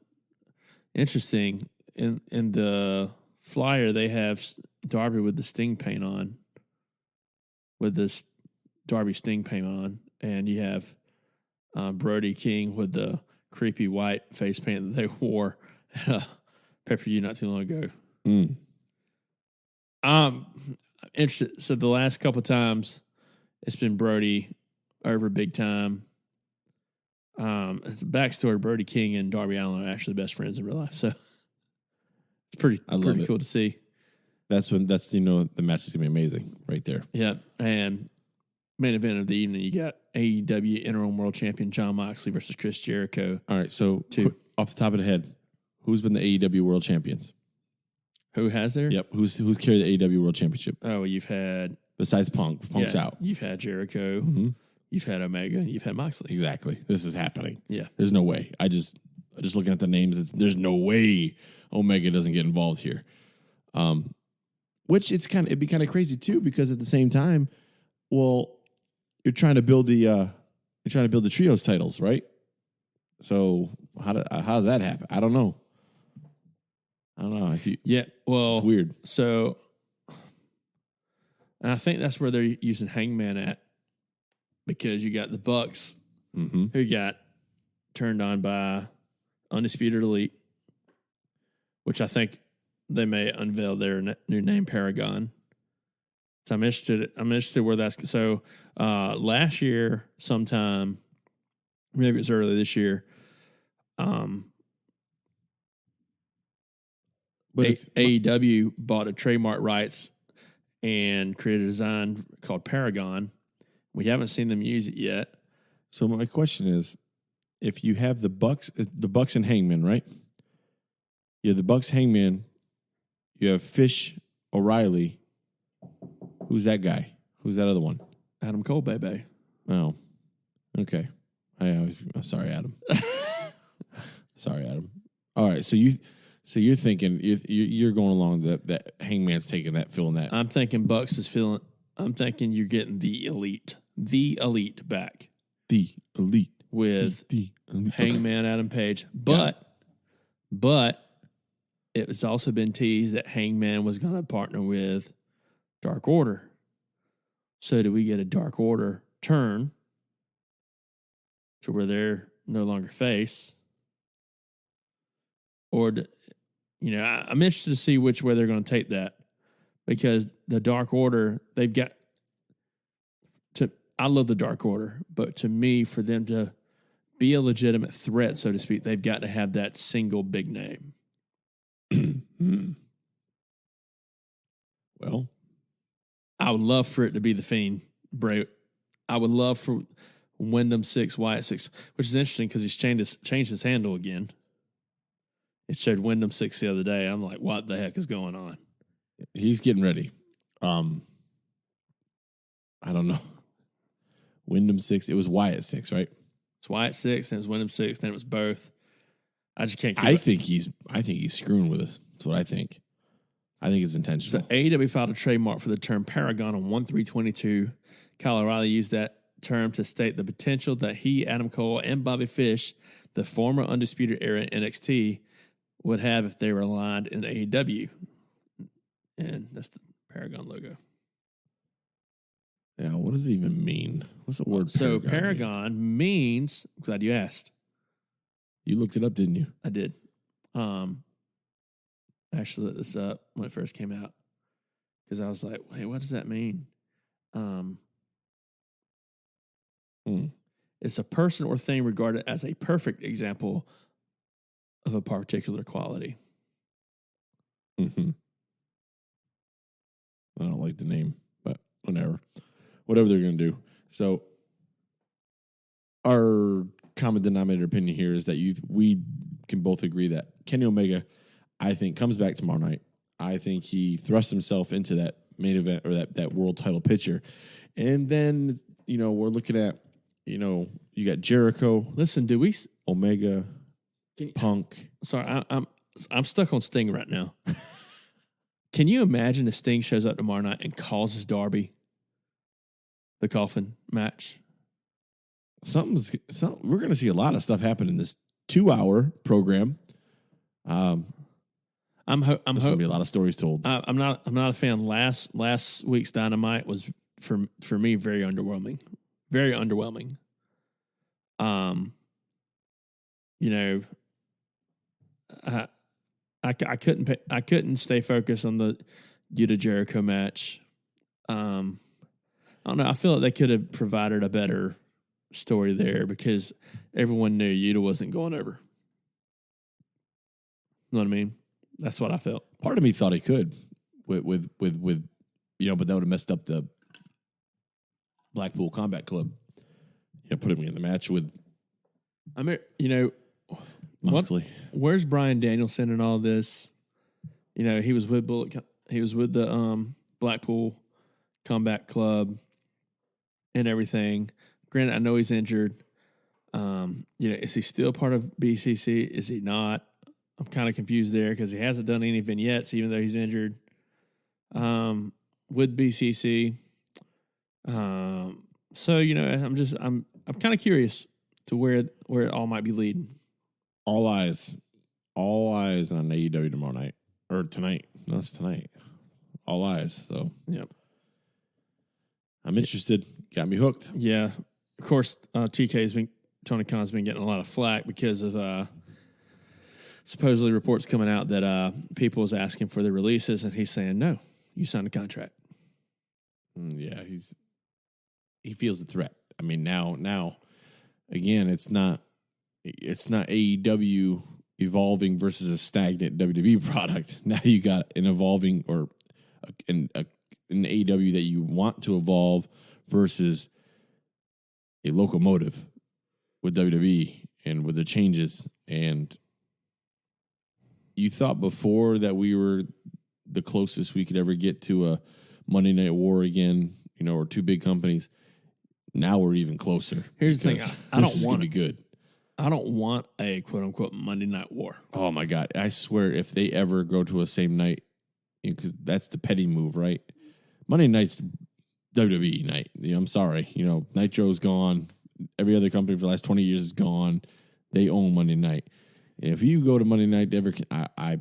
S2: interesting in the flyer. They have Darby with the Sting paint on. With this Darby Sting paint on, and you have Brody King with the creepy white face paint that they wore at a pay-per-view not too long ago. Interested. So the last couple of times, it's been Brody over big time. It's a backstory. Brody King and Darby Allin are actually best friends in real life. So it's pretty cool to see.
S3: That's the match is gonna be amazing right there.
S2: Yeah, and main event of the evening, you got AEW Interim World Champion Jon Moxley versus Chris Jericho.
S3: All right, so off the top of the head, who's been the AEW World Champions?
S2: Who has there?
S3: Yep. Who's carried the AEW World Championship?
S2: Oh, you've had
S3: besides Punk's out.
S2: You've had Jericho.
S3: Mm-hmm.
S2: You've had Omega. And you've had Moxley.
S3: Exactly. This is happening.
S2: Yeah.
S3: There's no way. I just looking at the names. There's no way Omega doesn't get involved here. Which it'd be kind of crazy too, because at the same time, well, you're trying to build the trios titles, right? So how does that happen? I don't know. It's weird.
S2: So, and I think that's where they're using Hangman at, because you got the Bucks who got turned on by Undisputed Elite, which I think they may unveil their new name, Paragon. So I'm interested where that's. So last year, sometime, maybe it was early this year, AEW bought a trademark rights and created a design called Paragon. We haven't seen them use it yet.
S3: So my question is, if you have the Bucks and Hangman, right? You have the Bucks, Hangman. You have Fish, O'Reilly. Who's that guy? Who's that other one?
S2: Adam Cole, baby.
S3: Oh, okay. I'm sorry, Adam. Sorry, Adam. All right, so you're thinking you're going along that Hangman's taking that, filling that.
S2: I'm thinking Bucks is filling. I'm thinking you're getting the elite back.
S3: The elite
S2: with
S3: the elite.
S2: Hangman, Adam Page, but it was also been teased that Hangman was going to partner with Dark Order. So do we get a Dark Order turn to where they're no longer face? Or, I'm interested to see which way they're going to take that, because the Dark Order, I love the Dark Order, but to me, for them to be a legitimate threat, so to speak, they've got to have that single big name.
S3: Well,
S2: I would love for it to be the Fiend, Bray. I would love for Wyndham 6, Wyatt 6, which is interesting because he's changed his handle again. It showed Wyndham 6 the other day. I'm like, what the heck is going on?
S3: He's getting ready. I don't know. Wyndham 6. It was Wyatt 6, right?
S2: It's Wyatt 6, then it was Wyndham 6, then it was both. I just can't keep
S3: I think he's screwing with us. That's what I think. I think it's intentional.
S2: So AEW filed a trademark for the term Paragon on 1/3/22. Kyle O'Reilly used that term to state the potential that he, Adam Cole, and Bobby Fish, the former Undisputed Era NXT, would have if they were aligned in AEW. And that's the Paragon logo.
S3: Yeah, what does it even mean? What's the word?
S2: So Paragon means, I'm glad you asked.
S3: You looked it up, didn't you?
S2: I did. I actually looked this up when it first came out, because I was like, wait, what does that mean? It's a person or thing regarded as a perfect example of a particular quality.
S3: Mm-hmm. I don't like the name, but whatever they're going to do. So our common denominator opinion here is that we can both agree that Kenny Omega, I think, comes back tomorrow night. I think he thrusts himself into that main event, or that world title picture. And then, we're looking at, you got Jericho.
S2: Listen, do we
S3: Omega, Punk.
S2: Sorry, I'm stuck on Sting right now. Can you imagine if Sting shows up tomorrow night and causes Darby the coffin match?
S3: We're going to see a lot of stuff happen in this 2-hour program.
S2: There's
S3: going to be a lot of stories told.
S2: I'm not a fan. Last week's Dynamite was for me very underwhelming. Very underwhelming. I couldn't stay focused on the Yuta Jericho match. I don't know. I feel like they could have provided a better story there because everyone knew Yuta wasn't going over. Know what I mean? That's what I felt.
S3: Part of me thought he could with but that would have messed up the Blackpool Combat Club. Putting me in the match with.
S2: I mean,
S3: Moxley.
S2: Where's Bryan Danielson and all this? He was with he was with the Blackpool Combat Club and everything. Granted, I know he's injured. Is he still part of BCC? Is he not? I'm kind of confused there because he hasn't done any vignettes, even though he's injured. With BCC. So I'm kind of curious to where it all might be leading.
S3: All eyes on AEW tomorrow night or tonight. No, it's tonight. All eyes. So
S2: yep,
S3: I'm interested. Got me hooked.
S2: Yeah, of course. Tony Khan's been getting a lot of flack because of supposedly reports coming out that people was asking for the releases, and he's saying no. You signed a contract.
S3: Yeah, he feels the threat. I mean, now, again, it's not AEW evolving versus a stagnant WWE product. Now you got an evolving or an AEW that you want to evolve versus a locomotive with WWE and with the changes. And you thought before that we were the closest we could ever get to a Monday Night War again, or two big companies. Now we're even closer.
S2: Here's the thing: I don't want
S3: to be good.
S2: I don't want a quote unquote Monday Night War.
S3: Oh my God! I swear, if they ever go to a same night, because that's the petty move, right? Monday night's WWE night. I'm sorry. Nitro's gone. Every other company for the last 20 years is gone. They own Monday night. And if you go to Monday night, I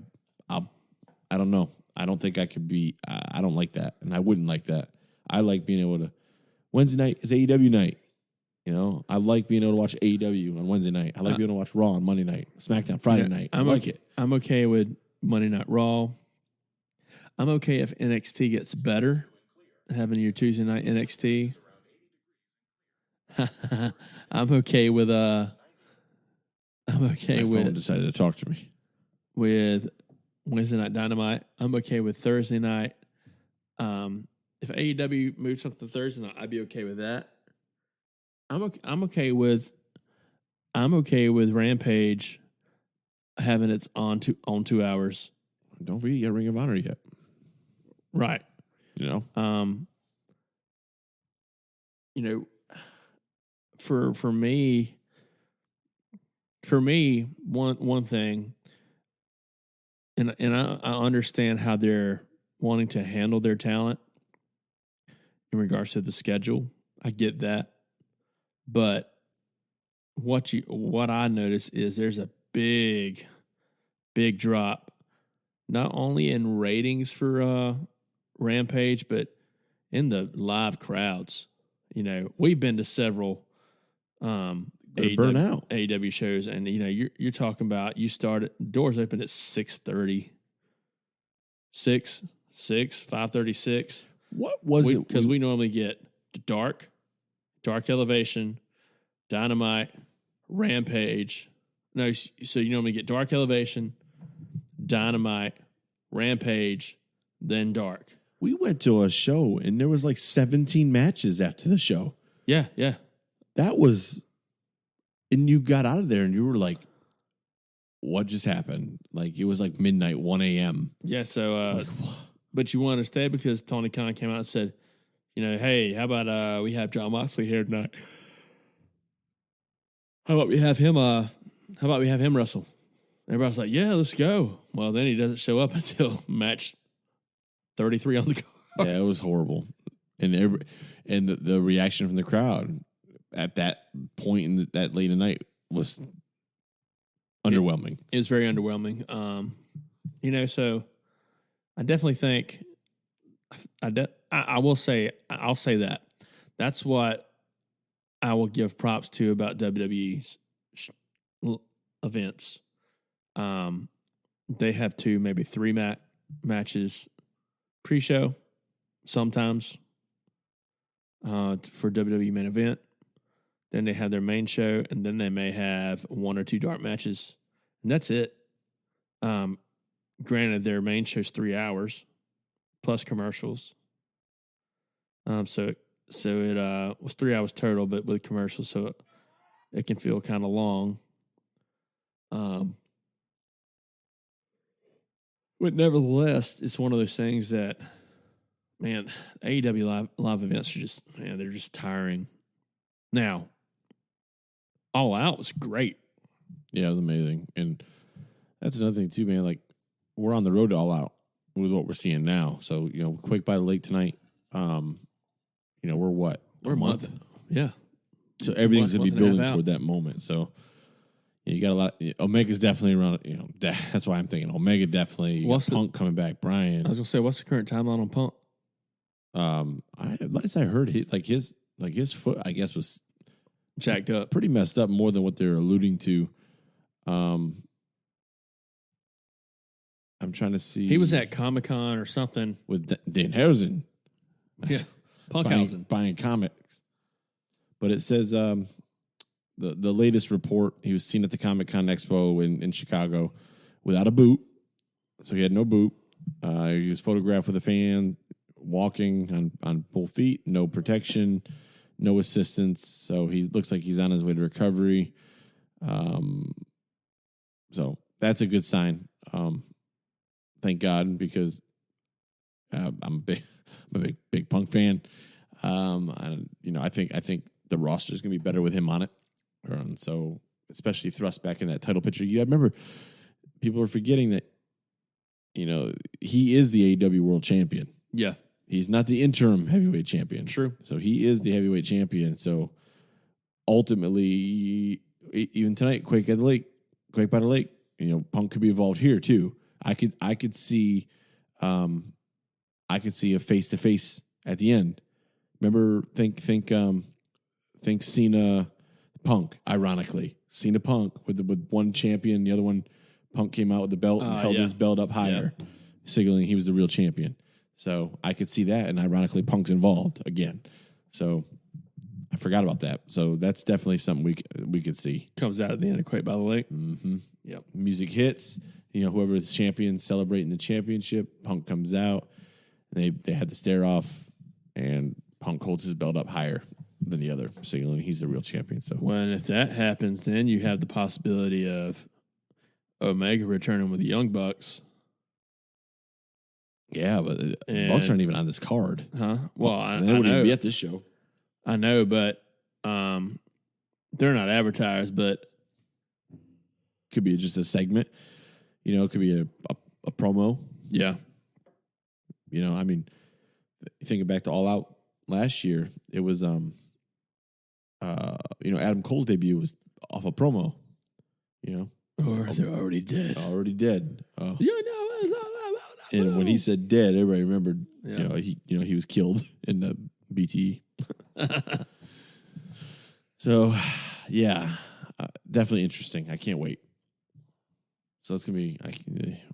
S3: don't know. I don't think I could be. I don't like that, and I wouldn't like that. I like being able to. Wednesday night is AEW night. I like being able to watch AEW on Wednesday night. I like being able to watch Raw on Monday night, SmackDown Friday night. I like it.
S2: I'm okay with Monday Night Raw. I'm okay if NXT gets better, having your Tuesday night NXT. I'm okay with My phone
S3: decided to talk to me
S2: with Wednesday Night Dynamite. I'm okay with Thursday night. If AEW moves something to Thursday night, I'd be okay with that. I'm okay with Rampage having its on 2 hours.
S3: Don't forget you got Ring of Honor yet.
S2: Right. For me, one thing, and I understand how they're wanting to handle their talent in regards to the schedule. I get that. But what I notice is there's a big drop, not only in ratings for Rampage, but in the live crowds. We've been to several AEW shows, and you're talking about you started doors open at 6:30, 5:36.
S3: What was it?
S2: Because we normally get Dark Elevation, Dynamite, Rampage. No, so you normally get Dark Elevation, Dynamite, Rampage, then Dark.
S3: We went to a show and there was like 17 matches after the show.
S2: Yeah.
S3: That was, and you got out of there and you were like, what just happened? Like it was like midnight, 1 a.m.
S2: Yeah, so, but you wanted to stay because Tony Khan came out and said, hey, how about we have Jon Moxley here tonight? How about we have him wrestle? Everybody's like, yeah, let's go. Well, then he doesn't show up until match 33 on the card.
S3: Yeah, it was horrible. And the reaction from the crowd at that point in that late at night was underwhelming.
S2: It was very underwhelming. So I definitely think I'll say that. That's what I will give props to about WWE's events. They have 2, maybe 3 matches pre-show sometimes for WWE main event. Then they have their main show, and then they may have 1 or 2 dark matches, and that's it. Granted, their main show's 3 hours plus commercials. So it was 3 hours total, but with commercials, so it can feel kind of long. But nevertheless, it's one of those things that, man, AEW live events are just, man, they're just tiring. Now, All Out was great.
S3: Yeah, it was amazing. And that's another thing, too, man. Like, we're on the road to All Out with what we're seeing now. So, Quake by the Lake tonight, we're what?
S2: We're a month. Yeah.
S3: So everything's going to be building toward that moment. So, you got a lot. Omega's definitely around. That's why I'm thinking Omega definitely. You got Punk coming back. Brian.
S2: I was gonna say, what's the current timeline on Punk?
S3: Last I heard, his foot, I guess, was
S2: jacked up,
S3: pretty messed up, more than what they're alluding to. I'm trying to see.
S2: He was at Comic-Con or something
S3: with Dan Harrison.
S2: Yeah, Punkhausen
S3: buying comics. But it says the latest report, he was seen at the Comic-Con Expo in Chicago without a boot. So he had no boot. He was photographed with a fan walking on both feet, no protection, no assistance. So he looks like he's on his way to recovery. So that's a good sign. Thank God, because I'm a big Punk fan. I think the roster is going to be better with him on it. And so, especially thrust back in that title picture. I remember people are forgetting that, he is the AEW World Champion.
S2: Yeah.
S3: He's not the interim heavyweight champion.
S2: True.
S3: So he is the heavyweight champion. So ultimately, even tonight, Quake by the Lake, Punk could be involved here too. I could see a face-to-face at the end. Remember, think Cena Punk, ironically. Cena Punk with one champion, the other one, Punk came out with the belt and held his belt up higher, signaling he was the real champion. So I could see that, and ironically, Punk's involved again. So I forgot about that. So that's definitely something we could see.
S2: Comes out at the end of Quake by the Lake.
S3: Mm-hmm.
S2: Yep.
S3: Music hits. Whoever is champion celebrating the championship. Punk comes out. They had the stare off, and Punk holds his belt up higher than the other, signaling he's the real champion. So
S2: if that happens, then you have the possibility of Omega returning with the Young Bucks.
S3: Yeah, but the Bucks aren't even on this card.
S2: Huh? Well,
S3: they wouldn't even be at this show.
S2: I know, but they're not advertised, but
S3: could be just a segment. It could be a promo.
S2: Yeah.
S3: Thinking back to All Out last year, it was Adam Cole's debut was off a promo.
S2: Or they're already dead.
S3: Already dead.
S2: It's
S3: and when he said dead, everybody remembered.
S2: Yeah.
S3: He was killed in the BT. So, yeah, definitely interesting. I can't wait. So it's gonna be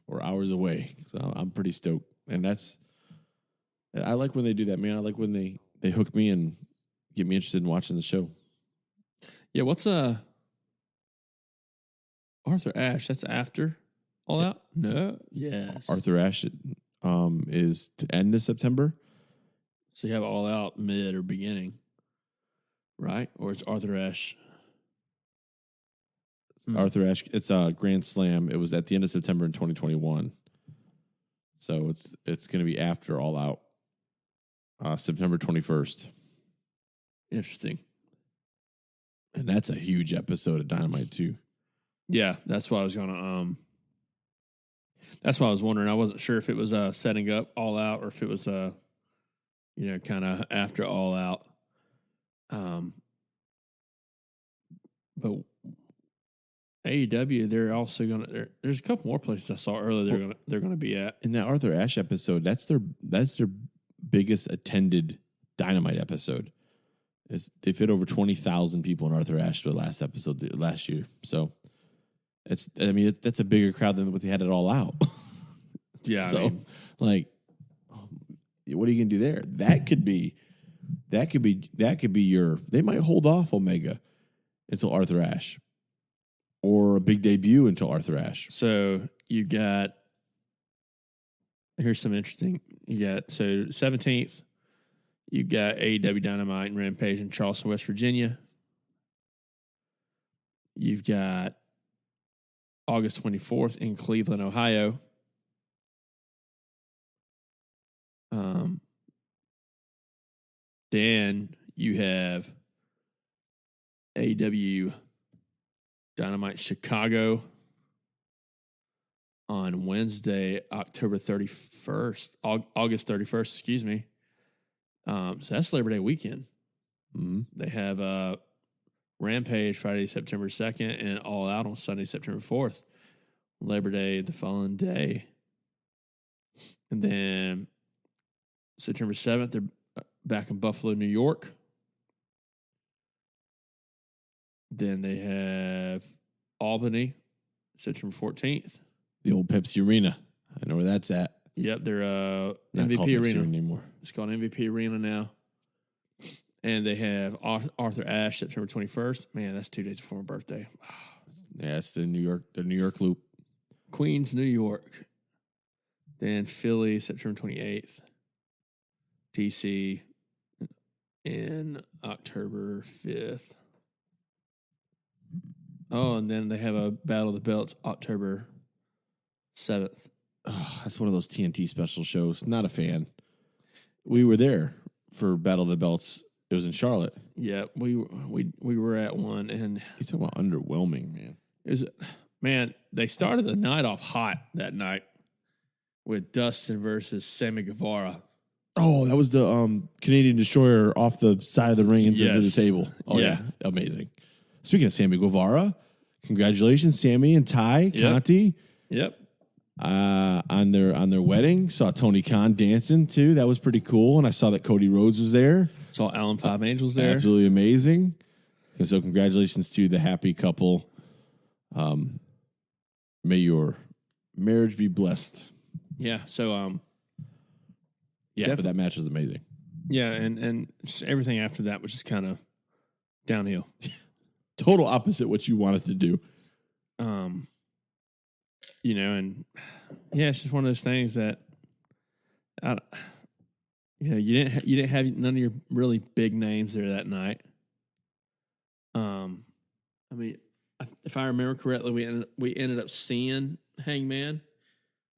S3: we're hours away. So I'm pretty stoked, and I like when they do that, man. I like when they hook me and get me interested in watching the show.
S2: Yeah, what's Arthur Ashe? That's after All Out? No. Yes.
S3: Arthur Ashe is to end of September.
S2: So you have All Out mid or beginning, right? Or it's Arthur Ashe.
S3: Arthur Ashe, it's a Grand Slam. It was at the end of September in 2021. So it's going to be after All Out, September 21st.
S2: Interesting.
S3: And that's a huge episode of Dynamite too.
S2: Yeah, that's why I was gonna. That's why I was wondering. I wasn't sure if it was setting up All Out or if it was kind of after All Out. But AEW, they're also gonna. There's a couple more places I saw earlier. They're gonna be at.
S3: In that Arthur Ashe episode, that's their biggest attended Dynamite episode. They fit over 20,000 people in Arthur Ashe for the last episode last year. So That's a bigger crowd than what they had it All Out.
S2: Yeah.
S3: So, what are you gonna do there? That could be your. They might hold off Omega until Arthur Ashe, or a big debut until Arthur Ashe.
S2: So you got. Here's some interesting. You got 17th. You got AEW Dynamite and Rampage in Charleston, West Virginia. You've got August 24th in Cleveland, Ohio. Then you have AEW Dynamite Chicago on Wednesday, October 31st, August 31st, excuse me. So that's Labor Day weekend.
S3: Mm-hmm.
S2: They have Rampage Friday, September 2nd, and All Out on Sunday, September 4th. Labor Day the following day. And then September 7th, they're back in Buffalo, New York. Then they have Albany, September 14th.
S3: The old Pepsi Arena. I know where that's at.
S2: Yep, they're
S3: Not
S2: MVP
S3: called Pepsi
S2: Arena
S3: anymore.
S2: It's called MVP Arena now. And they have Arthur Ashe, September 21st. Man, that's 2 days before my birthday.
S3: Yeah, it's the New York loop.
S2: Queens, New York. Then Philly, September 28th. DC in October 5th. Oh, and then they have a Battle of the Belts October 7th.
S3: Oh, that's one of those TNT special shows. Not a fan. We were there for Battle of the Belts. It was in Charlotte.
S2: Yeah, we were at one, and
S3: You talk about underwhelming, man.
S2: it was, man, they started the night off hot that night with Dustin versus Sammy Guevara.
S3: Oh, that was the Canadian Destroyer off the side of the ring into
S2: Yes.
S3: the table. Oh,
S2: Yeah.
S3: yeah. Amazing. Speaking of Sammy Guevara, congratulations, Sammy and Ty
S2: Yep.
S3: Conti.
S2: Yep.
S3: On their wedding. Saw Tony Khan dancing, too. That was pretty cool. And I saw that Cody Rhodes was there.
S2: Saw Alan Five Angels there.
S3: Absolutely amazing. And so congratulations to the happy couple. May your marriage be blessed.
S2: Yeah. So
S3: Yeah, but that match was amazing.
S2: yeah, and just everything after that was just kind of downhill.
S3: Total opposite what you wanted to do.
S2: And yeah, it's just one of those things that you didn't have none of your really big names there that night. I mean, if I remember correctly, we ended up seeing Hangman.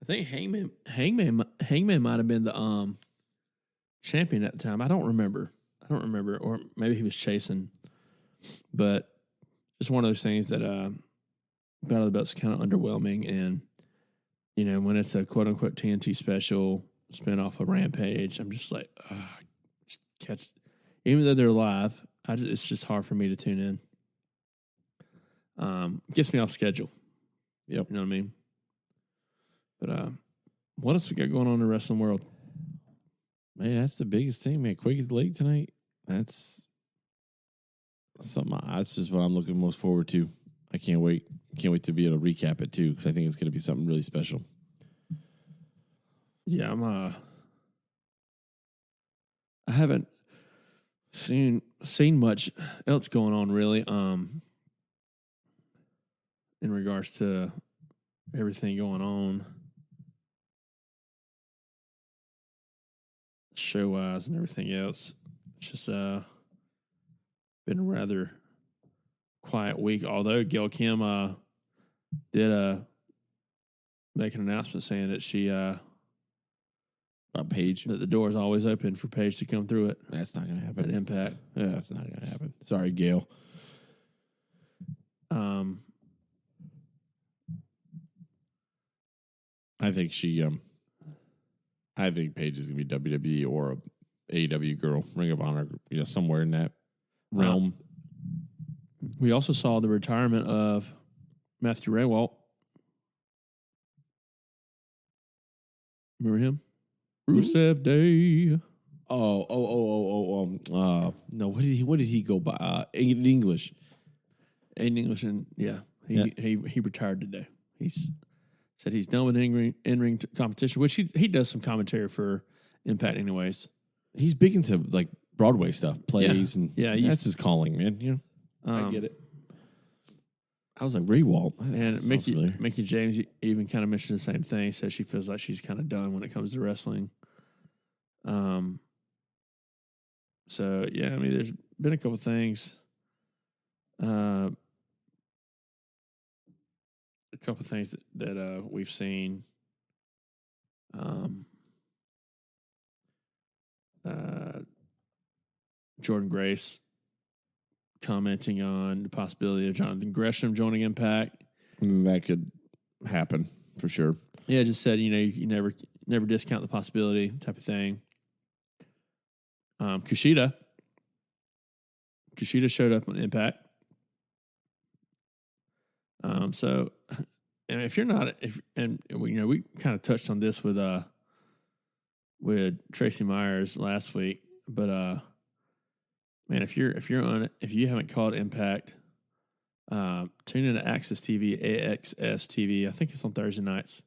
S2: I think Hangman might have been the champion at the time. I don't remember, or maybe he was chasing. But just one of those things that Battle of the Belts is kind of underwhelming, and when it's a quote unquote TNT special spinoff of Rampage, I'm just like, just catch. Even though they're live, it's just hard for me to tune in. Gets me off schedule.
S3: Yep.
S2: You know what I mean? But what else we got going on in the wrestling world?
S3: Man, that's the biggest thing, man. Quake at the Lake tonight. That's something. That's just what I'm looking most forward to. I can't wait. Can't wait to be able to recap it too, because I think it's going to be something really special.
S2: Yeah, I haven't seen much else going on really. In regards to everything going on, show wise and everything else. It's just been a rather quiet week. Although Gail Kim did make an announcement saying that she
S3: Paige.
S2: that the door is always open for Paige to come through it
S3: That's not going to
S2: at
S3: happen.
S2: Impact.
S3: Yeah, that's not going to happen. Sorry, Gail. I think I think Paige is going to be WWE or a AEW girl, Ring of Honor, somewhere in that realm.
S2: We also saw the retirement of Matthew Raywalt. Remember him? Rusev Day.
S3: No, what did he go by? In English.
S2: Aiden English, and yeah, He retired today. He's said he's done with in-ring competition, which he does some commentary for Impact anyways.
S3: He's big into like Broadway stuff, plays, and that's his calling, man. You know, I get it. I was like, Ray Walt.
S2: And Mickey James even kind of mentioned the same thing. Says she feels like she's kind of done when it comes to wrestling. So yeah, I mean, there's been a couple things. A couple things that we've seen. Jordan Grace commenting on the possibility of Jonathan Gresham joining Impact.
S3: That could happen for sure.
S2: Yeah, just said, you never discount the possibility type of thing. Kushida showed up on Impact. So, and if you're not, we kind of touched on this with Tracy Myers last week, but man, if you haven't called Impact, tune into Access TV, AXS TV. I think it's on Thursday nights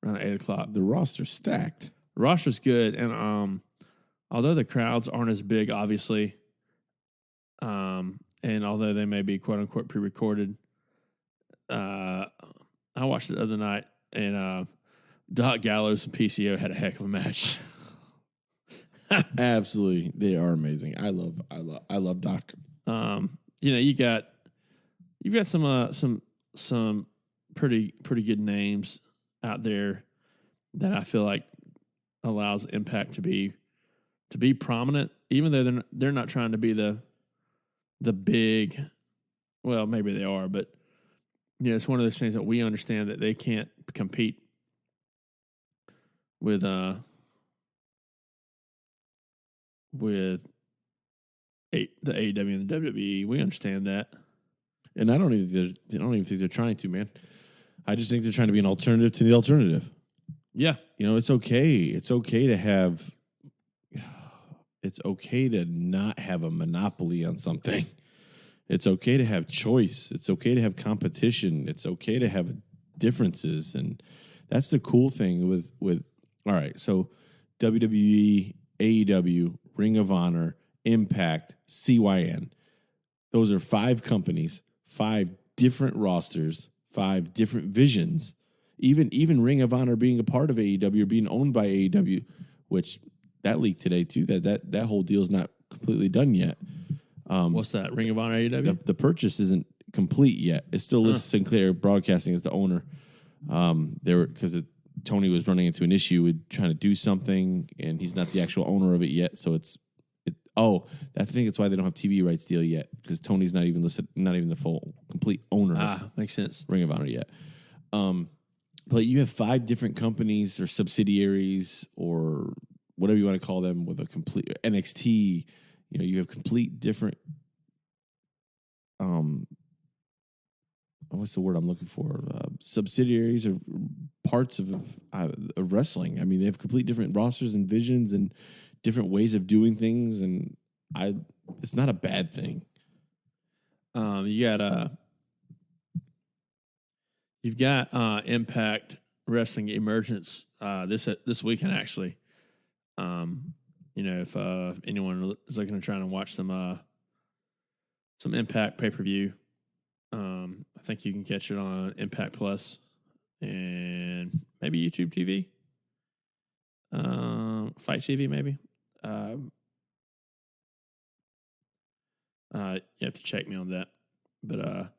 S2: around 8:00.
S3: The roster's stacked.
S2: The roster's good, and although the crowds aren't as big, obviously, and although they may be quote unquote pre-recorded, I watched it the other night, and Doc Gallows and PCO had a heck of a match.
S3: Absolutely, they are amazing. I love Doc.
S2: You've got some pretty good names out there that I feel like allows Impact to be prominent, even though they're not trying to be the big. Well, maybe they are, but it's one of those things that we understand that they can't compete with the AEW and the WWE. We understand that,
S3: and I don't even think they're trying to, man. I just think they're trying to be an alternative to the alternative.
S2: Yeah,
S3: it's okay. It's okay to have. It's okay to not have a monopoly on something. It's okay to have choice. It's okay to have competition. It's okay to have differences, and that's the cool thing with. All right, so WWE, AEW, Ring of Honor, Impact, CYN. Those are 5 companies, 5 different rosters, 5 different visions. Even Ring of Honor being a part of AEW or being owned by AEW, which that leaked today too. That whole deal's not completely done yet.
S2: What's that? Ring of Honor AEW?
S3: The purchase isn't complete yet. It's still listed Sinclair Broadcasting as the owner. Because Tony was running into an issue with trying to do something, and he's not the actual owner of it yet. So I think that's why they don't have TV rights deal yet, because Tony's not even listed, not even the full complete owner.
S2: Makes sense.
S3: Ring of Honor yet. But you have 5 different companies or subsidiaries or whatever you want to call them with a complete NXT. You have complete different. What's the word I'm looking for? Subsidiaries or parts of wrestling. I mean, they have complete different rosters and visions and different ways of doing things, and it's not a bad thing. You've got Impact Wrestling Emergence this weekend actually. If anyone is looking to try and watch some Impact pay-per-view, I think you can catch it on Impact Plus and maybe YouTube TV, Fight TV maybe. You have to check me on that, but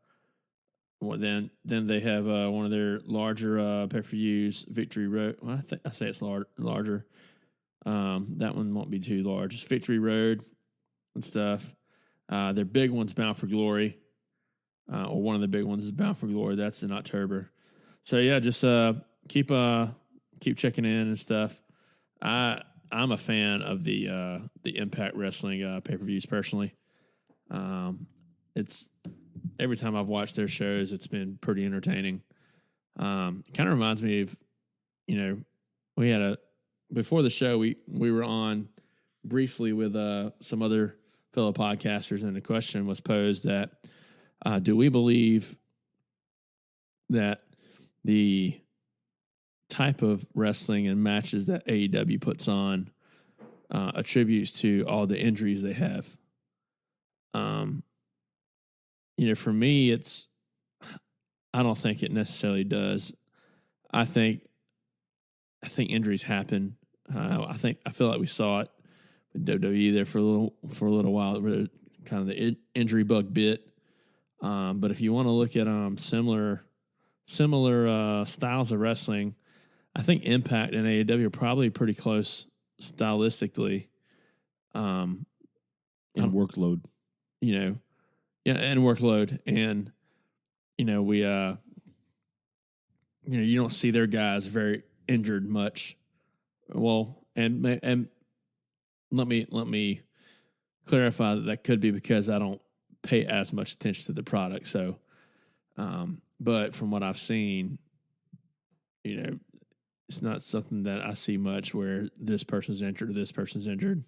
S3: then they have one of their larger pay-per-views, Victory Road. Well, I say it's larger. That one won't be too large. It's Victory Road and stuff. Their big one's Bound for Glory, or one of the big ones is Bound for Glory. That's in October. So yeah, just keep checking in and stuff. I'm a fan of the Impact Wrestling pay-per-views personally. It's every time I've watched their shows, it's been pretty entertaining. Kind of reminds me of, we had before the show, we were on briefly with some other fellow podcasters, and the question was posed that do we believe
S2: that the type of wrestling and matches that AEW puts on attributes to all the injuries they have. For me, I don't think it necessarily does. I think injuries happen. I feel like we saw it with WWE there for a little while, where kind of the injury bug bit. But if you want to look at similar styles of wrestling, I think Impact and AEW are probably pretty close stylistically.
S3: And workload.
S2: And workload. And, we, you don't see their guys very injured much. Well, and let me clarify that could be because I don't pay as much attention to the product. So, but from what I've seen, it's not something that I see much where this person's injured or this person's injured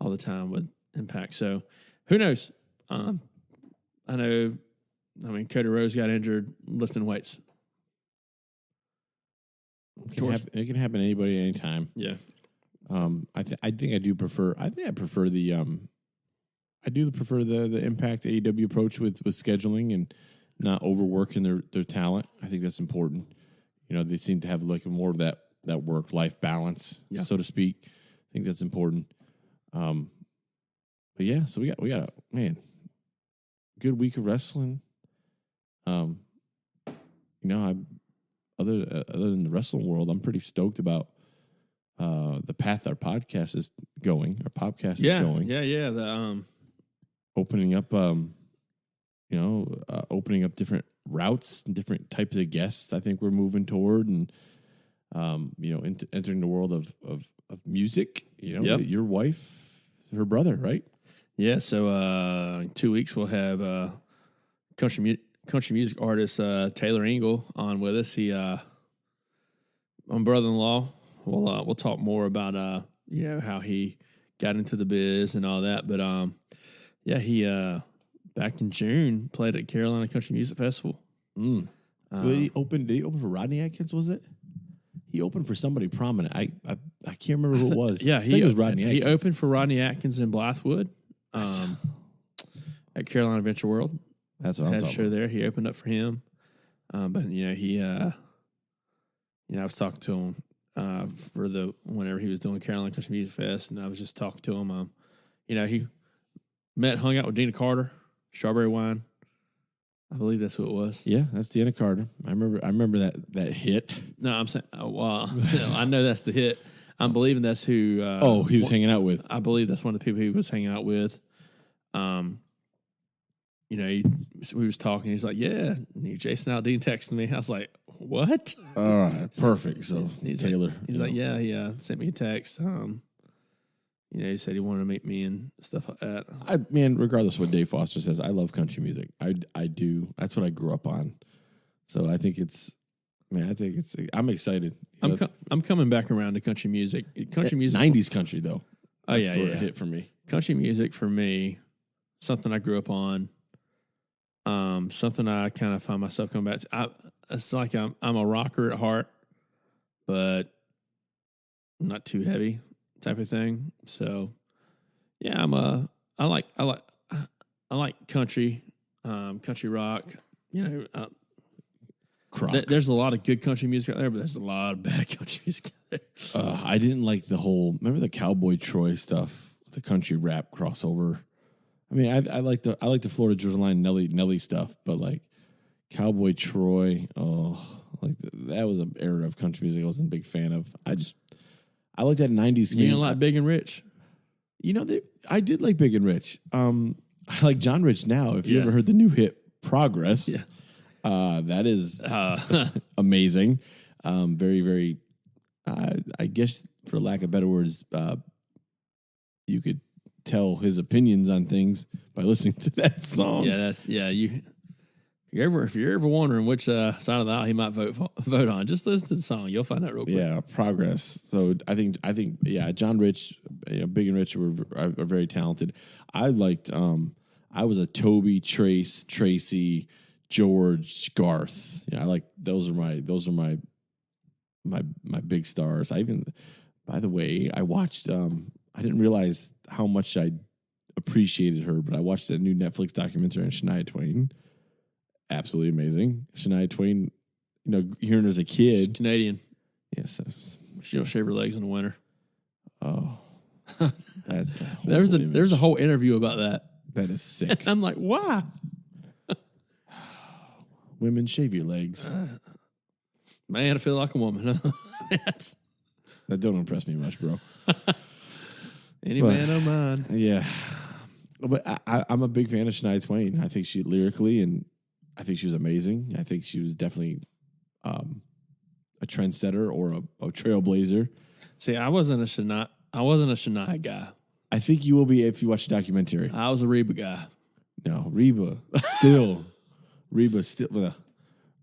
S2: all the time with Impact. So who knows? Cody Rhodes got injured lifting weights.
S3: It can happen to anybody anytime.
S2: Yeah.
S3: I think I do prefer. I prefer the Impact AEW approach with scheduling and not overworking their talent. I think that's important. They seem to have like more of that work-life balance, so to speak. I think that's important. But yeah, so we got a good week of wrestling. I'm other than the wrestling world, I'm pretty stoked about the path our podcast is going. Our podcast is going.
S2: Yeah. The
S3: opening up, opening up different routes and different types of guests. I think we're moving toward, and entering the world of music. Your wife, her brother, right?
S2: Yeah. So in 2 weeks we'll have country music artist Taylor Engel on with us. He, my brother-in-law. We'll talk more about how he got into the biz and all that. But he back in June played at Carolina Country Music Festival.
S3: Did he open for Rodney Atkins? Was it? He opened for somebody prominent. I can't remember who it was.
S2: Yeah,
S3: I think it was Rodney Atkins.
S2: He opened for Rodney Atkins in Blythewood at Carolina Adventure World.
S3: That's what I'm talking about.
S2: There. He opened up for him. But I was talking to him whenever he was doing Carolina Country Music Fest, and I was just talking to him. He hung out with Dina Carter, Strawberry Wine. I believe that's who it was.
S3: Yeah, that's Dina Carter. I remember that hit.
S2: No, I'm saying, I know that's the hit. I'm believing that's who.
S3: He was hanging out with.
S2: I believe that's one of the people he was hanging out with. We was talking. He's like, "Yeah." And Jason Aldean texted me. I was like, "What?"
S3: All right, perfect. So Taylor,
S2: he's like, "Yeah, he sent me a text. He said he wanted to meet me and stuff like that."
S3: Regardless of what Dave Foster says, I love country music. I do. That's what I grew up on. So I think I'm excited.
S2: I'm coming back around to country music. Country music,
S3: 90s country though.
S2: Oh yeah,
S3: sort of hit for me.
S2: Country music for me, something I grew up on. Something I kind of find myself coming back to. It's like I'm a rocker at heart, but not too heavy type of thing. So, yeah, I like country, country rock. There's a lot of good country music out there, but there's a lot of bad country music out there.
S3: I didn't like remember the Cowboy Troy stuff, the country rap crossover. I mean, I like the Florida Georgia Line Nelly stuff, but like Cowboy Troy, that was an era of country music I wasn't a big fan of. I like that 90s.
S2: You didn't like Big and Rich?
S3: I did like Big and Rich. I like John Rich now. If you ever heard the new hit Progress, that is amazing. Very, very, I guess for lack of better words, you could tell his opinions on things by listening to that song.
S2: If you're ever wondering which side of the aisle he might vote on, just listen to the song. You'll find out real quick.
S3: Yeah, Progress. So I think John Rich, Big and Rich are very talented. I liked I was a Toby, Tracy, George, Garth. Yeah, I like those are my big stars. By the way, I watched I didn't realize how much I appreciated her, but I watched that new Netflix documentary on Shania Twain. Absolutely amazing. Shania Twain, hearing her as a kid.
S2: She's Canadian.
S3: Yes.
S2: She don't shave her legs in the winter.
S3: Oh. That's
S2: there's a whole interview about that.
S3: That is sick.
S2: I'm like, why?
S3: Women, shave your legs.
S2: Man, I feel like a woman.
S3: That don't impress me much, bro.
S2: Any man of mine.
S3: Yeah. But I'm a big fan of Shania Twain. I think she lyrically, and I think she was amazing. I think she was definitely a trendsetter or a trailblazer.
S2: See, I wasn't a Shania guy.
S3: I think you will be if you watch the documentary.
S2: I was a Reba guy.
S3: No, Reba still.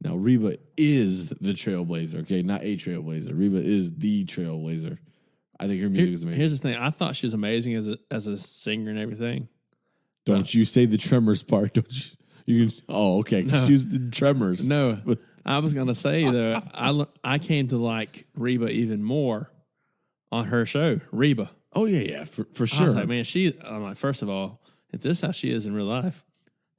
S3: Now, Reba is the trailblazer, okay? Not a trailblazer. Reba is the trailblazer. I think her music is amazing.
S2: Here's the thing. I thought she was amazing as a singer and everything.
S3: Don't you say the Tremors part, don't you? Okay.
S2: No.
S3: She was the Tremors.
S2: No. I was going to say, though, I came to like Reba even more on her show, Reba.
S3: Oh, yeah, for sure.
S2: I was like, man, I'm like, first of all, if this is how she is in real life,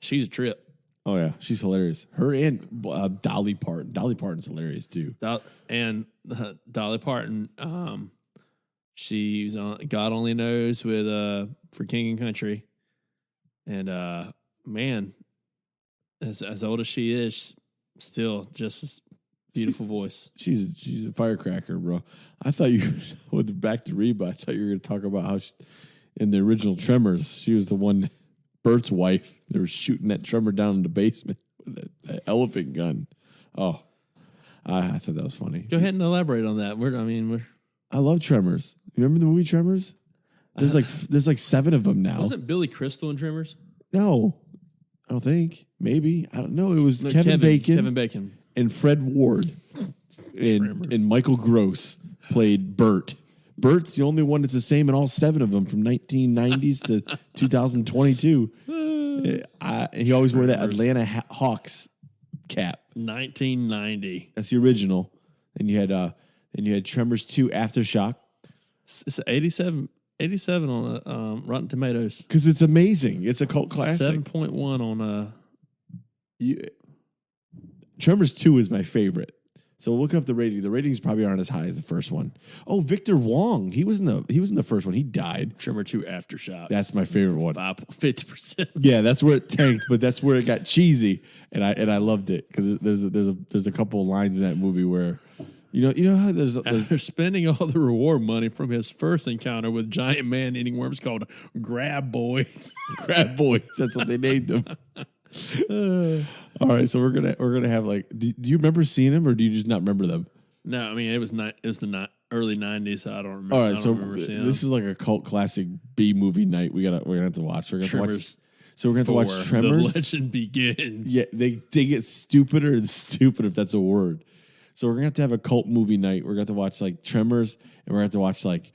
S2: she's a trip.
S3: Oh, yeah. She's hilarious. Her and Dolly Parton. Dolly Parton's hilarious, too.
S2: Dolly Parton, she's on God Only Knows with for King and Country. And, man, as old as she is, still just as beautiful voice.
S3: She's a firecracker, bro. I thought with back to Reba, I thought you were going to talk about how in the original Tremors, she was the one, Bert's wife. They were shooting that Tremor down in the basement with that elephant gun. Oh, I thought that was funny.
S2: Go ahead and elaborate on that.
S3: I love Tremors. You remember the movie Tremors? There's like 7 of them now.
S2: Wasn't Billy Crystal in Tremors?
S3: No, I don't think. Maybe. I don't know. It was Kevin Bacon and Fred Ward and Michael Gross played Bert. Bert's the only one that's the same in all 7 of them from 1990s to 2022. He always wore that Atlanta Hawks cap.
S2: 1990.
S3: That's the original. And you had Tremors 2 Aftershock.
S2: It's 87 on Rotten Tomatoes.
S3: Because it's amazing. It's a cult classic.
S2: 7.1 on
S3: Tremors 2 is my favorite. So look up the rating. The ratings probably aren't as high as the first one. Oh, Victor Wong. He was in the first one. He died.
S2: Tremor 2 Aftershock.
S3: That's my favorite one.
S2: 50%.
S3: Yeah, that's where it tanked, but that's where it got cheesy, and I loved it because there's a couple of lines in that movie where you know how
S2: After spending all the reward money from his first encounter with giant man-eating worms called Grab Boys.
S3: Crab Boys. That's what they named them. All right, so we're gonna have like. Do you remember seeing them, or do you just not remember them?
S2: No, I mean it was the early 90s. So I don't remember.
S3: All right, so
S2: seeing
S3: this is like a cult classic B movie night. We're gonna have to watch. We're gonna watch. So we're gonna have to watch Tremors.
S2: The legend begins.
S3: Yeah, they get stupider and stupider if that's a word. So we're gonna have a cult movie night. We're gonna have to watch like Tremors, and we're gonna have to watch like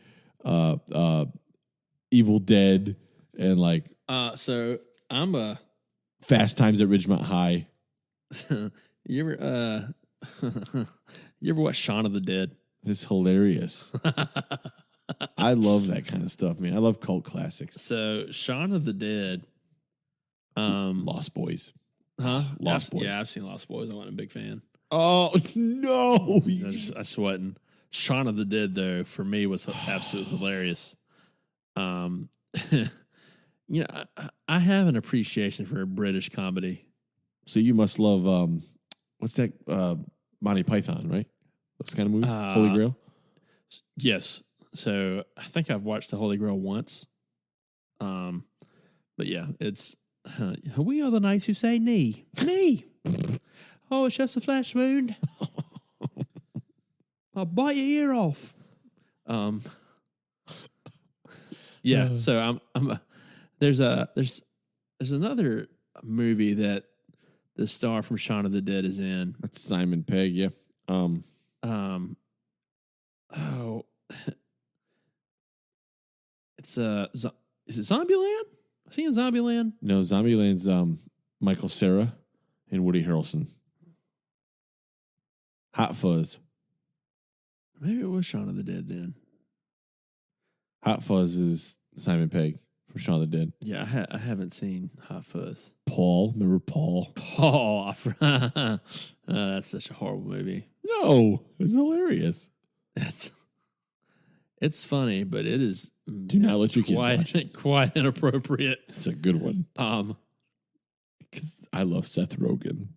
S3: Evil Dead and like.
S2: So I'm a.
S3: Fast Times at Ridgemont High.
S2: You ever watch Shaun of the Dead?
S3: It's hilarious. I love that kind of stuff, man. I love cult classics.
S2: So Shaun of the Dead,
S3: Lost Boys.
S2: Huh?
S3: Lost Boys.
S2: Yeah, I've seen Lost Boys. I wasn't a big fan.
S3: Oh no!
S2: I just wasn't. Shaun of the Dead, though, for me was absolutely hilarious. You know, I have an appreciation for British comedy.
S3: So you must love what's that? Monty Python, right? Those kind of movies. Holy Grail.
S2: Yes. So I think I've watched the Holy Grail once. But yeah, it's we are the knights who say knee. Oh, it's just a flesh wound. I'll bite your ear off. Yeah. So I'm. There's another movie that the star from Shaun of the Dead is in.
S3: That's Simon Pegg, yeah.
S2: Oh, it's is it Zombieland? Is he in Zombieland?
S3: No, Zombieland's Michael Cera and Woody Harrelson. Hot Fuzz.
S2: Maybe it was Shaun of the Dead then.
S3: Hot Fuzz is Simon Pegg from Shaun of the Dead.
S2: Yeah, I haven't seen Hot Fuzz.
S3: Paul. Remember Paul?
S2: Paul. That's such a horrible movie.
S3: No, it's hilarious.
S2: It's funny, but it is.
S3: Do not let your kids watch it.
S2: Quite inappropriate.
S3: It's a good one. Because I love Seth Rogen.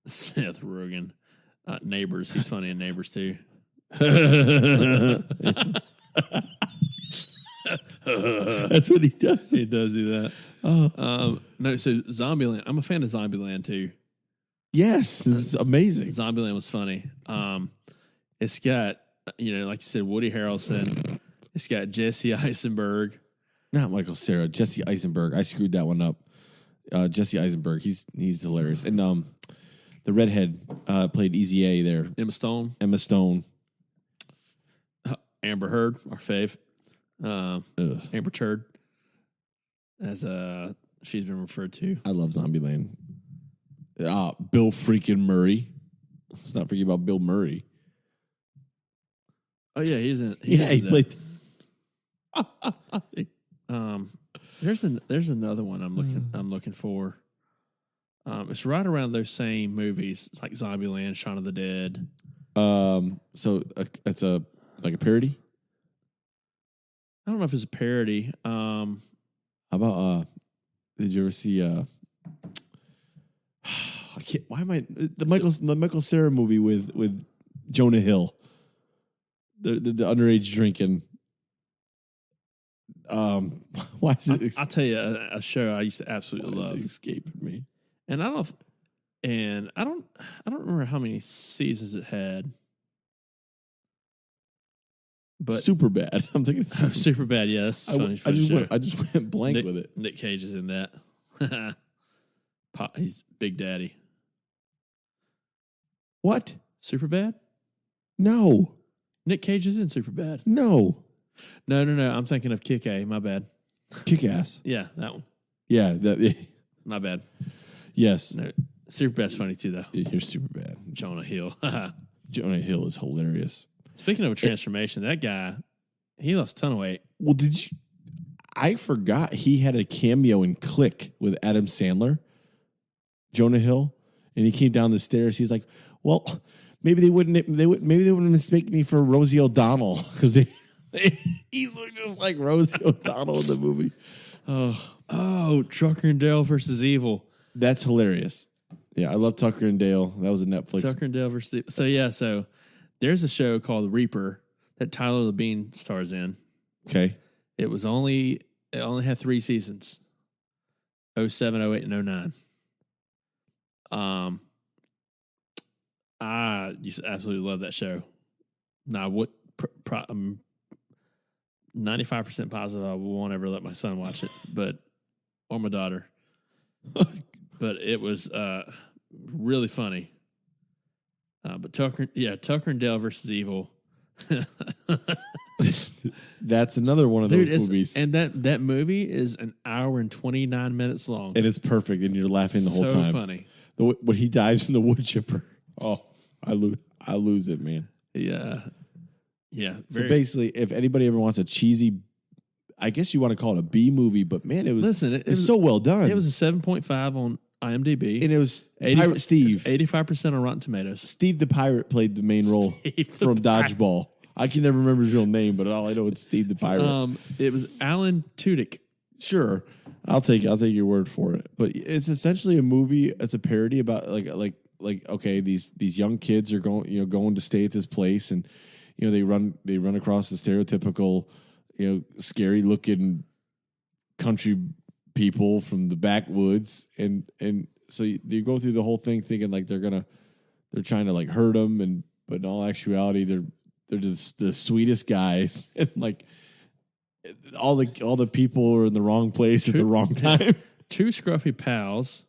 S2: Seth Rogen. Neighbors. He's funny in Neighbors too.
S3: That's what he does.
S2: He does do that. No, so Zombieland. I'm a fan of Zombieland too.
S3: Yes, it's amazing.
S2: Zombieland was funny. It's got, like you said, Woody Harrelson. It's got Jesse Eisenberg.
S3: Not Michael Cera, Jesse Eisenberg. I screwed that one up. Jesse Eisenberg. He's hilarious. And the redhead played Easy A there.
S2: Emma Stone. Amber Heard, our fave. Amber Turd, as she's been referred to.
S3: I love Zombieland. Bill freaking Murray. Let's not forget about Bill Murray.
S2: Oh yeah,
S3: he played.
S2: There's another one I'm looking for. It's right around those same movies, like Zombieland, Shaun of the Dead.
S3: So it's like a parody.
S2: I don't know if it's a parody.
S3: How about did you ever see I can't, why am I the Michael Cera movie with Jonah Hill? The underage drinking. Why is it
S2: I'll tell you a show I used to absolutely love.
S3: Escaping me.
S2: And I don't remember how many seasons it had. But
S3: super bad. I'm thinking
S2: super bad. Yeah, that's funny.
S3: I just went blank with it.
S2: Nick Cage is in that. He's Big Daddy.
S3: What?
S2: Super bad?
S3: No.
S2: Nick Cage is in Super bad.
S3: No.
S2: No. I'm thinking of Kick A. My bad.
S3: Kick Ass.
S2: Yeah, that one.
S3: Yeah.
S2: My bad.
S3: Yes.
S2: No, Super bad's funny too, though.
S3: You're super bad.
S2: Jonah Hill.
S3: Jonah Hill is hilarious.
S2: Speaking of a transformation, that guy, he lost a ton of weight.
S3: Well, I forgot he had a cameo in Click with Adam Sandler, Jonah Hill, and he came down the stairs. He's like, "Well, maybe they wouldn't mistake me for Rosie O'Donnell because he looked just like Rosie O'Donnell in the movie."
S2: Oh, Tucker and Dale versus Evil.
S3: That's hilarious. Yeah, I love Tucker and Dale. That was a Netflix.
S2: Tucker and Dale versus Evil. So there's a show called Reaper that Tyler Labine stars in.
S3: Okay.
S2: It only had 3 seasons. 07, 08, and 09. I used to absolutely love that show. Now, I'm 95% positive I won't ever let my son watch it, or my daughter. But it was really funny. But Tucker and Dale versus Evil.
S3: That's another one of those movies.
S2: And that movie is an hour and 29 minutes long.
S3: And it's perfect, and you're laughing the whole time.
S2: So funny.
S3: When he dives in the wood chipper. Oh, I lose it, man.
S2: Yeah.
S3: So basically, if anybody ever wants a cheesy, I guess you want to call it a B movie, but man, it was so well done.
S2: It was a 7.5 on IMDb.
S3: And it was Pirate Steve.
S2: 85% on Rotten Tomatoes.
S3: Steve the Pirate played the main role from Dodgeball. I can never remember his real name, but all I know is Steve the Pirate.
S2: It was Alan Tudyk.
S3: Sure. I'll take your word for it. But it's essentially a movie. It's a parody about like okay, these young kids are going to stay at this place, and they run across the stereotypical scary looking country people from the backwoods, and so you go through the whole thing thinking like they're trying to like hurt them, but in all actuality they're just the sweetest guys, and like all the people are in the wrong place at the wrong time.
S2: 2 scruffy pals,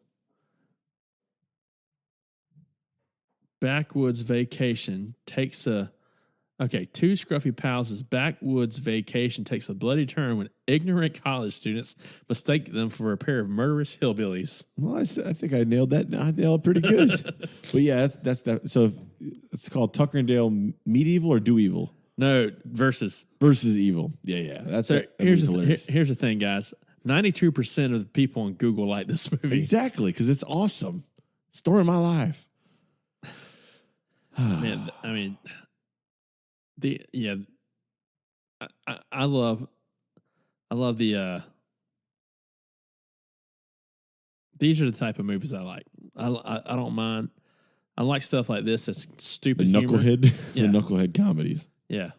S2: backwoods vacation, takes a Okay, two scruffy pals' backwoods vacation takes a bloody turn when ignorant college students mistake them for a pair of murderous hillbillies.
S3: Well, I think I nailed that. I nailed it pretty good. But yeah, that's that. So it's called Tucker and Dale Medieval or Do Evil?
S2: No, versus
S3: Evil. Yeah. That's
S2: so
S3: that hilarious.
S2: here's the thing, guys. 92% of the people on Google like this movie.
S3: Exactly, because it's awesome. Story of my life.
S2: Man, I mean, I love the. These are the type of movies I like. I don't mind. I like stuff like this. That's stupid.
S3: The
S2: humor.
S3: knucklehead,
S2: Yeah.
S3: the knucklehead comedies.
S2: Yeah.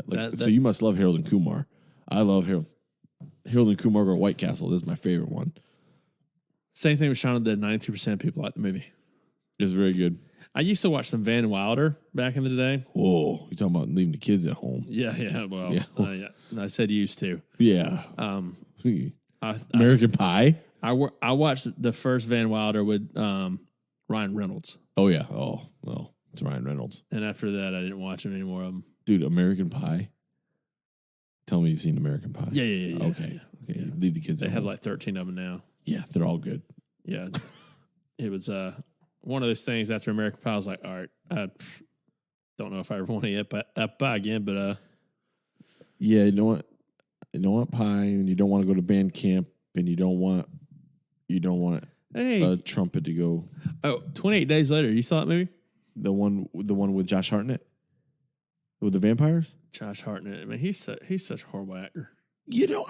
S3: Like, so you must love Harold and Kumar. I love Harold and Kumar go White Castle. This is my favorite one.
S2: Same thing with Shaun of the Dead. 92% of people like the movie.
S3: It was very good.
S2: I used to watch some Van Wilder back in the day.
S3: Whoa, you talking about leaving the kids at home?
S2: Yeah. Well,
S3: Yeah.
S2: yeah. I said used to.
S3: Yeah. American Pie.
S2: I watched the first Van Wilder with Ryan Reynolds,
S3: Oh yeah. Oh well, it's Ryan Reynolds.
S2: and after that, I didn't watch any more of them.
S3: Dude, American Pie. Tell me you've seen American Pie.
S2: Yeah.
S3: Okay. Leave the kids.
S2: They
S3: at
S2: have
S3: home.
S2: like 13 of them now.
S3: Yeah, they're all good.
S2: Yeah, it was one of those things. After American Pie, I was like, all right, I don't know if I ever want to eat up pie again, but
S3: Yeah, you don't want pie, and you don't want to go to band camp, and you don't want
S2: hey,
S3: a trumpet to go.
S2: 28 Days Later. You saw that movie?
S3: The one with Josh Hartnett with the vampires.
S2: Josh Hartnett. I mean, he's such a horrible actor.
S3: You know,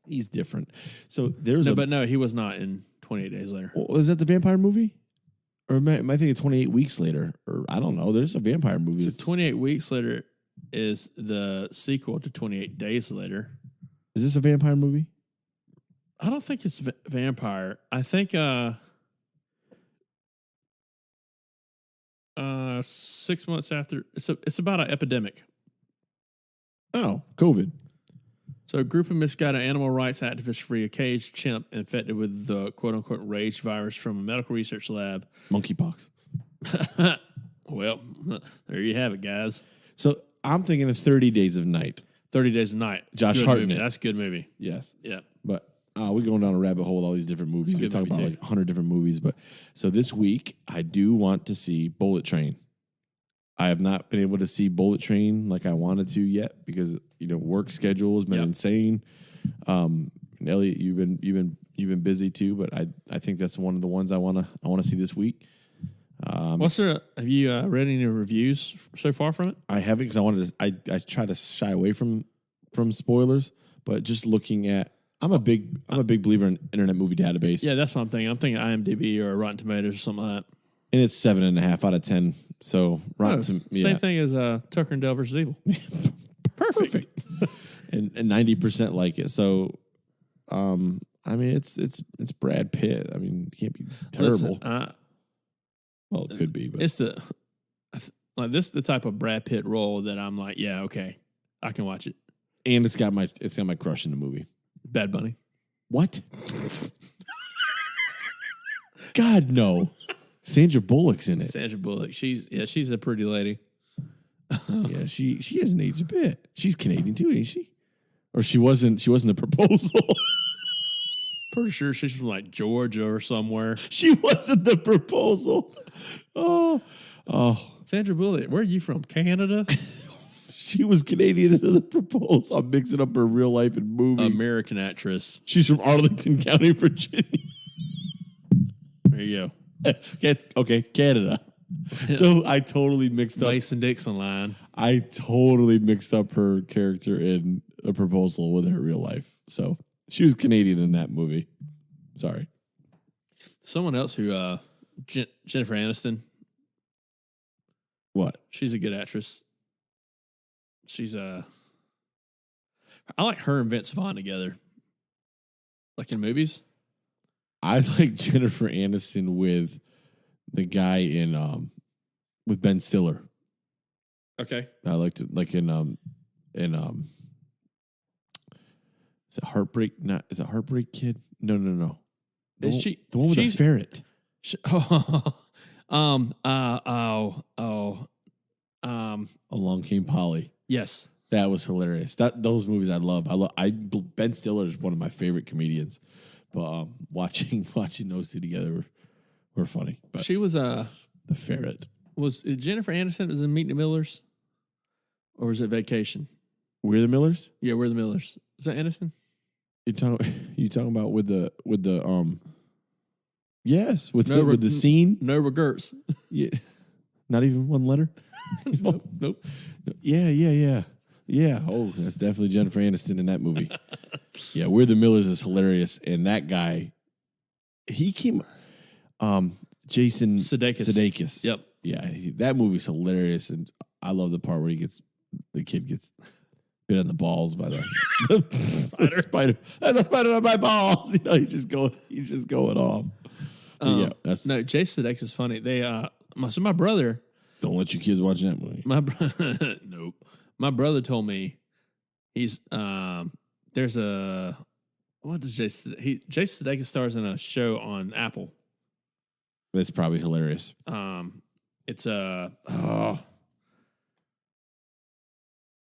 S3: he's different. So there's
S2: No, he was not in 28 Days Later.
S3: Was that the vampire movie? Or am I thinking 28 Weeks Later? Or I don't know. There's a vampire movie.
S2: So 28 Weeks Later is the sequel to 28 Days Later.
S3: Is this a vampire movie?
S2: I don't think it's vampire. I think 6 months after it's about an epidemic.
S3: Oh, COVID.
S2: So a group of misguided animal rights activists free a caged chimp infected with the quote-unquote rage virus from a medical research lab.
S3: Monkeypox.
S2: Well, there you have it, guys.
S3: So I'm thinking of 30 Days of Night.
S2: 30 Days a Night.
S3: Josh
S2: Good
S3: Hartnett.
S2: movie. That's a good movie.
S3: Yes.
S2: Yeah.
S3: But we're going down a rabbit hole with all these different movies.
S2: It's a
S3: We
S2: good
S3: talk
S2: movie,
S3: about
S2: too.
S3: like 100 different movies. But so this week, I do want to see Bullet Train. I have not been able to see Bullet Train like I wanted to yet because work schedule has been insane. And Elliot, you've been busy too, but I think that's one of the ones I want to see this week.
S2: Have you read any reviews so far from it?
S3: I haven't because I try to shy away from spoilers, but just looking at I'm a big believer in Internet Movie Database.
S2: Yeah, that's what I'm thinking. I'm thinking IMDb or Rotten Tomatoes or something like that.
S3: And it's 7.5 out of 10. So
S2: Same thing as Tucker and Dale versus Evil. Perfect.
S3: and 90% like it. So, I mean, it's Brad Pitt. I mean, it can't be terrible.
S2: Listen,
S3: well, it could be, but
S2: it's this is the type of Brad Pitt role that I'm like, yeah, okay, I can watch it.
S3: and it's got my crush in the movie.
S2: Bad Bunny.
S3: What? God no. Sandra Bullock's in it.
S2: Sandra Bullock. She's a pretty lady.
S3: Yeah, she hasn't aged a bit. She's Canadian too, ain't she? Or she wasn't the proposal.
S2: Pretty sure she's from like Georgia or somewhere.
S3: She wasn't the proposal. Oh.
S2: Sandra Bullock, where are you from? Canada?
S3: She was Canadian in the proposal. I'm mixing up her real life and movies.
S2: American actress.
S3: She's from Arlington County, Virginia.
S2: There you go.
S3: Okay, Canada. So I totally mixed up.
S2: Mason Dixon line.
S3: I totally mixed up her character in A Proposal with her real life. So she was Canadian in that movie. Sorry.
S2: Someone else who Jennifer Aniston.
S3: What?
S2: She's a good actress. She's I like her and Vince Vaughn together. Like in movies.
S3: I like Jennifer Aniston with the guy in with Ben Stiller.
S2: Okay.
S3: I liked it like in is it Heartbreak? Not is it Heartbreak Kid? No. The one with the ferret. Along Came Polly.
S2: Yes.
S3: That was hilarious. Those movies I love. Ben Stiller is one of my favorite comedians. But watching those two together were funny. But
S2: She was
S3: the ferret.
S2: Was it Jennifer Aniston was in Meet the Millers? Or was it Vacation?
S3: We're the Millers?
S2: Yeah, We're the Millers. Is that Aniston?
S3: You talking about with the yes, with
S2: No,
S3: the scene?
S2: No regrets.
S3: Yeah. Not even one letter?
S2: Nope.
S3: Yeah. Yeah. Oh, that's definitely Jennifer Aniston in that movie. Yeah, We're the Millers is hilarious. And that guy, he came Jason Sudeikis.
S2: Yep.
S3: Yeah, that movie's hilarious. And I love the part where the kid gets bit on the balls by the spider. There's a spider on my balls. He's just going off.
S2: No, Jason Sudeikis is funny. My brother.
S3: Don't let your kids watch that movie.
S2: Nope. My brother told me he's there's a what does Jason Sudeikis stars in a show on Apple.
S3: That's probably hilarious.
S2: It's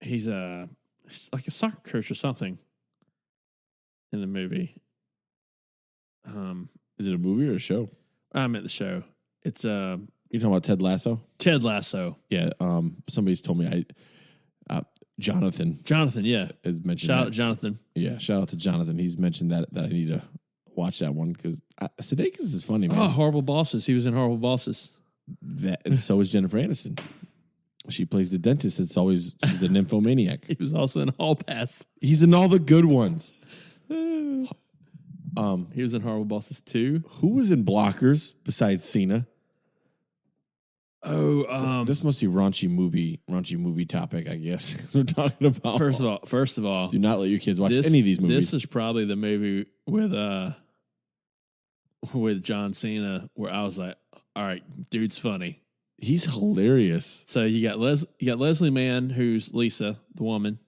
S2: he's like a soccer coach or something in the movie.
S3: Is it a movie or a show?
S2: I meant the show. It's
S3: You talking about Ted Lasso?
S2: Ted Lasso.
S3: Yeah. Somebody's told me Jonathan.
S2: Jonathan, yeah.
S3: Has mentioned
S2: Shout
S3: that.
S2: out Jonathan.
S3: Yeah, shout out to Jonathan. He's mentioned that I need to watch that one because Sudeikis is funny, man.
S2: Oh, Horrible Bosses. He was in Horrible Bosses.
S3: And so is Jennifer Aniston. She plays the dentist. She's a nymphomaniac.
S2: He was also in Hall Pass.
S3: He's in all the good ones.
S2: He was in Horrible Bosses 2.
S3: Who was in Blockers besides Cena?
S2: Oh,
S3: This must be raunchy movie topic, I guess. We're talking about.
S2: First of all,
S3: do not let your kids watch any of these movies.
S2: This is probably the movie with John Cena where I was like, all right, dude's funny.
S3: He's hilarious.
S2: So you got Leslie Mann, who's Lisa, the woman.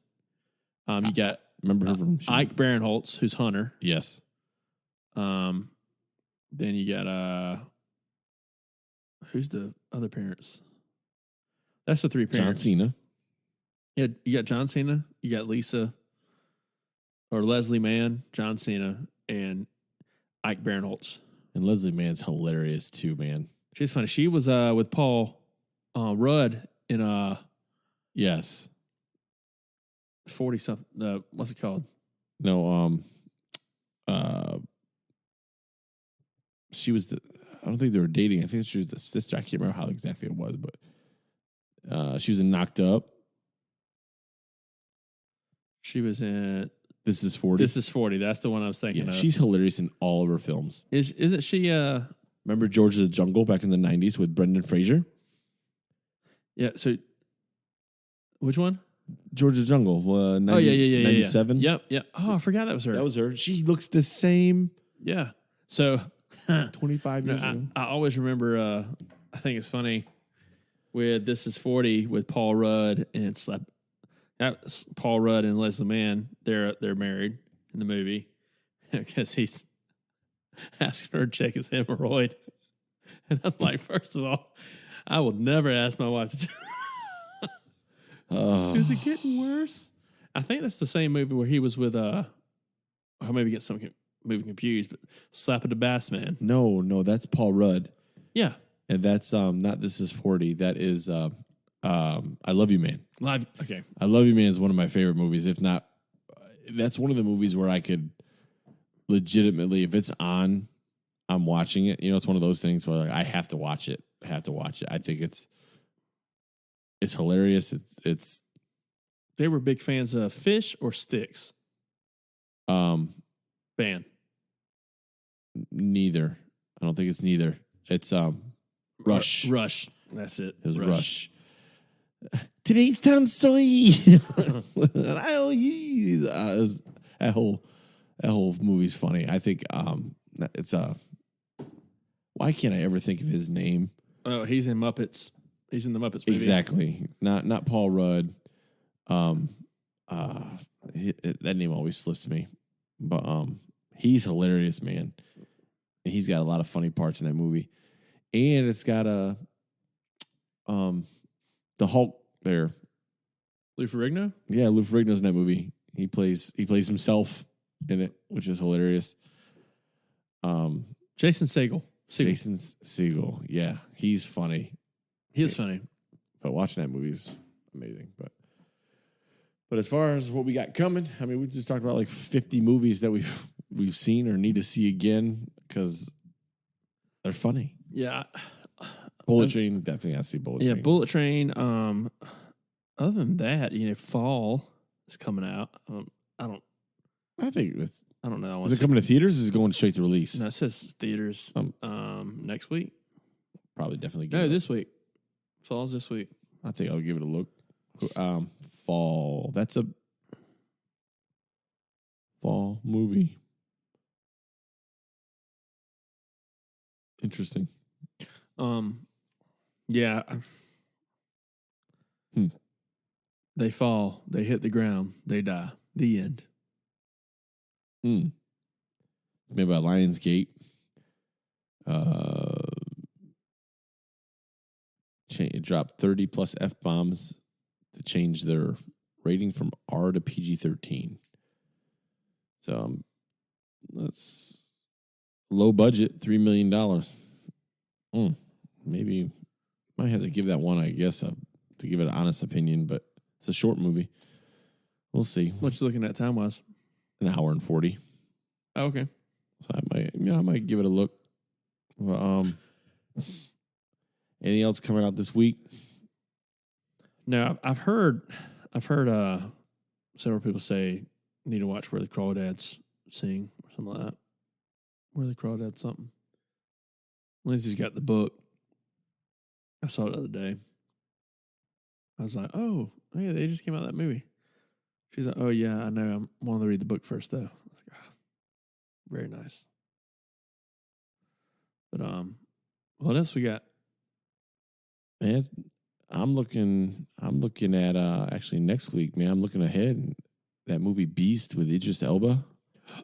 S2: You got
S3: remember her from
S2: Ike Barinholtz, who's Hunter.
S3: Yes.
S2: Then you got who's the other parents? That's the three parents.
S3: John Cena.
S2: Yeah, you got John Cena, you got Lisa or Leslie Mann, John Cena, and Ike Barinholtz.
S3: And Leslie Mann's hilarious too, man.
S2: She's funny. She was with Paul Rudd in
S3: yes
S2: 40 something. What's it called?
S3: No, she was I don't think they were dating. I think she was the sister. I can't remember how exactly it was, but she was in Knocked Up.
S2: She was in
S3: This Is 40.
S2: This Is 40. That's the one I was thinking of.
S3: She's hilarious in all of her films.
S2: Isn't she?
S3: Remember George of the Jungle back in the 90s with Brendan Fraser?
S2: Yeah. So, which one?
S3: George of the Jungle. 97?
S2: Yep. Oh, I forgot that was her.
S3: That was her. She looks the same.
S2: Yeah. So
S3: 25 years ago.
S2: I always remember. I think it's funny with This Is 40 with Paul Rudd and Paul Rudd and Leslie Mann. They're married in the movie because he's asking her to check his hemorrhoid, and I'm like, first of all, I will never ask my wife to check. Is it getting worse? I think that's the same movie where he was with I maybe get some movie confused, but Slap of the Bass Man.
S3: No, that's Paul Rudd.
S2: Yeah.
S3: And that's not This Is 40. That is I Love You Man.
S2: Live. Okay.
S3: I Love You Man is one of my favorite movies. If not, that's one of the movies where I could legitimately, if it's on, I'm watching it. You know, it's one of those things where like, I have to watch it. I think it's hilarious. It's
S2: They were big fans of Fish or Sticks. Band.
S3: Neither. I don't think it's neither. It's Rush.
S2: Rush. That's it.
S3: It was Rush. Today's Tom Sawyer. I owe you. That whole movie's funny. I think it's why can't I ever think of his name?
S2: Oh, he's in Muppets. He's in the Muppets movie.
S3: Exactly. Not Paul Rudd. That name always slips me. But he's hilarious, man. And he's got a lot of funny parts in that movie. And it's got the Hulk there.
S2: Lou Ferrigno?
S3: Yeah, Lou Ferrigno's in that movie. He plays himself in it, which is hilarious.
S2: Jason Segel.
S3: Jason Segel. Yeah, he's funny.
S2: He is funny.
S3: But watching that movie is amazing. But as far as what we got coming, I mean, we just talked about like 50 movies that we've seen or need to see again because they're funny.
S2: Yeah.
S3: Bullet Train, definitely got to see Bullet Train.
S2: Yeah, Bullet Train. Other than that, Fall is coming out.
S3: I think it's.
S2: I don't know.
S3: Is it coming to theaters or is it going straight to release?
S2: No, it says theaters next week.
S3: Probably definitely.
S2: No, this week. Fall's this week.
S3: I think I'll give it a look. Fall. That's a fall movie. Interesting.
S2: Yeah. They fall. They hit the ground. They die. The end.
S3: Made by Lionsgate. It dropped 30 plus F-bombs to change their rating from R to PG-13. So that's low budget, $3 million. Maybe might have to give that one, I guess, to give it an honest opinion, but it's a short movie. We'll see.
S2: What you looking at time-wise?
S3: An hour and 40.
S2: Oh, okay.
S3: So I might give it a look. Well, anything else coming out this week?
S2: No, I've heard several people say need to watch Where the Crawdads Sing or something like that. Where the Crawdads something. Lindsay's got the book. I saw it the other day. I was like, oh, hey, they just came out with that movie. She's like, oh, yeah, I know. I wanted to read the book first, though. I was like, oh, very nice. But what else we got?
S3: Man, I'm looking at actually next week, man. I'm looking ahead. That movie Beast with Idris Elba.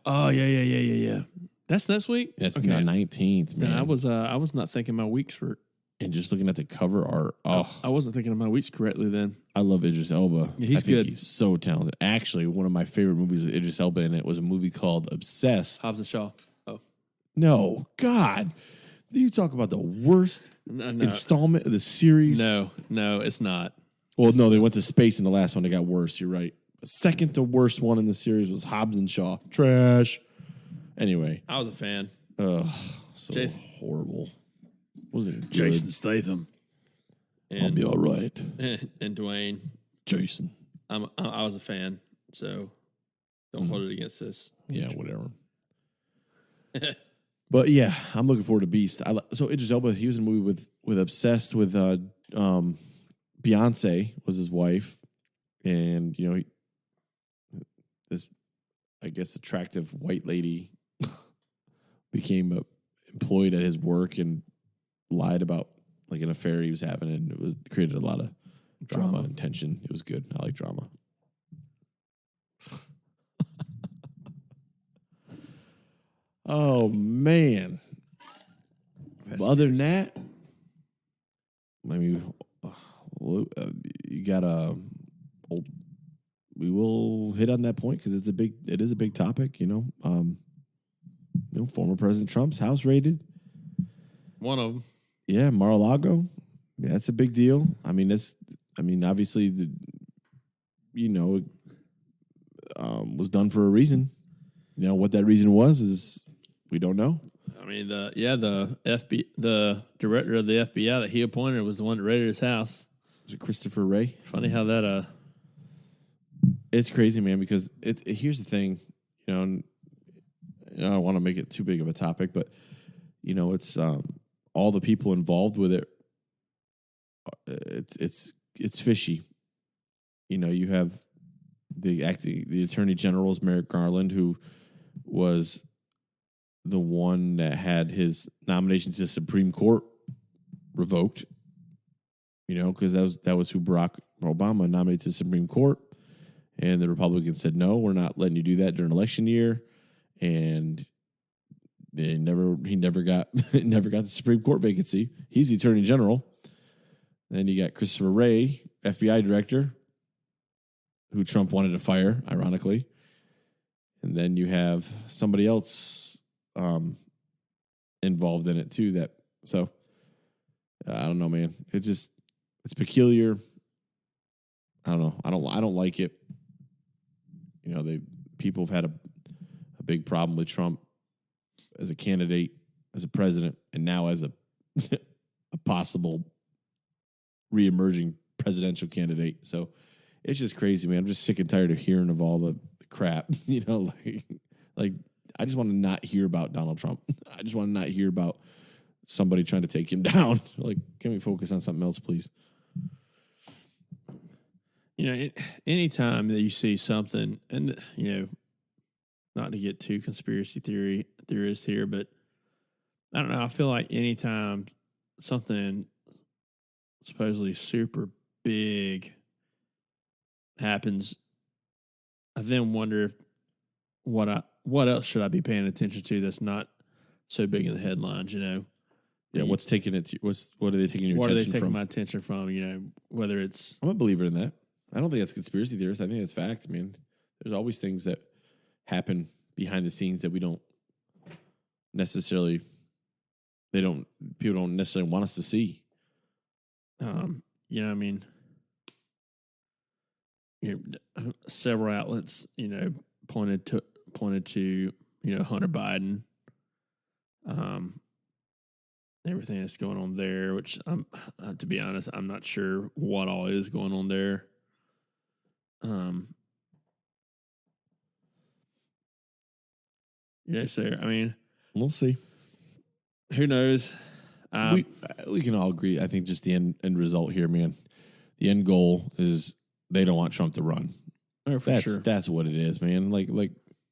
S2: Oh, yeah. That's next week?
S3: That's the 19th, man.
S2: Then I was not thinking my weeks were.
S3: And just looking at the cover art,
S2: I wasn't thinking of my weeks correctly then.
S3: I love Idris Elba.
S2: Yeah, he's good.
S3: He's so talented. Actually, one of my favorite movies with Idris Elba in it was a movie called Obsessed.
S2: Hobbs and Shaw. Oh.
S3: No, God. You talk about the worst installment of the series.
S2: No, it's not.
S3: Well, no, they went to space in the last one. They got worse. You're right. The second to worst one in the series was Hobbs and Shaw. Trash. Anyway.
S2: I was a fan.
S3: So
S2: Jason.
S3: horrible. Wasn't it good?
S2: Jason Statham.
S3: I'll be all right.
S2: And Dwayne.
S3: Jason.
S2: I was a fan, so don't hold it against us.
S3: Yeah, whatever. But yeah, I'm looking forward to Beast. So Idris Elba, he was in a movie with Obsessed with Beyonce was his wife, and this I guess attractive white lady became employed at his work and lied about like an affair he was having, and it created a lot of drama and tension. It was good. I like drama. Oh man! Other than that, maybe you got we will hit on that point because it is a big topic. Former President Trump's house raided.
S2: One of them.
S3: Yeah, Mar-a-Lago. Yeah, that's a big deal. Obviously, it was done for a reason. What that reason was is we don't know.
S2: I mean, the director of the FBI that he appointed was the one that raided his house.
S3: Was it Christopher Wray?
S2: Funny how that
S3: It's crazy, man. Because here's the thing, and I don't want to make it too big of a topic, but it's all the people involved with it. It's fishy. You have the Attorney General's Merrick Garland, who was the one that had his nomination to the Supreme Court revoked. Because that was who Barack Obama nominated to the Supreme Court, and the Republicans said no, we're not letting you do that during election year, and he never got the Supreme Court vacancy. He's the Attorney General. Then you got Christopher Wray, FBI director, who Trump wanted to fire, ironically. And then you have somebody else involved in it too. So I don't know, man. It's peculiar. I don't know. I don't like it. You know, people have had a big problem with Trump as a candidate, as a president, and now as a possible reemerging presidential candidate. So it's just crazy, man. I'm just sick and tired of hearing of all the crap. You know, like I just want to not hear about Donald Trump. I just want to not hear about somebody trying to take him down. Like, can we focus on something else, please?
S2: You know, anytime that you see something, and, you know, not to get too conspiracy theorist here, but I don't know. I feel like anytime something supposedly super big happens, I then wonder if what else should I be paying attention to that's not so big in the headlines, you know?
S3: Yeah, what's taking it? What are they taking your attention from?
S2: What are they taking my attention from? You know, whether it's...
S3: I'm a believer in that. I don't think that's conspiracy theorist. I think that's fact. I mean, there's always things that happen behind the scenes that we don't necessarily... People don't necessarily want us to see.
S2: You know, I mean, you know, several outlets, you know, pointed to, you know, Hunter Biden, everything that's going on there, which to be honest, I'm not sure what all is going on there. Yeah, so I mean,
S3: we'll see.
S2: Who knows?
S3: We can all agree. I think just the end result here, man. The end goal is they don't want Trump to run.
S2: Oh, for sure.
S3: That's what it is, man. Like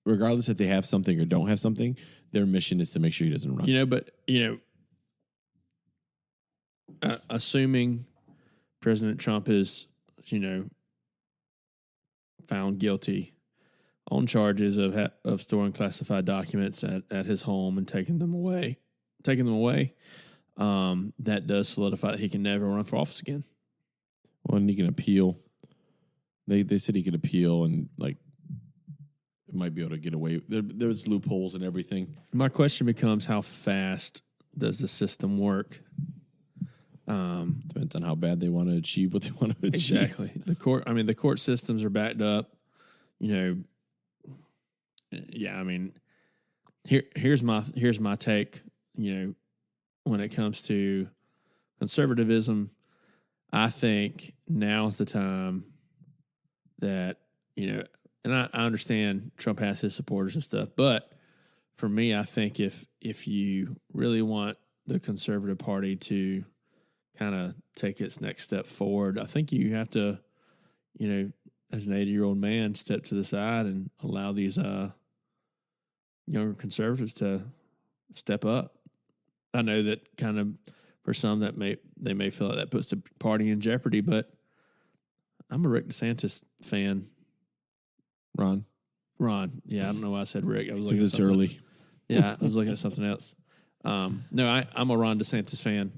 S3: regardless if they have something or don't have something, their mission is to make sure he doesn't run.
S2: You know, but you know, assuming President Trump is, you know, found guilty on charges of storing classified documents at his home and taking them away, that does solidify that he can never run for office again.
S3: Well, and he can appeal. They said he could appeal and like might be able to get away. There's loopholes and everything.
S2: My question becomes, how fast does the system work?
S3: Depends on how bad they want to achieve what they want to achieve.
S2: Exactly. The court systems are backed up. You know, yeah. I mean, here's my take. You know, when it comes to conservatism, I think now is the time that, you know, and I understand Trump has his supporters and stuff, but for me, I think if you really want the conservative party to kind of take its next step forward, I think you have to, you know, as an 80-year-old man, step to the side and allow these younger conservatives to step up. I know that kind of for some they may feel like that puts the party in jeopardy, but I'm a Rick DeSantis fan.
S3: Ron.
S2: Yeah, I don't know why I said Rick. I was looking.
S3: Because it's early.
S2: Yeah, I was looking at something else. No, I'm a Ron DeSantis fan.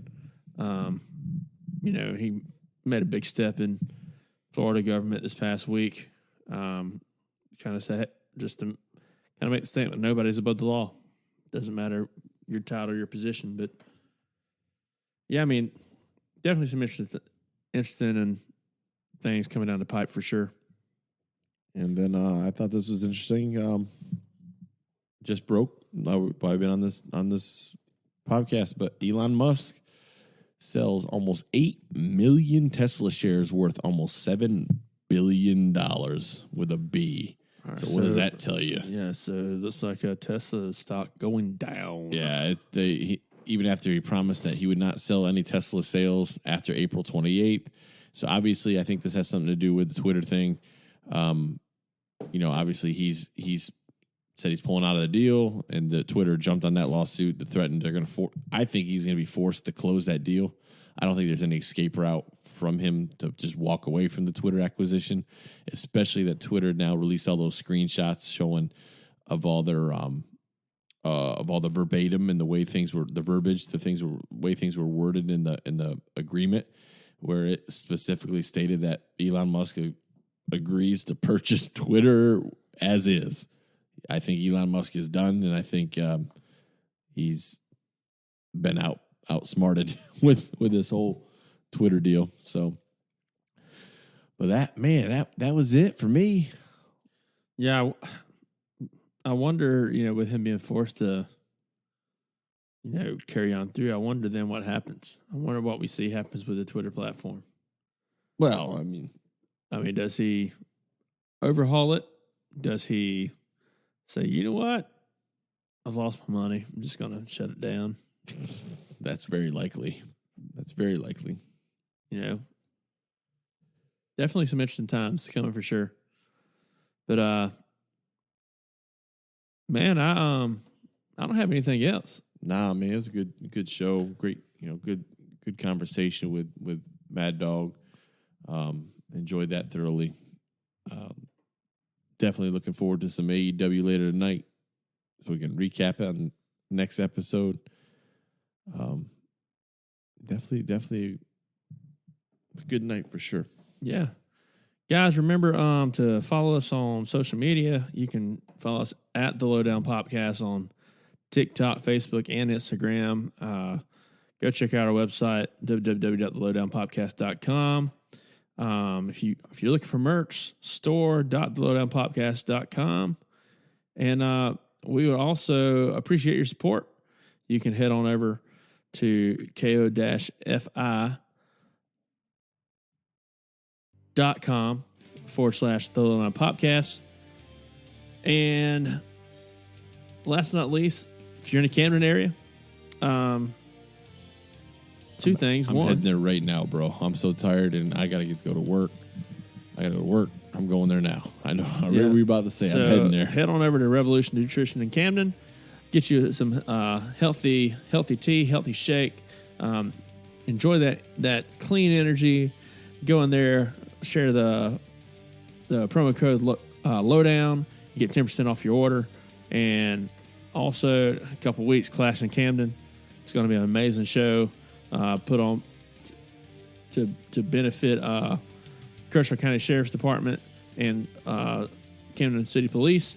S2: You know, he made a big step in Florida government this past week. Kind of say just to kind of make the statement: nobody's above the law. Doesn't matter your title, or your position, but yeah, I mean, definitely some interesting things coming down the pipe for sure.
S3: And then I thought this was interesting. Just broke. I've been on this podcast, but Elon Musk sells almost 8 million Tesla shares worth almost $7 billion with a B. Right, so what does that tell you?
S2: Yeah, so it looks like a Tesla stock going down.
S3: Yeah, even after he promised that he would not sell any Tesla sales after April 28th. So obviously, I think this has something to do with the Twitter thing. You know, obviously he's said he's pulling out of the deal, and the Twitter jumped on that lawsuit to threaten they're going to. I think he's going to be forced to close that deal. I don't think there's any escape route from him to just walk away from the Twitter acquisition, especially that Twitter now released all those screenshots showing of all their of all the verbatim and the way things were, the verbiage, way things were worded in the agreement, where it specifically stated that Elon Musk agrees to purchase Twitter as is. I think Elon Musk is done, and I think he's been outsmarted with this whole Twitter deal. So, but that was it for me.
S2: Yeah, I wonder, with him being forced to, carry on through, I wonder then what happens. I wonder what we see happens with the Twitter platform.
S3: Well, I mean,
S2: does he overhaul it? Does he say, you know what? I've lost my money. I'm just going to shut it down.
S3: That's very likely.
S2: Definitely some interesting times coming for sure. But, man, I don't have anything else.
S3: Nah, man, it was a good show. Great, good conversation with Mad Dog. Enjoyed that thoroughly. Definitely looking forward to some AEW later tonight, so we can recap it on the next episode. Definitely, it's a good night for sure.
S2: Yeah. Guys, remember to follow us on social media. You can follow us at The Lowdown Podcast on TikTok, Facebook, and Instagram. Go check out our website, www.thelowdownpodcast.com. If you're looking for merch, store.thelowdownpodcast.com. And we would also appreciate your support. You can head on over to ko-fi.com/thelowdownpodcast. And last but not least, if you're in the Camden area, two things.
S3: I'm
S2: One,
S3: heading there right now, bro. I'm so tired, and I got to go to work. I'm going there now. I know. I remember we were about to say I'm heading there.
S2: Head on over to Revolution Nutrition in Camden. Get you some healthy tea, healthy shake. Enjoy that clean energy. Go in there, share the promo code Lowdown. You get 10% off your order. And also, a couple weeks, Clash in Camden. It's going to be an amazing show put on to benefit Kershaw County Sheriff's Department and Camden City Police.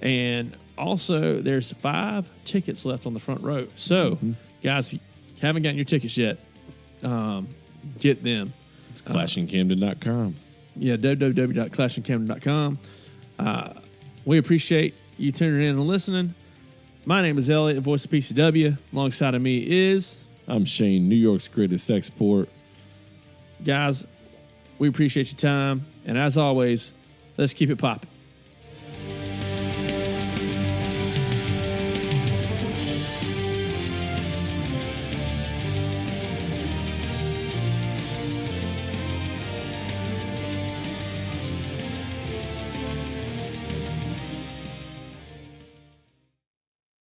S2: And also, there's 5 tickets left on the front row. So, guys, if you haven't gotten your tickets yet, get them.
S3: It's clashincamden.com.
S2: Yeah, www.clashincamden.com. We appreciate you tuning in and listening. My name is Elliot, voice of PCW. Alongside of me is...
S3: I'm Shane, New York's greatest export.
S2: Guys, we appreciate your time. And as always, let's keep it popping.